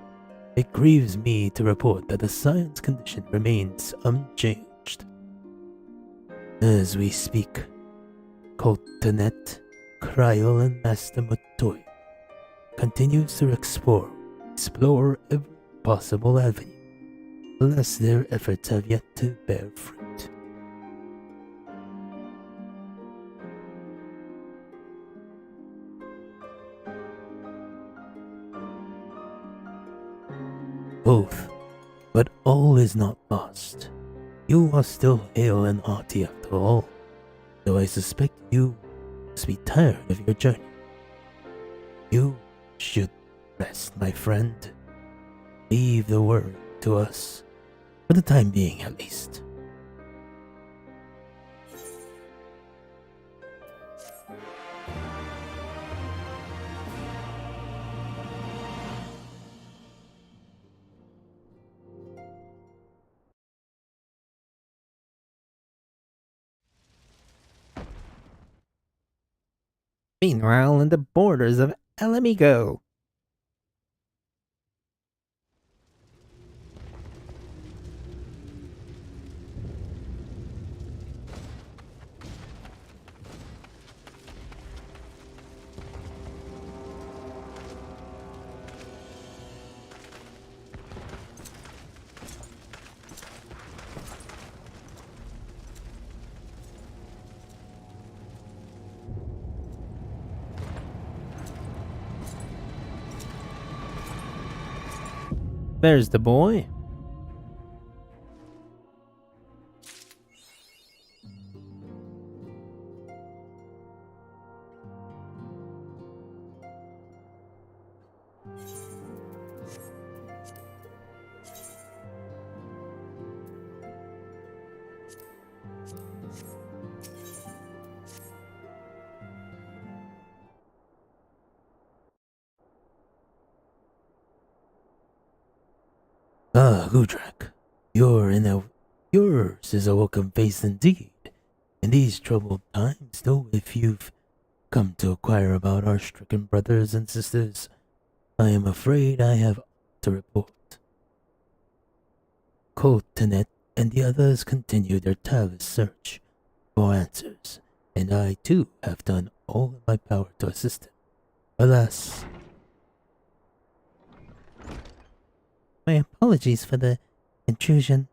It grieves me to report that the science condition remains unchanged. As we speak, Coltonet, Kryol, and Master Motoy continues to explore every possible avenue, unless their efforts have yet to bear fruit. Both, but all is not lost. You are still hale and hearty after all, though I suspect you must be tired of your journey. You should rest, my friend. Leave the worry to us, for the time being at least. Meanwhile, in the borders of Alamigo. There's the boy. Ah, Gudrak, yours is a welcome face indeed. In these troubled times, though, if you've come to inquire about our stricken brothers and sisters, I am afraid I have to report. Coltonet and the others continue their tireless search for answers, and I too have done all in my power to assist them. Alas, My apologies for the intrusion.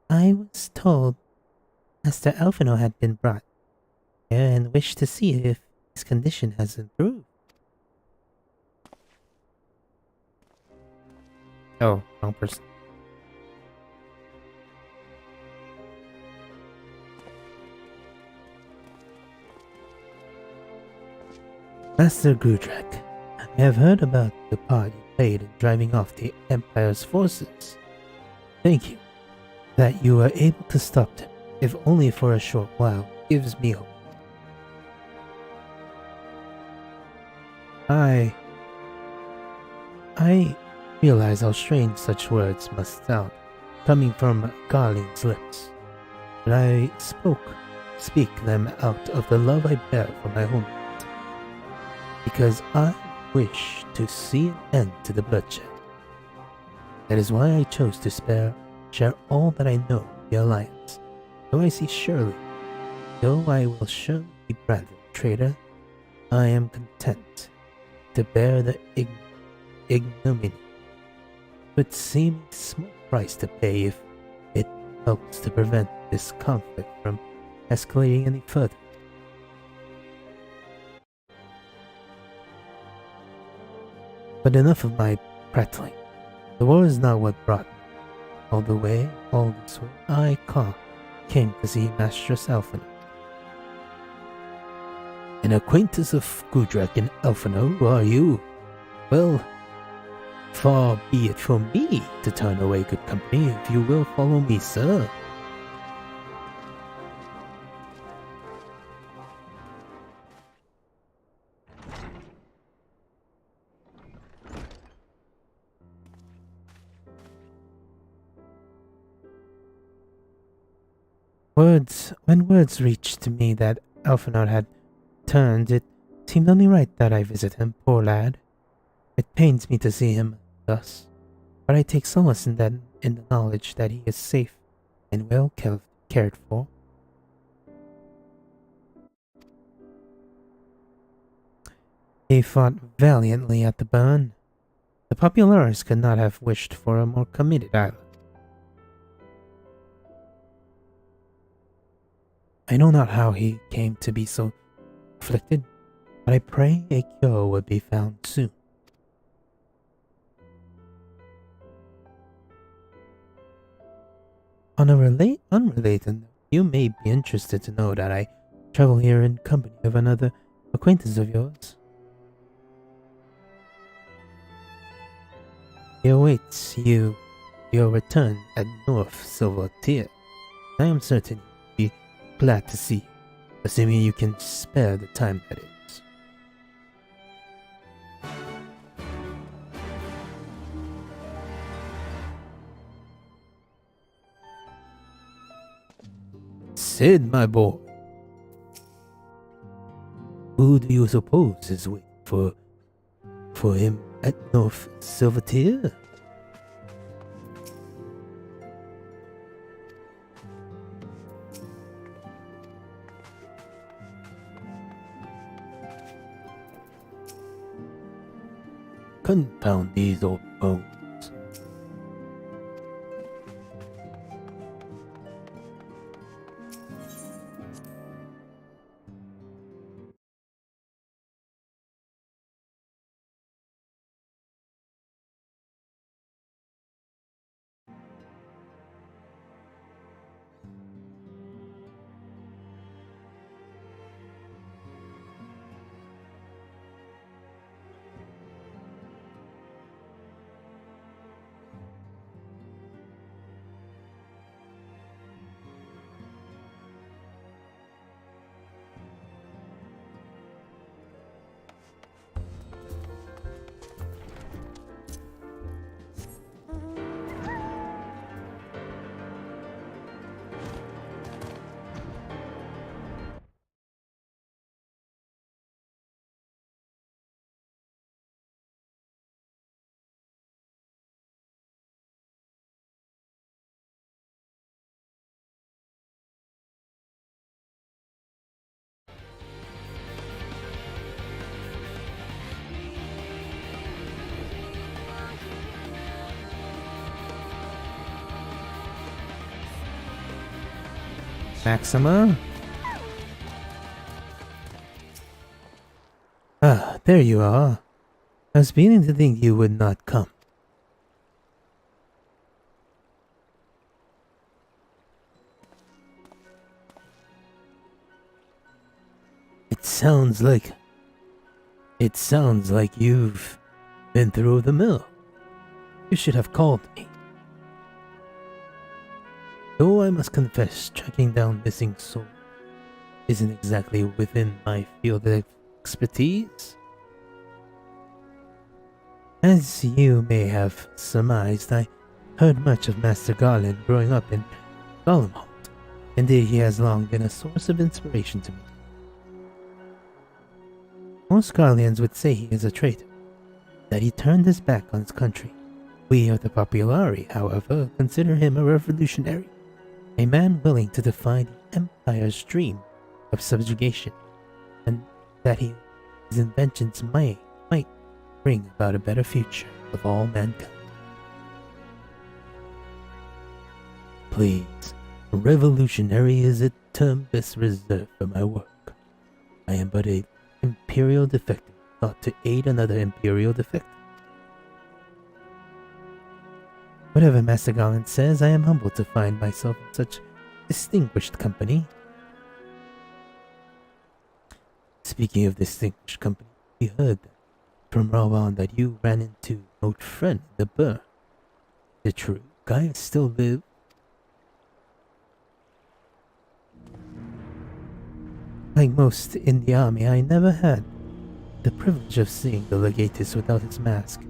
I was told Master Alphino had been brought here and wished to see if his condition has improved. Oh, wrong person. Master Gudrak, I have heard about the part you played in driving off the Empire's forces. Thank you. That you were able to stop them, if only for a short while, gives me hope. I realize how strange such words must sound, coming from Garlean's lips, but I speak them out of the love I bear for my homeland, because I wish to see an end to the bloodshed. That is why I chose to share all that I know of the Alliance, though I see surely, though I will surely be branded a traitor, I am content to bear the ignominy. Would seem a small price to pay if it helps to prevent this conflict from escalating any further. But enough of my prattling. The war is not what brought me. All this way, I came to see Master Alphino. An acquaintance of Gudrak and Alphino, who are you? Well, far be it from me to turn away good company, if you will follow me, sir. When words reached me that Elfinard had turned, it seemed only right that I visit him, poor lad. It pains me to see him thus, but I take solace in the knowledge that he is safe and well cared for. He fought valiantly at the burn. The Populares could not have wished for a more committed island. I know not how he came to be so afflicted, but I pray a cure will be found soon. On a unrelated note, you may be interested to know that I travel here in company of another acquaintance of yours. He awaits your return at North Silver Tier. I am certain you'll be glad to see you, assuming you can spare the time, that is. Sid, my boy. Who do you suppose is waiting for him at North Silver Tier? Confound these old bones. Maxima? Ah, there you are. I was beginning to think you would not come. It sounds like you've been through the mill. You should have called me. Though I must confess, tracking down missing souls isn't exactly within my field of expertise. As you may have surmised, I heard much of Master Garland growing up in Golemholt. Indeed, he has long been a source of inspiration to me. Most Garleans would say he is a traitor, that he turned his back on his country. We of the Populari, however, consider him a revolutionary, a man willing to defy the Empire's dream of subjugation, and that his inventions might bring about a better future of all mankind. Please, revolutionary is a term best reserved for my work. I am but an Imperial defective, thought to aid another Imperial defective. Whatever Master Garland says, I am humbled to find myself in such distinguished company. Speaking of distinguished company, we heard from Rawan that you ran into an old friend in the burn. Is it true? Guy still live? Like most in the army, I never had the privilege of seeing the legatus without his mask.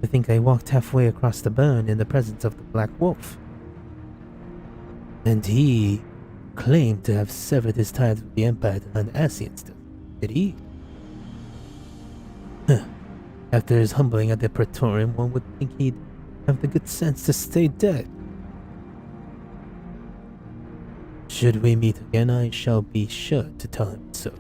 I think I walked halfway across the burn in the presence of the Black Wolf. And he claim to have severed his ties with the Empire to hunt Asians, did he? After his humbling at the Praetorium, one would think he'd have the good sense to stay dead. Should we meet again, I shall be sure to tell him so.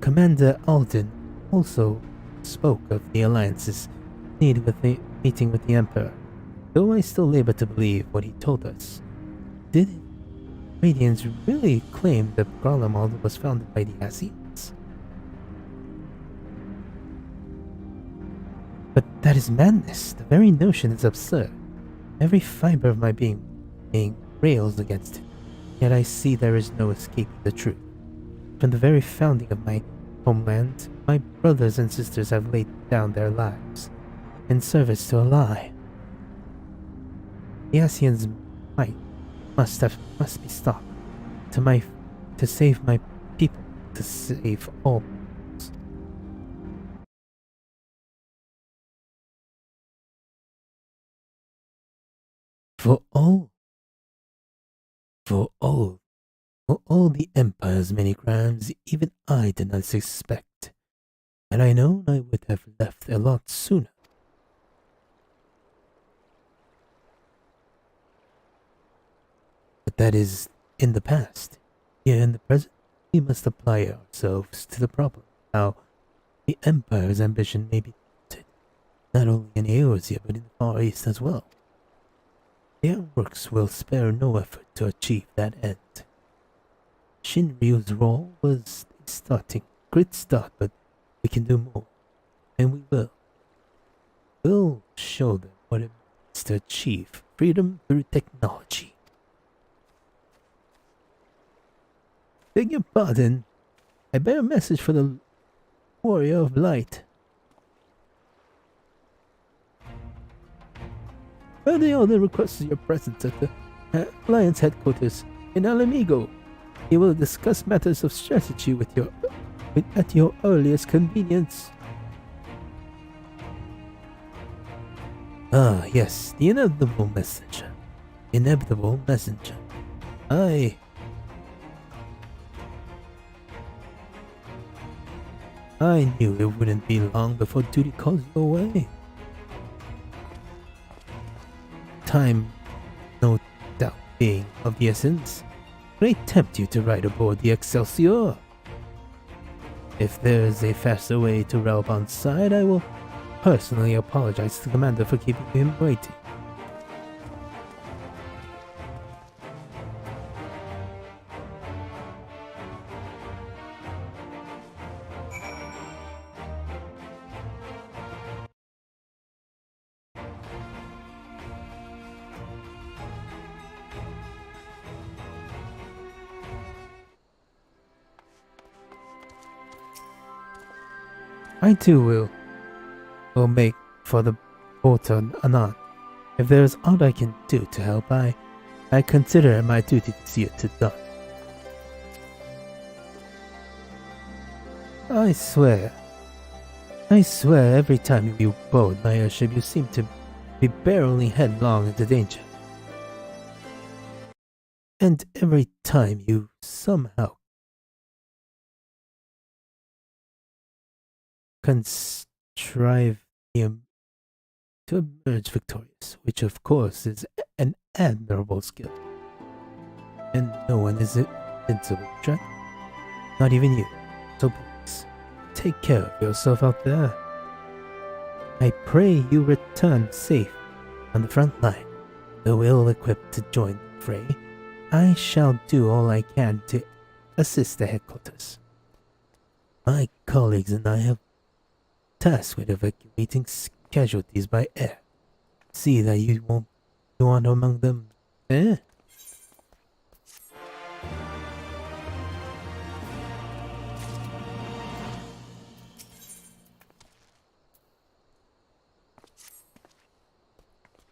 Commander Alden also spoke of the Alliance's need with the meeting with the Emperor, though I still labor to believe what he told us. Did Radians really claim that Garlemald was founded by the Asians? But that is madness. The very notion is absurd. Every fiber of my being rails against it, yet I see there is no escaping the truth. From the very founding of my homeland, my brothers and sisters have laid down their lives in service to a lie. The Asians' might must be stopped to save my people, to save all peoples. For all the Empire's many crimes, even I did not suspect. Had I known, I would have left a lot sooner. But that is in the past. Here in the present, we must apply ourselves to the problem. How the Empire's ambition may be limited, not only in Eorzea but in the Far East as well. Their works will spare no effort to achieve that end. Shinryu's role was a great start, but we can do more, and we will. We'll show them what it means to achieve freedom through technology. Beg your pardon, I bear a message for the Warrior of Light. The Order requests your presence at the Alliance headquarters in Alamigo. He will discuss matters of strategy at your earliest convenience. Ah, yes, the inevitable messenger. Inevitable messenger. I knew it wouldn't be long before duty calls you away. Time, no doubt, being of the essence, may tempt you to ride aboard the Excelsior. If there is a faster way to Relbon's side, I will personally apologize to the commander for keeping him waiting. I too will make for the port anon. If there is aught I can do to help, I consider it my duty to see it done. I swear every time you board my airship you seem to be barreling headlong into danger. And every time you somehow contrive to emerge victorious, which of course is an admirable skill. And no one is invincible, Jack. Not even you. So please, take care of yourself out there. I pray you return safe on the front line. Though ill-equipped to join the fray, I shall do all I can to assist the headquarters. My colleagues and I have tasked with evacuating casualties by air. See that you aren't among them, eh?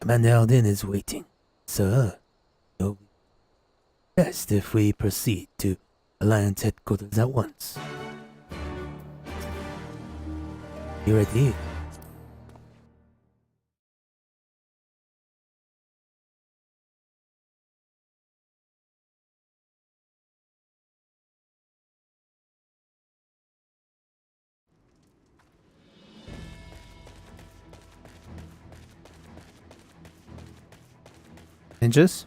Commander Alden is waiting. Sir, it will be best if we proceed to Alliance headquarters at once. You ready? Ninjas?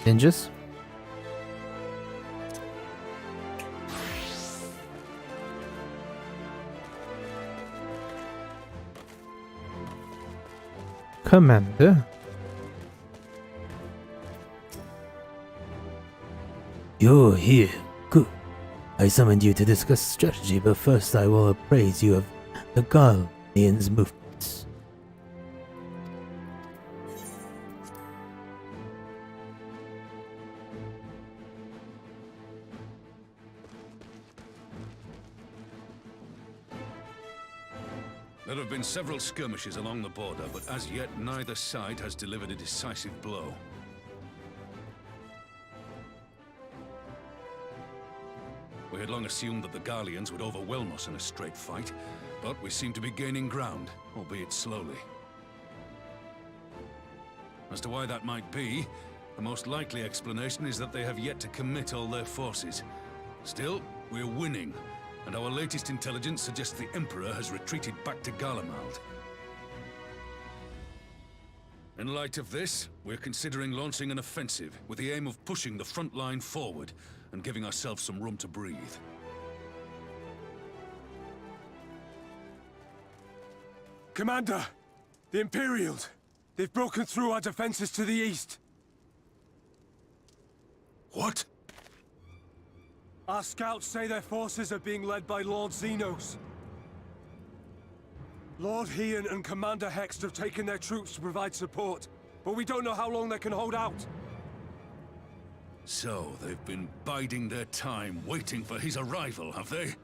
Ninjas? Commander? You're here. Good. I summoned you to discuss strategy, but first I will appraise you of the Guardian's movements. There have been several skirmishes along the border, but as yet neither side has delivered a decisive blow. We had long assumed that the Garleans would overwhelm us in a straight fight, but we seem to be gaining ground, albeit slowly. As to why that might be, the most likely explanation is that they have yet to commit all their forces. Still, we're winning, and our latest intelligence suggests the Emperor has retreated back to Garlemald. In light of this, we're considering launching an offensive with the aim of pushing the front line forward and giving ourselves some room to breathe. Commander! The Imperials! They've broken through our defenses to the east! What? Our scouts say their forces are being led by Lord Xenos. Lord Heian and Commander Hext have taken their troops to provide support, but we don't know how long they can hold out. So, they've been biding their time, waiting for his arrival, have they?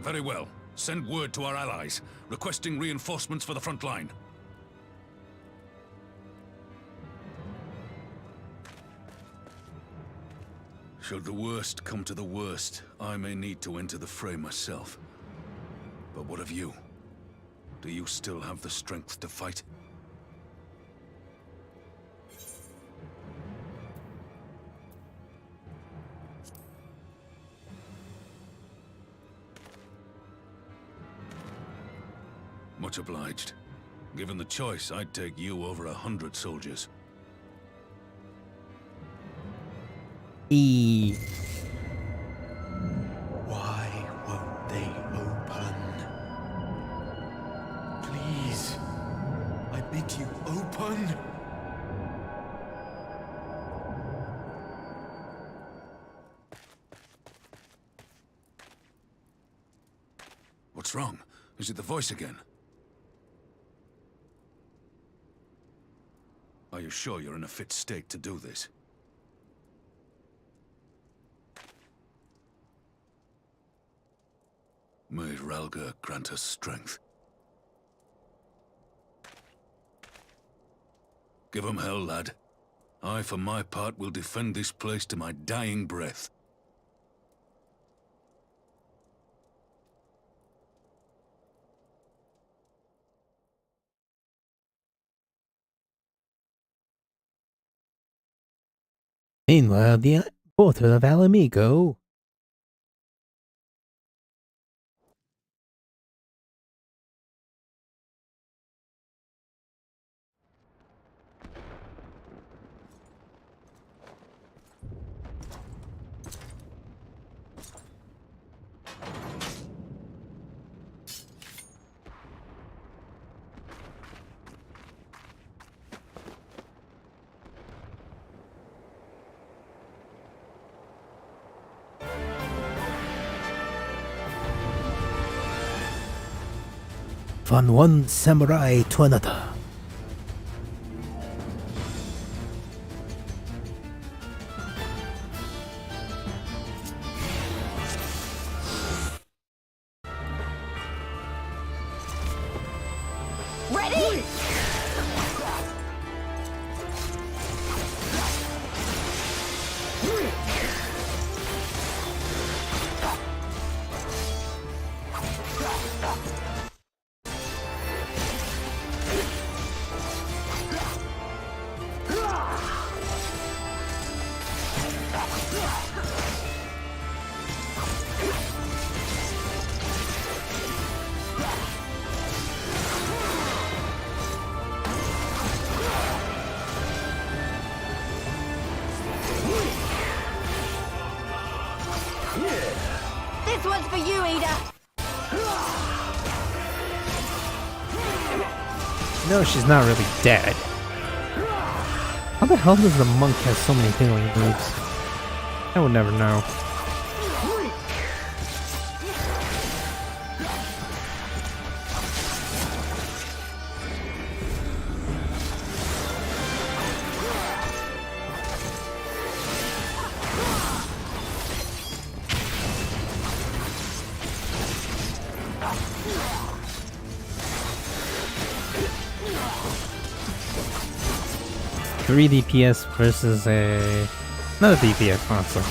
Very well. Send word to our allies, requesting reinforcements for the front line. Should the worst come to the worst, I may need to enter the fray myself. But what of you? Do you still have the strength to fight? Much obliged. Given the choice, I'd take you over 100 soldiers. Why won't they open? Please, I bid you open. What's wrong? Is it the voice again? Are you sure you're in a fit state to do this? May Ralga grant us strength. Give 'em hell, lad. I, for my part, will defend this place to my dying breath. Meanwhile, the portal of Alamigo. From one samurai to another. Ready? No, she's not really dead. How the hell does the monk have so many healing moves? I would never know. Three DPS versus another DPS monster.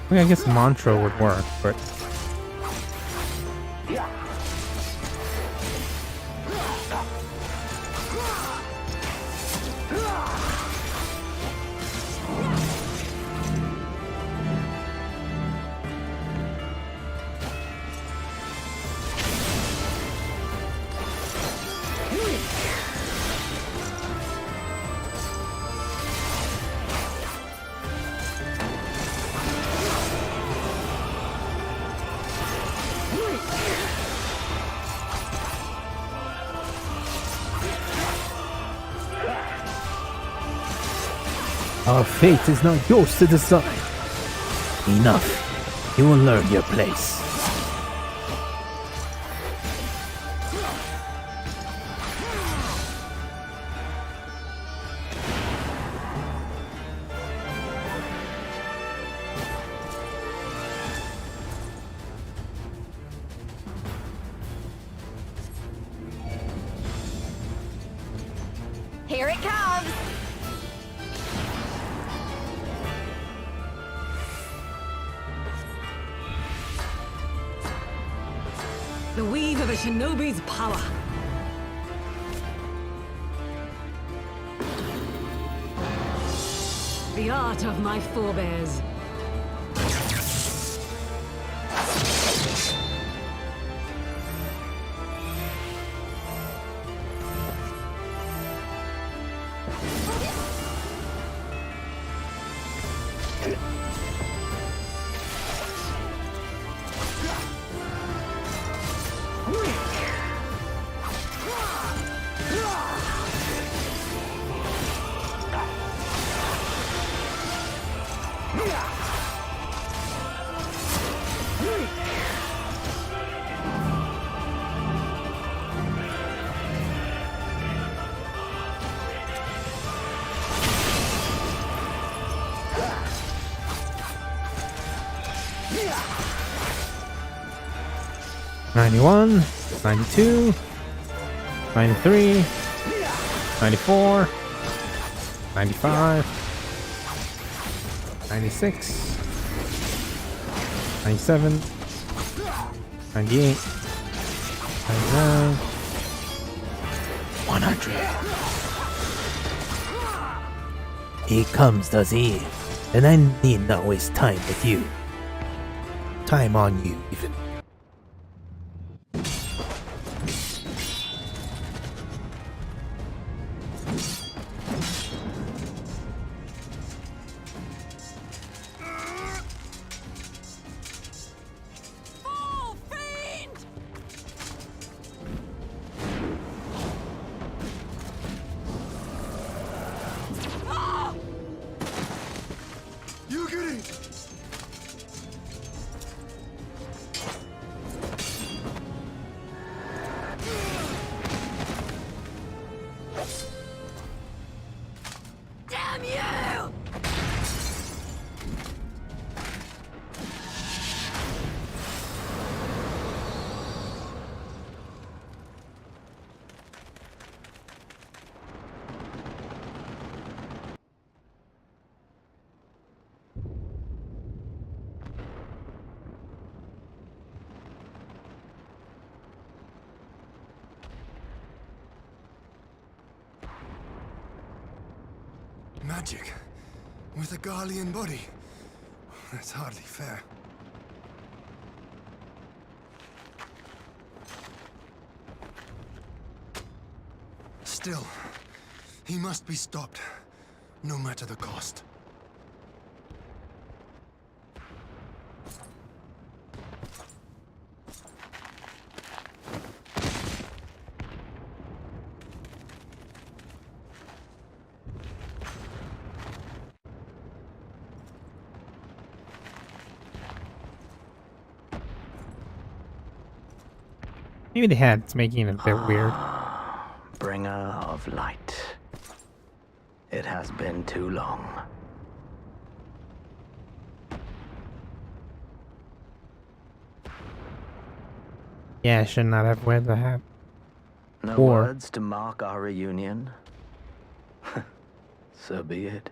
I mean, I guess Mantra would work, but our fate is not yours to decide. Enough. You will learn your place. Here it comes! The weave of a shinobi's power. The art of my forebears. '91, '92, '93, '94, '95, '96, '97, '98, '99, 100. He comes, does he? And I need not waste time with you. Time on you, even. Damn you! Magic? With a Garlean body? That's hardly fair. Still, he must be stopped, no matter the cost. Maybe the hat's making it a bit weird. Bringer of light. It has been too long. Yeah, I should not have wear the hat. No Or words to mark our reunion? So be it.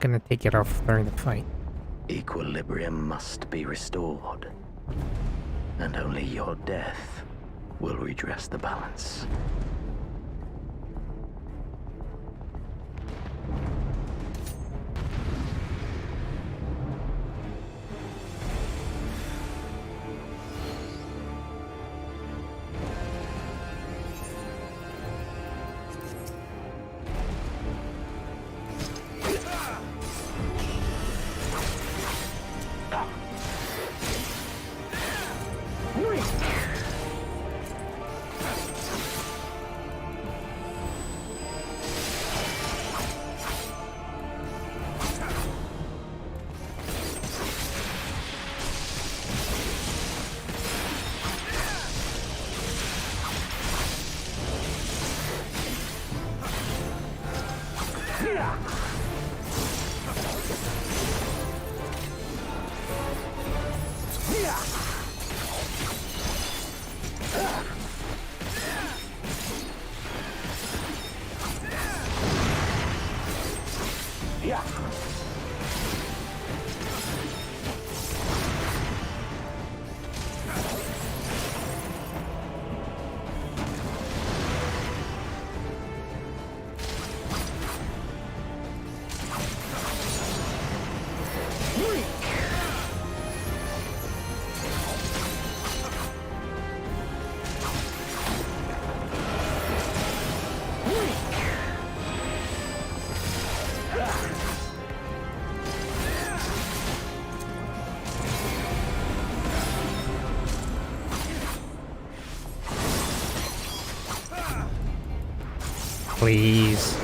gonna take it off during the fight. Equilibrium must be restored. And only your death will redress the balance. Please.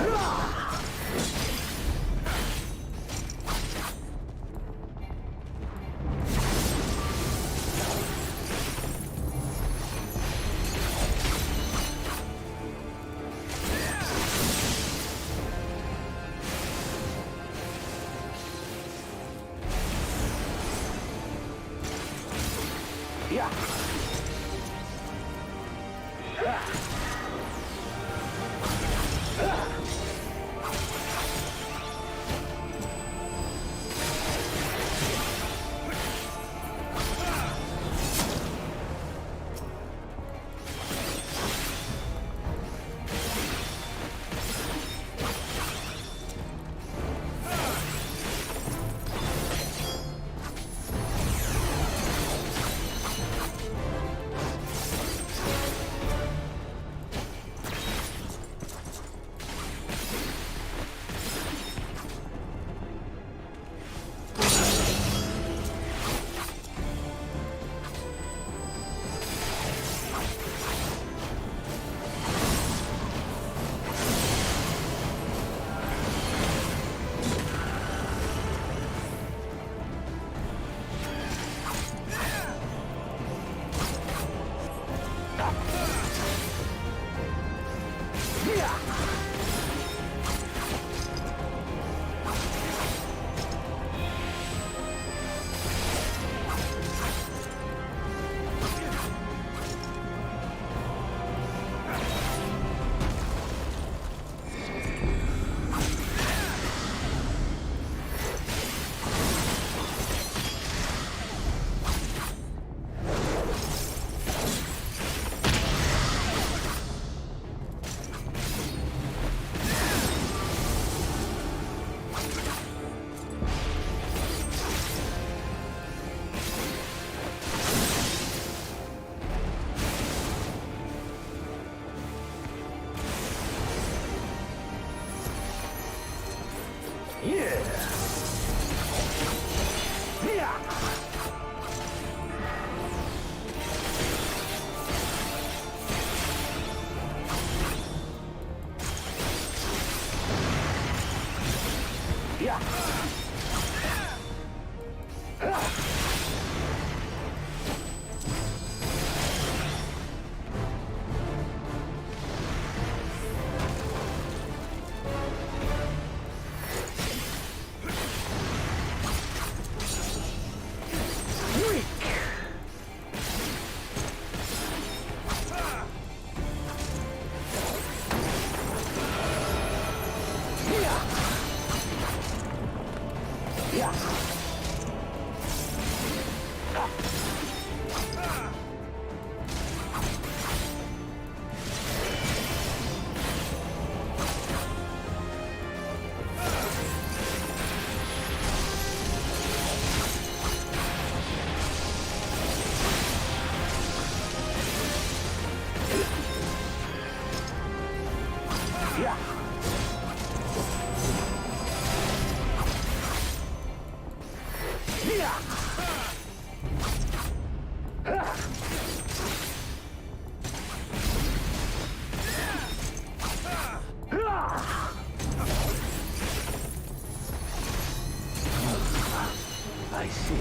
I see.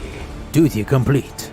Duty complete.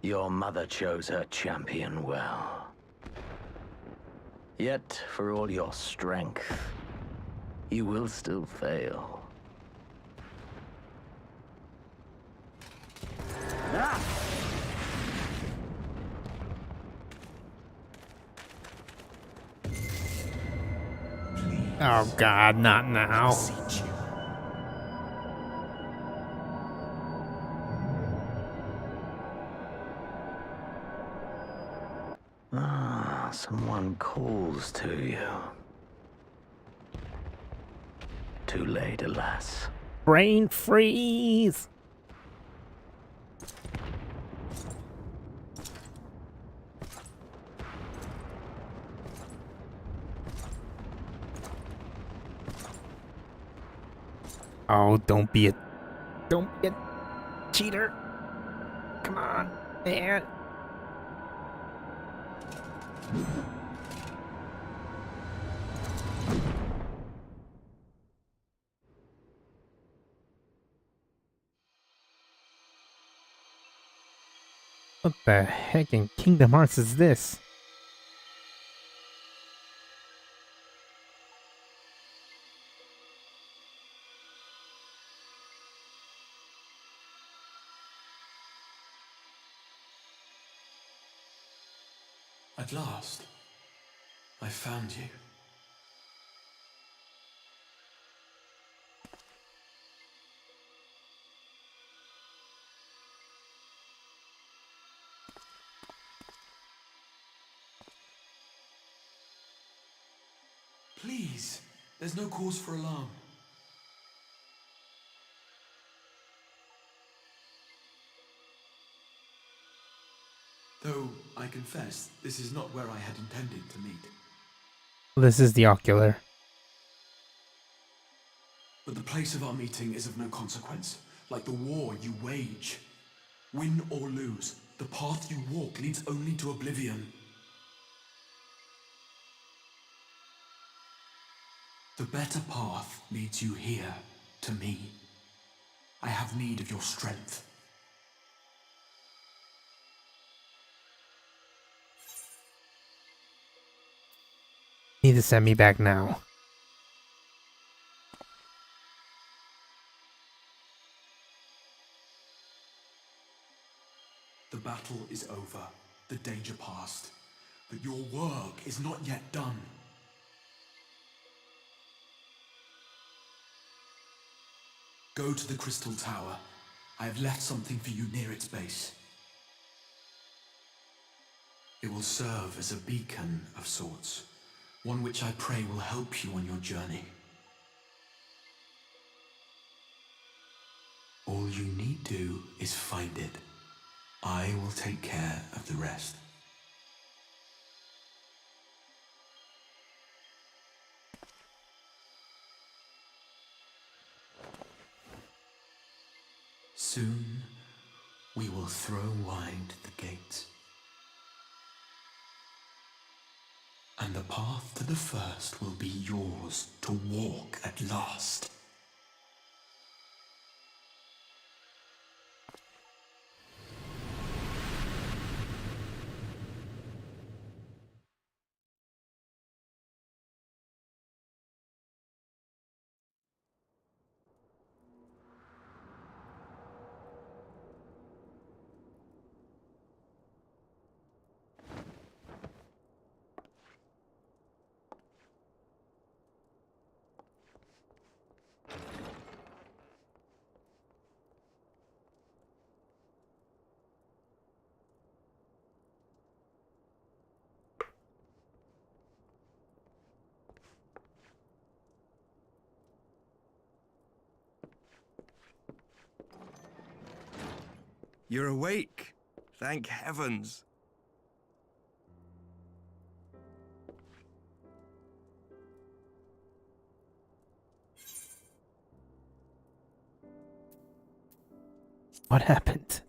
Your mother chose her champion well. Yet, for all your strength, you will still fail. Oh God, not now. Someone calls to you. Too late, alas. Brain freeze. Oh, don't be a cheater. Come on, man. What the heck in Kingdom Hearts is this? At last, I found you. Please, there's no cause for alarm. Though, I confess, this is not where I had intended to meet. This is the ocular. But the place of our meeting is of no consequence, like the war you wage. Win or lose, the path you walk leads only to oblivion. The better path leads you here, to me. I have need of your strength. Need to send me back now. The battle is over, the danger past, but your work is not yet done. Go to the Crystal Tower. I have left something for you near its base. It will serve as a beacon of sorts, one which I pray will help you on your journey. All you need do is find it. I will take care of the rest. Soon, we will throw wide the gates. And the path to the first will be yours to walk at last. You're awake. Thank heavens. What happened?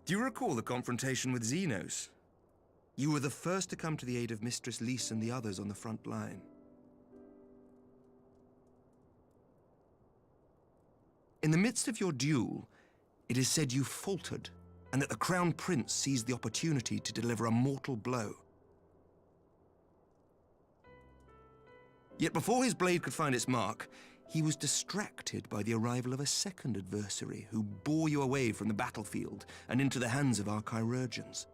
Do you recall the confrontation with Xenos? You were the first to come to the aid of Mistress Lys and the others on the front line. In the midst of your duel, it is said you faltered, and that the Crown Prince seized the opportunity to deliver a mortal blow. Yet before his blade could find its mark, he was distracted by the arrival of a second adversary who bore you away from the battlefield and into the hands of our chirurgeons.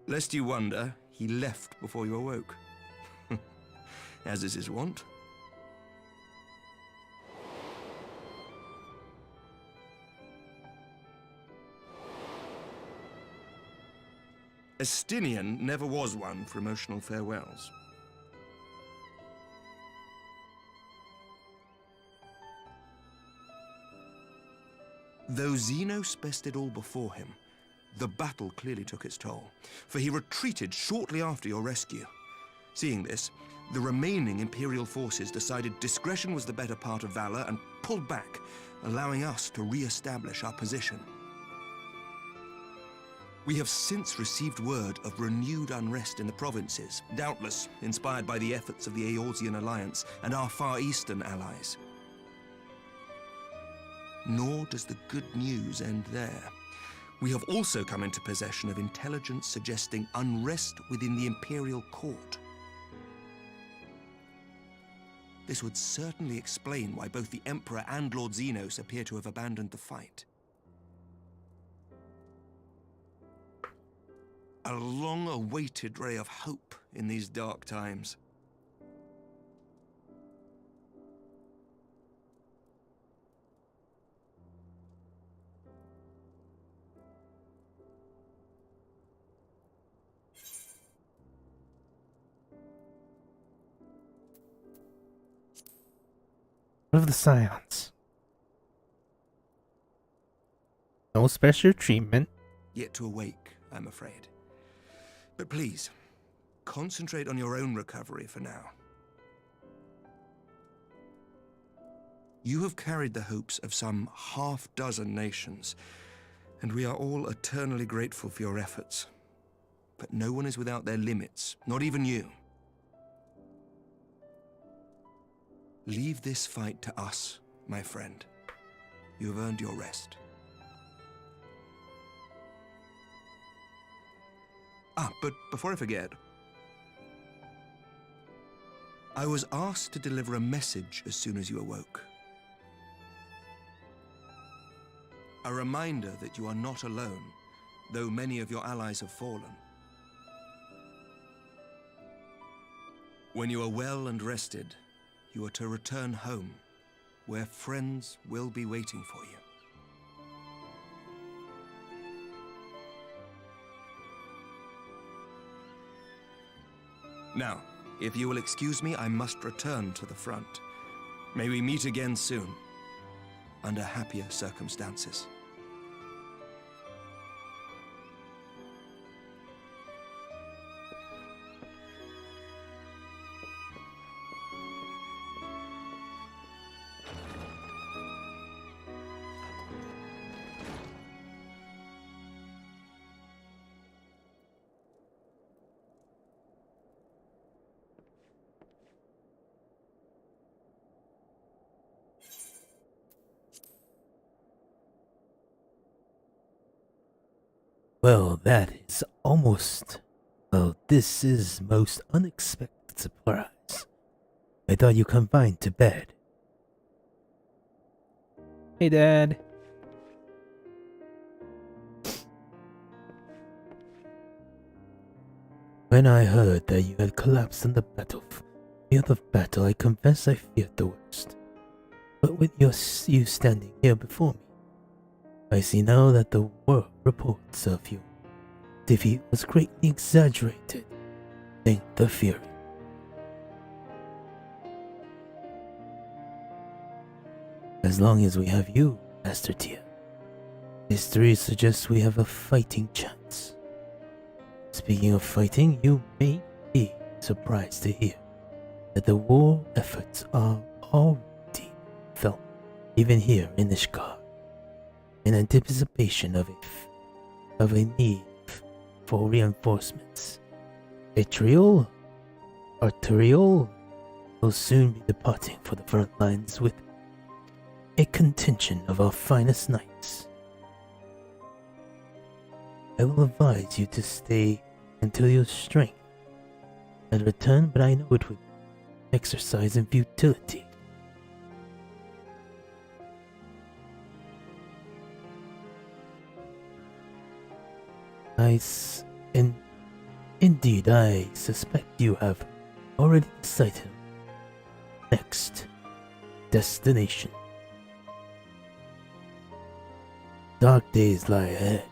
Lest you wonder, he left before you awoke. As is his wont. Estinian never was one for emotional farewells. Though Xenos bested all before him, the battle clearly took its toll, for he retreated shortly after your rescue. Seeing this, the remaining Imperial forces decided discretion was the better part of valor and pulled back, allowing us to re-establish our position. We have since received word of renewed unrest in the provinces, doubtless inspired by the efforts of the Eorzean Alliance and our Far Eastern allies. Nor does the good news end there. We have also come into possession of intelligence suggesting unrest within the Imperial Court. This would certainly explain why both the Emperor and Lord Xenos appear to have abandoned the fight. A long-awaited ray of hope in these dark times. What of the Scions? No special treatment. Yet to awake, I'm afraid. But please, concentrate on your own recovery for now. You have carried the hopes of some half-dozen nations, and we are all eternally grateful for your efforts. But no one is without their limits, not even you. Leave this fight to us, my friend. You have earned your rest. But before I forget, I was asked to deliver a message as soon as you awoke. A reminder that you are not alone, though many of your allies have fallen. When you are well and rested, you are to return home, where friends will be waiting for you. Now, if you will excuse me, I must return to the front. May we meet again soon, under happier circumstances. Well, that is almost... Well, this is most unexpected surprise. I thought you confined to bed. Hey, Dad. When I heard that you had collapsed on the field of battle, I confess I feared the worst. But with you standing here before me, I see now that the reports of your defeat was greatly exaggerated. Thank the Fury. As long as we have you, Master Tia, history suggests we have a fighting chance. Speaking of fighting, you may be surprised to hear that the war efforts are already felt, even here in Ishkar, in anticipation of a need for reinforcements. Arterial will soon be departing for the front lines with a contingent of our finest knights. I will advise you to stay until your strength and return, but I know it would be exercise in futility. Indeed, I suspect you have already decided next destination. Dark days lie ahead,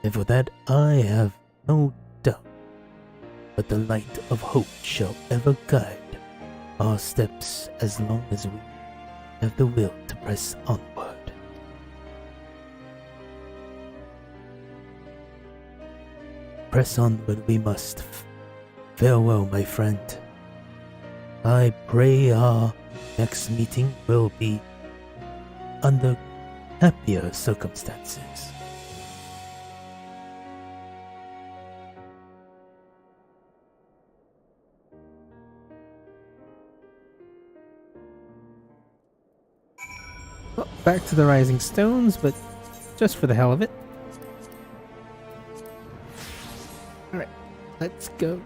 and for that I have no doubt. But the light of hope shall ever guide our steps as long as we have the will to press onward. Press onward we must. Farewell, my friend. I pray our next meeting will be under happier circumstances. Well, back to the Rising Stones, but just for the hell of it. Alright, let's go.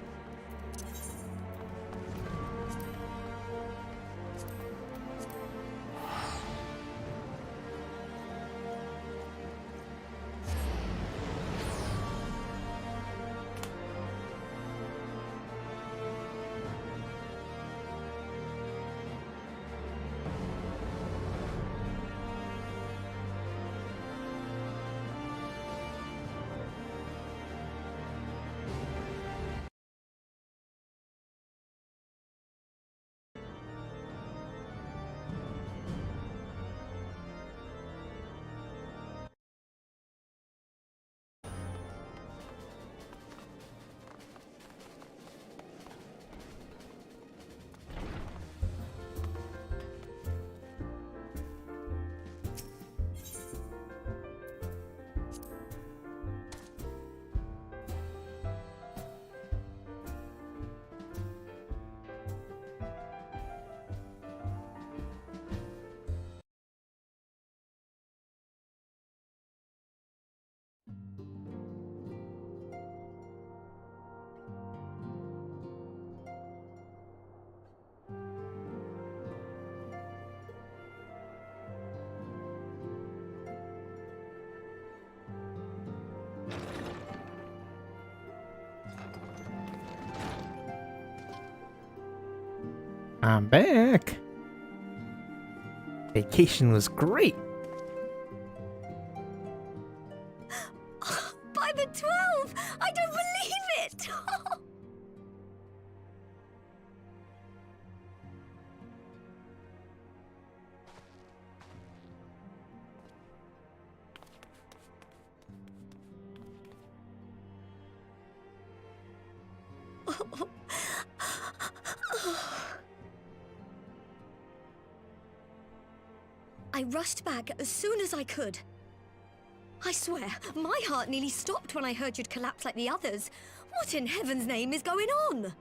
I'm back. Vacation was great. By the 12! I don't believe it! I rushed back as soon as I could. I swear, my heart nearly stopped when I heard you'd collapse like the others. What in heaven's name is going on?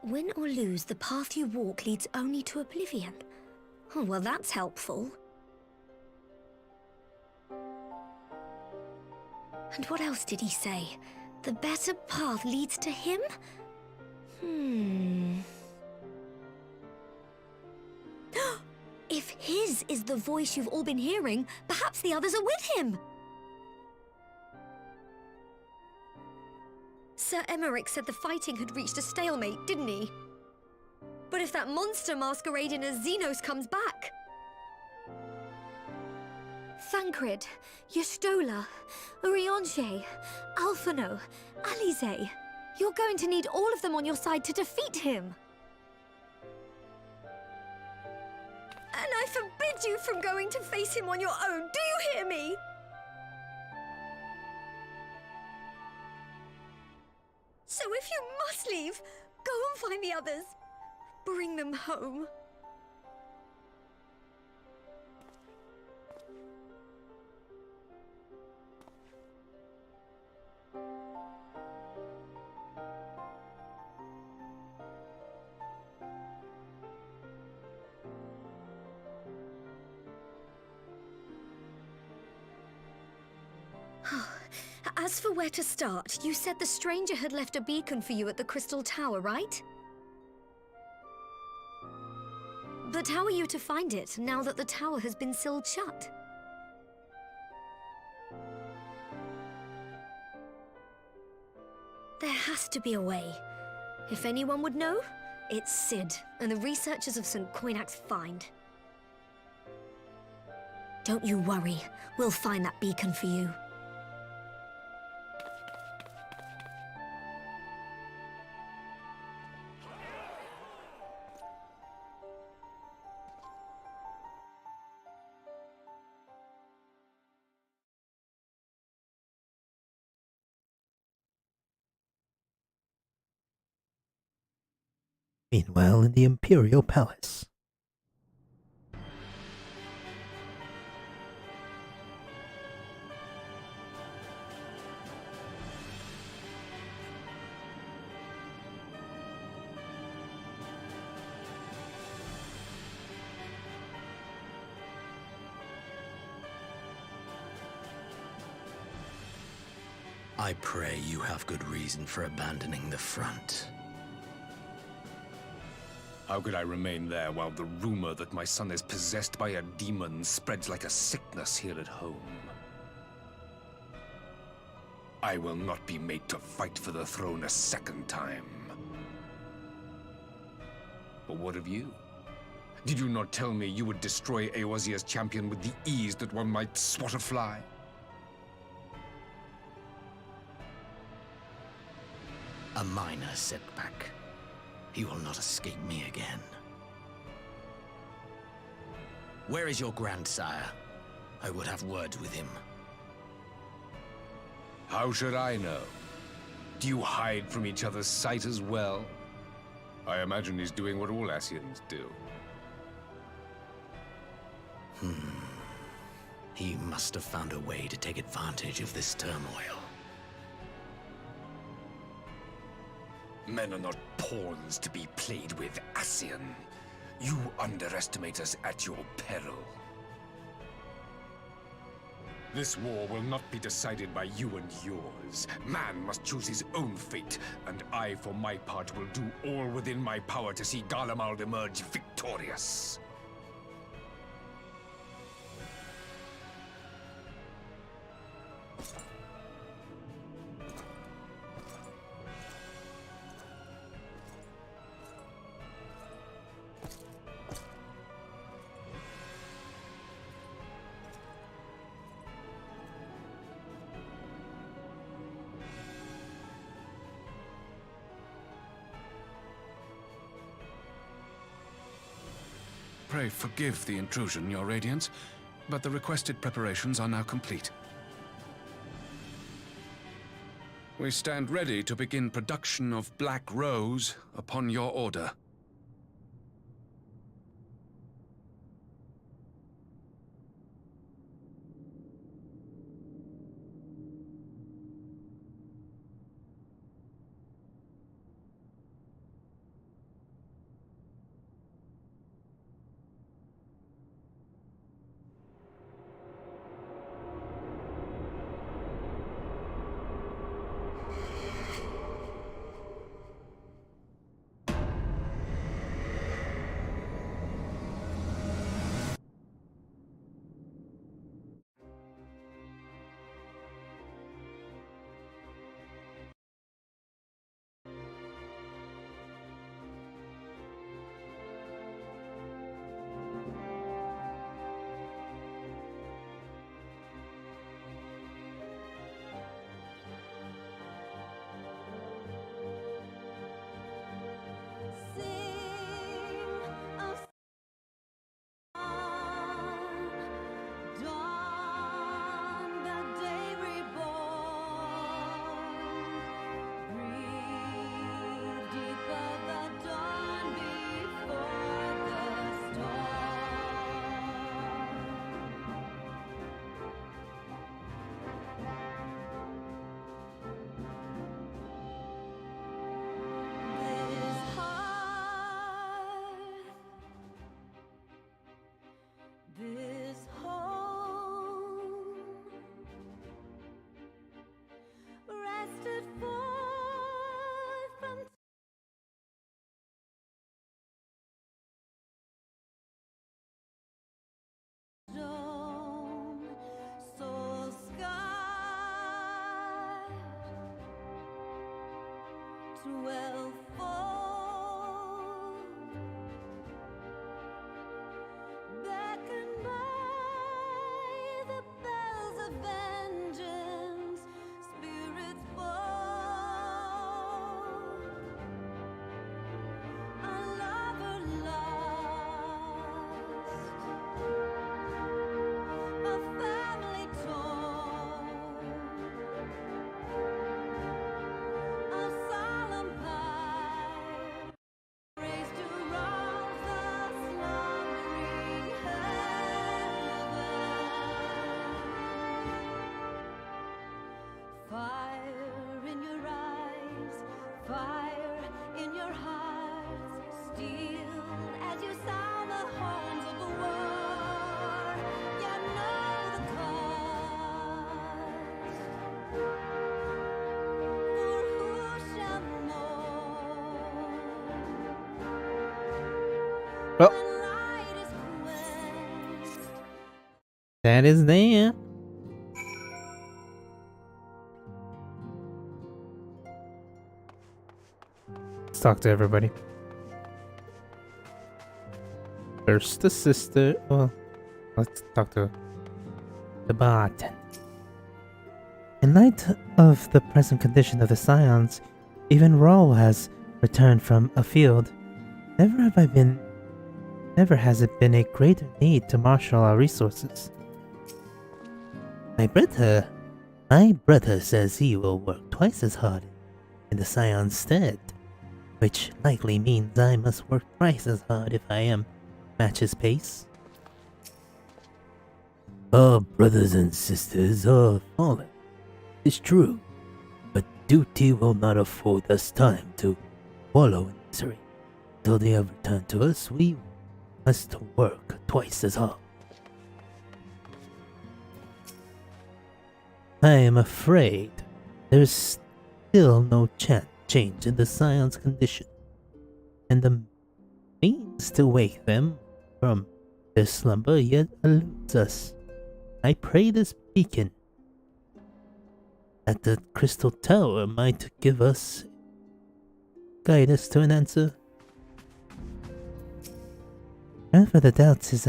Win or lose, the path you walk leads only to oblivion. Oh, well, that's helpful. And what else did he say? The better path leads to him? If his is the voice you've all been hearing, perhaps the others are with him. Sir Emmerich said the fighting had reached a stalemate, didn't he? But if that monster masquerading as Xenos comes back... Thancred, Y'shtola, Urianger, Alphino, Alize. You're going to need all of them on your side to defeat him. And I forbid you from going to face him on your own, do you hear me? So if you must leave, go and find the others. Bring them home. As for where to start, you said the stranger had left a beacon for you at the Crystal Tower, right? But how are you to find it, now that the tower has been sealed shut? There has to be a way. If anyone would know, it's Sid, and the researchers of St. Coinac's find. Don't you worry, we'll find that beacon for you. Meanwhile, in the Imperial Palace. I pray you have good reason for abandoning the front. How could I remain there while the rumor that my son is possessed by a demon spreads like a sickness here at home? I will not be made to fight for the throne a second time. But what of you? Did you not tell me you would destroy Eorzea's champion with the ease that one might swat a fly? A minor setback. He will not escape me again. Where is your grandsire? I would have words with him. How should I know? Do you hide from each other's sight as well? I imagine he's doing what all Ascians do. He must have found a way to take advantage of this turmoil. Men are not pawns to be played with, Ascian. You underestimate us at your peril. This war will not be decided by you and yours. Man must choose his own fate, and I, for my part, will do all within my power to see Garlemald emerge victorious. Pray forgive the intrusion, Your Radiance, but the requested preparations are now complete. We stand ready to begin production of Black Rose upon your order. will fall. Beckoned by the bells of vengeance, spirits fall. A lover lost, a family torn, a solemn pyre raised to rouse the slumbering heaven. Fire in your eyes, fire in your hearts, steel as you sound the horns of the war. You know the cost. For who shall mourn Well, when light is quenched? that is there. Let's talk to everybody. First, the sister. Well, let's talk to the bartender. In light of the present condition of the Scions, even Raul has returned from a field. Never has it been a greater need to marshal our resources. My brother says he will work twice as hard in the Scion's stead, which likely means I must work twice as hard if I am match his pace. Our brothers and sisters are fallen, it's true, but duty will not afford us time to wallow in misery. Till they have returned to us, we must work twice as hard. I am afraid there's still no change in the Scion's condition, and the means to wake them from their slumber yet eludes us. I pray this beacon at the Crystal Tower might guide us to an answer. Grandfather doubts his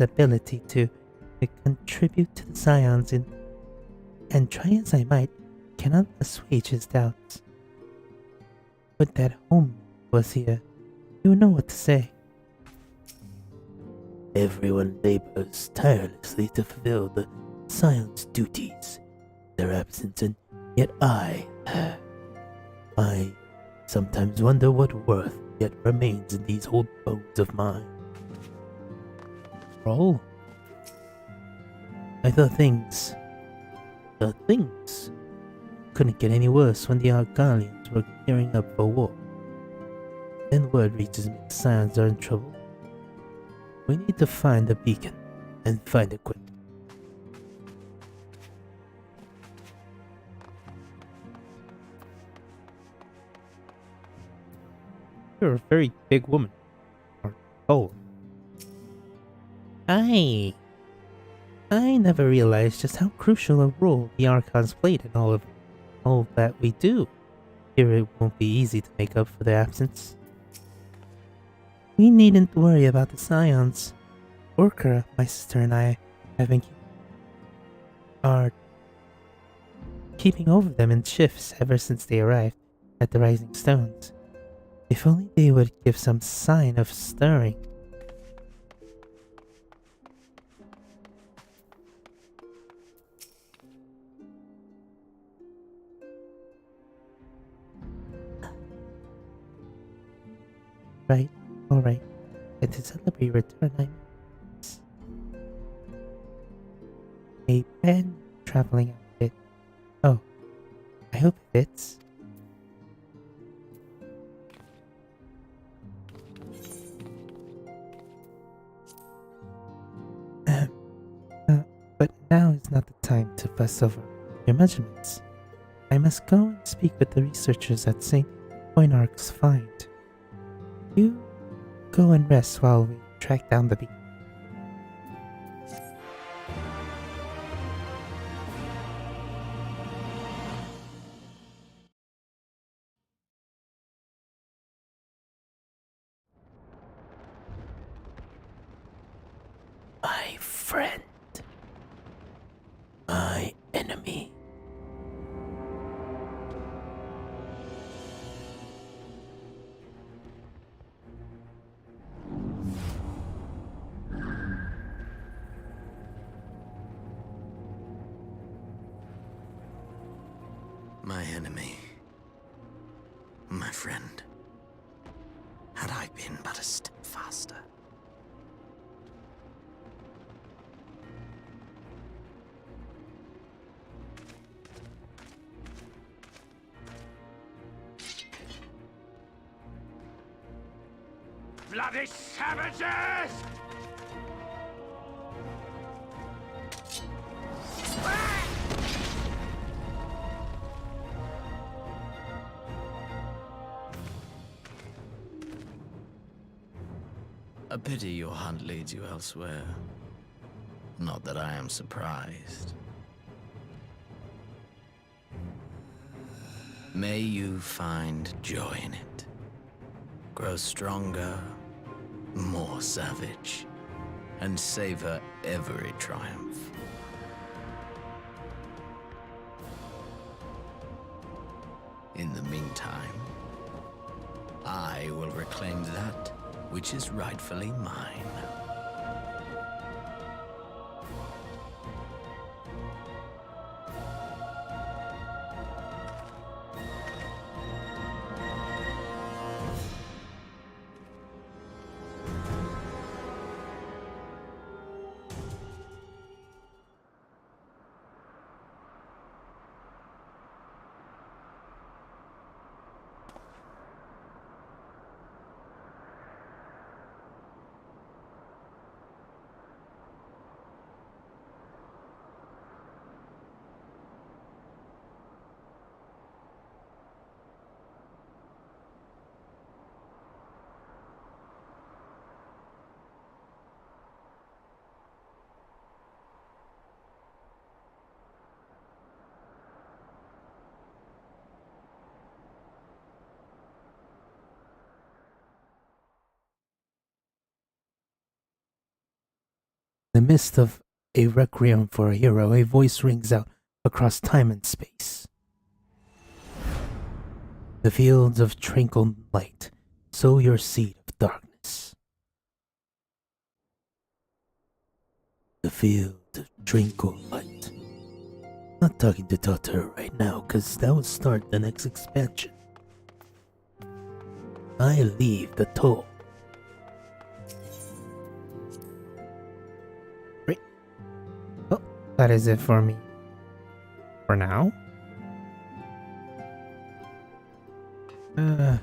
ability to contribute to the Scions, and try as I might, cannot assuage his doubts. But that home was here, you would know what to say. Everyone labors tirelessly to fulfill the Scion's duties, their absence, and yet I sometimes wonder what worth yet remains in these old bones of mine. Raul, I thought things couldn't get any worse when the Argalians were gearing up for war. Then word reaches me the Scions are in trouble. We need to find the beacon, and find it quick. You're a very big woman. Or tall. I never realized just how crucial a role the Archons played in all that we do. Here it won't be easy to make up for their absence. We needn't worry about the Scions. Orca, my sister, and I are keeping over them in shifts ever since they arrived at the Rising Stones. If only they would give some sign of stirring. Right, alright. And to celebrate return, a brand traveling outfit. Oh, I hope it fits. But now is not the time to fuss over your measurements. I must go and speak with the researchers at St. Poinarch's Find. You go and rest while we track down the beacon. My friend. My enemy. My enemy. My friend. Had I been but a step faster. Bloody savages! A pity your hunt leads you elsewhere. Not that I am surprised. May you find joy in it. Grow stronger, more savage, and savor every triumph. In the meantime, I will reclaim that which is rightfully mine. In the midst of a requiem for a hero, a voice rings out across time and space. The fields of tranquil light, sow your seed of darkness. The field of tranquil light. Not talking to Totoro right now, because that will start the next expansion. I leave the toll. That is it for me. For now. I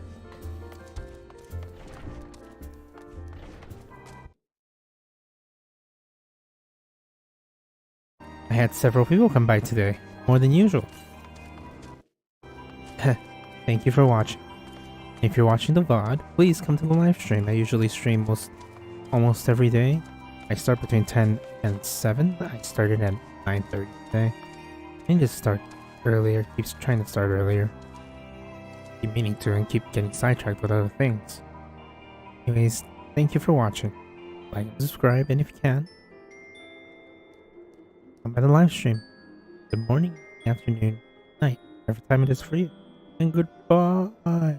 had several people come by today, more than usual. Thank you for watching. If you're watching the VOD, please come to the live stream. I usually stream almost every day. I start between 10 and 7. I started at 9:30 today. I need to start earlier. Keeps trying to start earlier. Keep meaning to and keep getting sidetracked with other things. Anyways, thank you for watching. Like and subscribe, and if you can, come by the live stream. Good morning, afternoon, night, whatever time it is for you. And goodbye.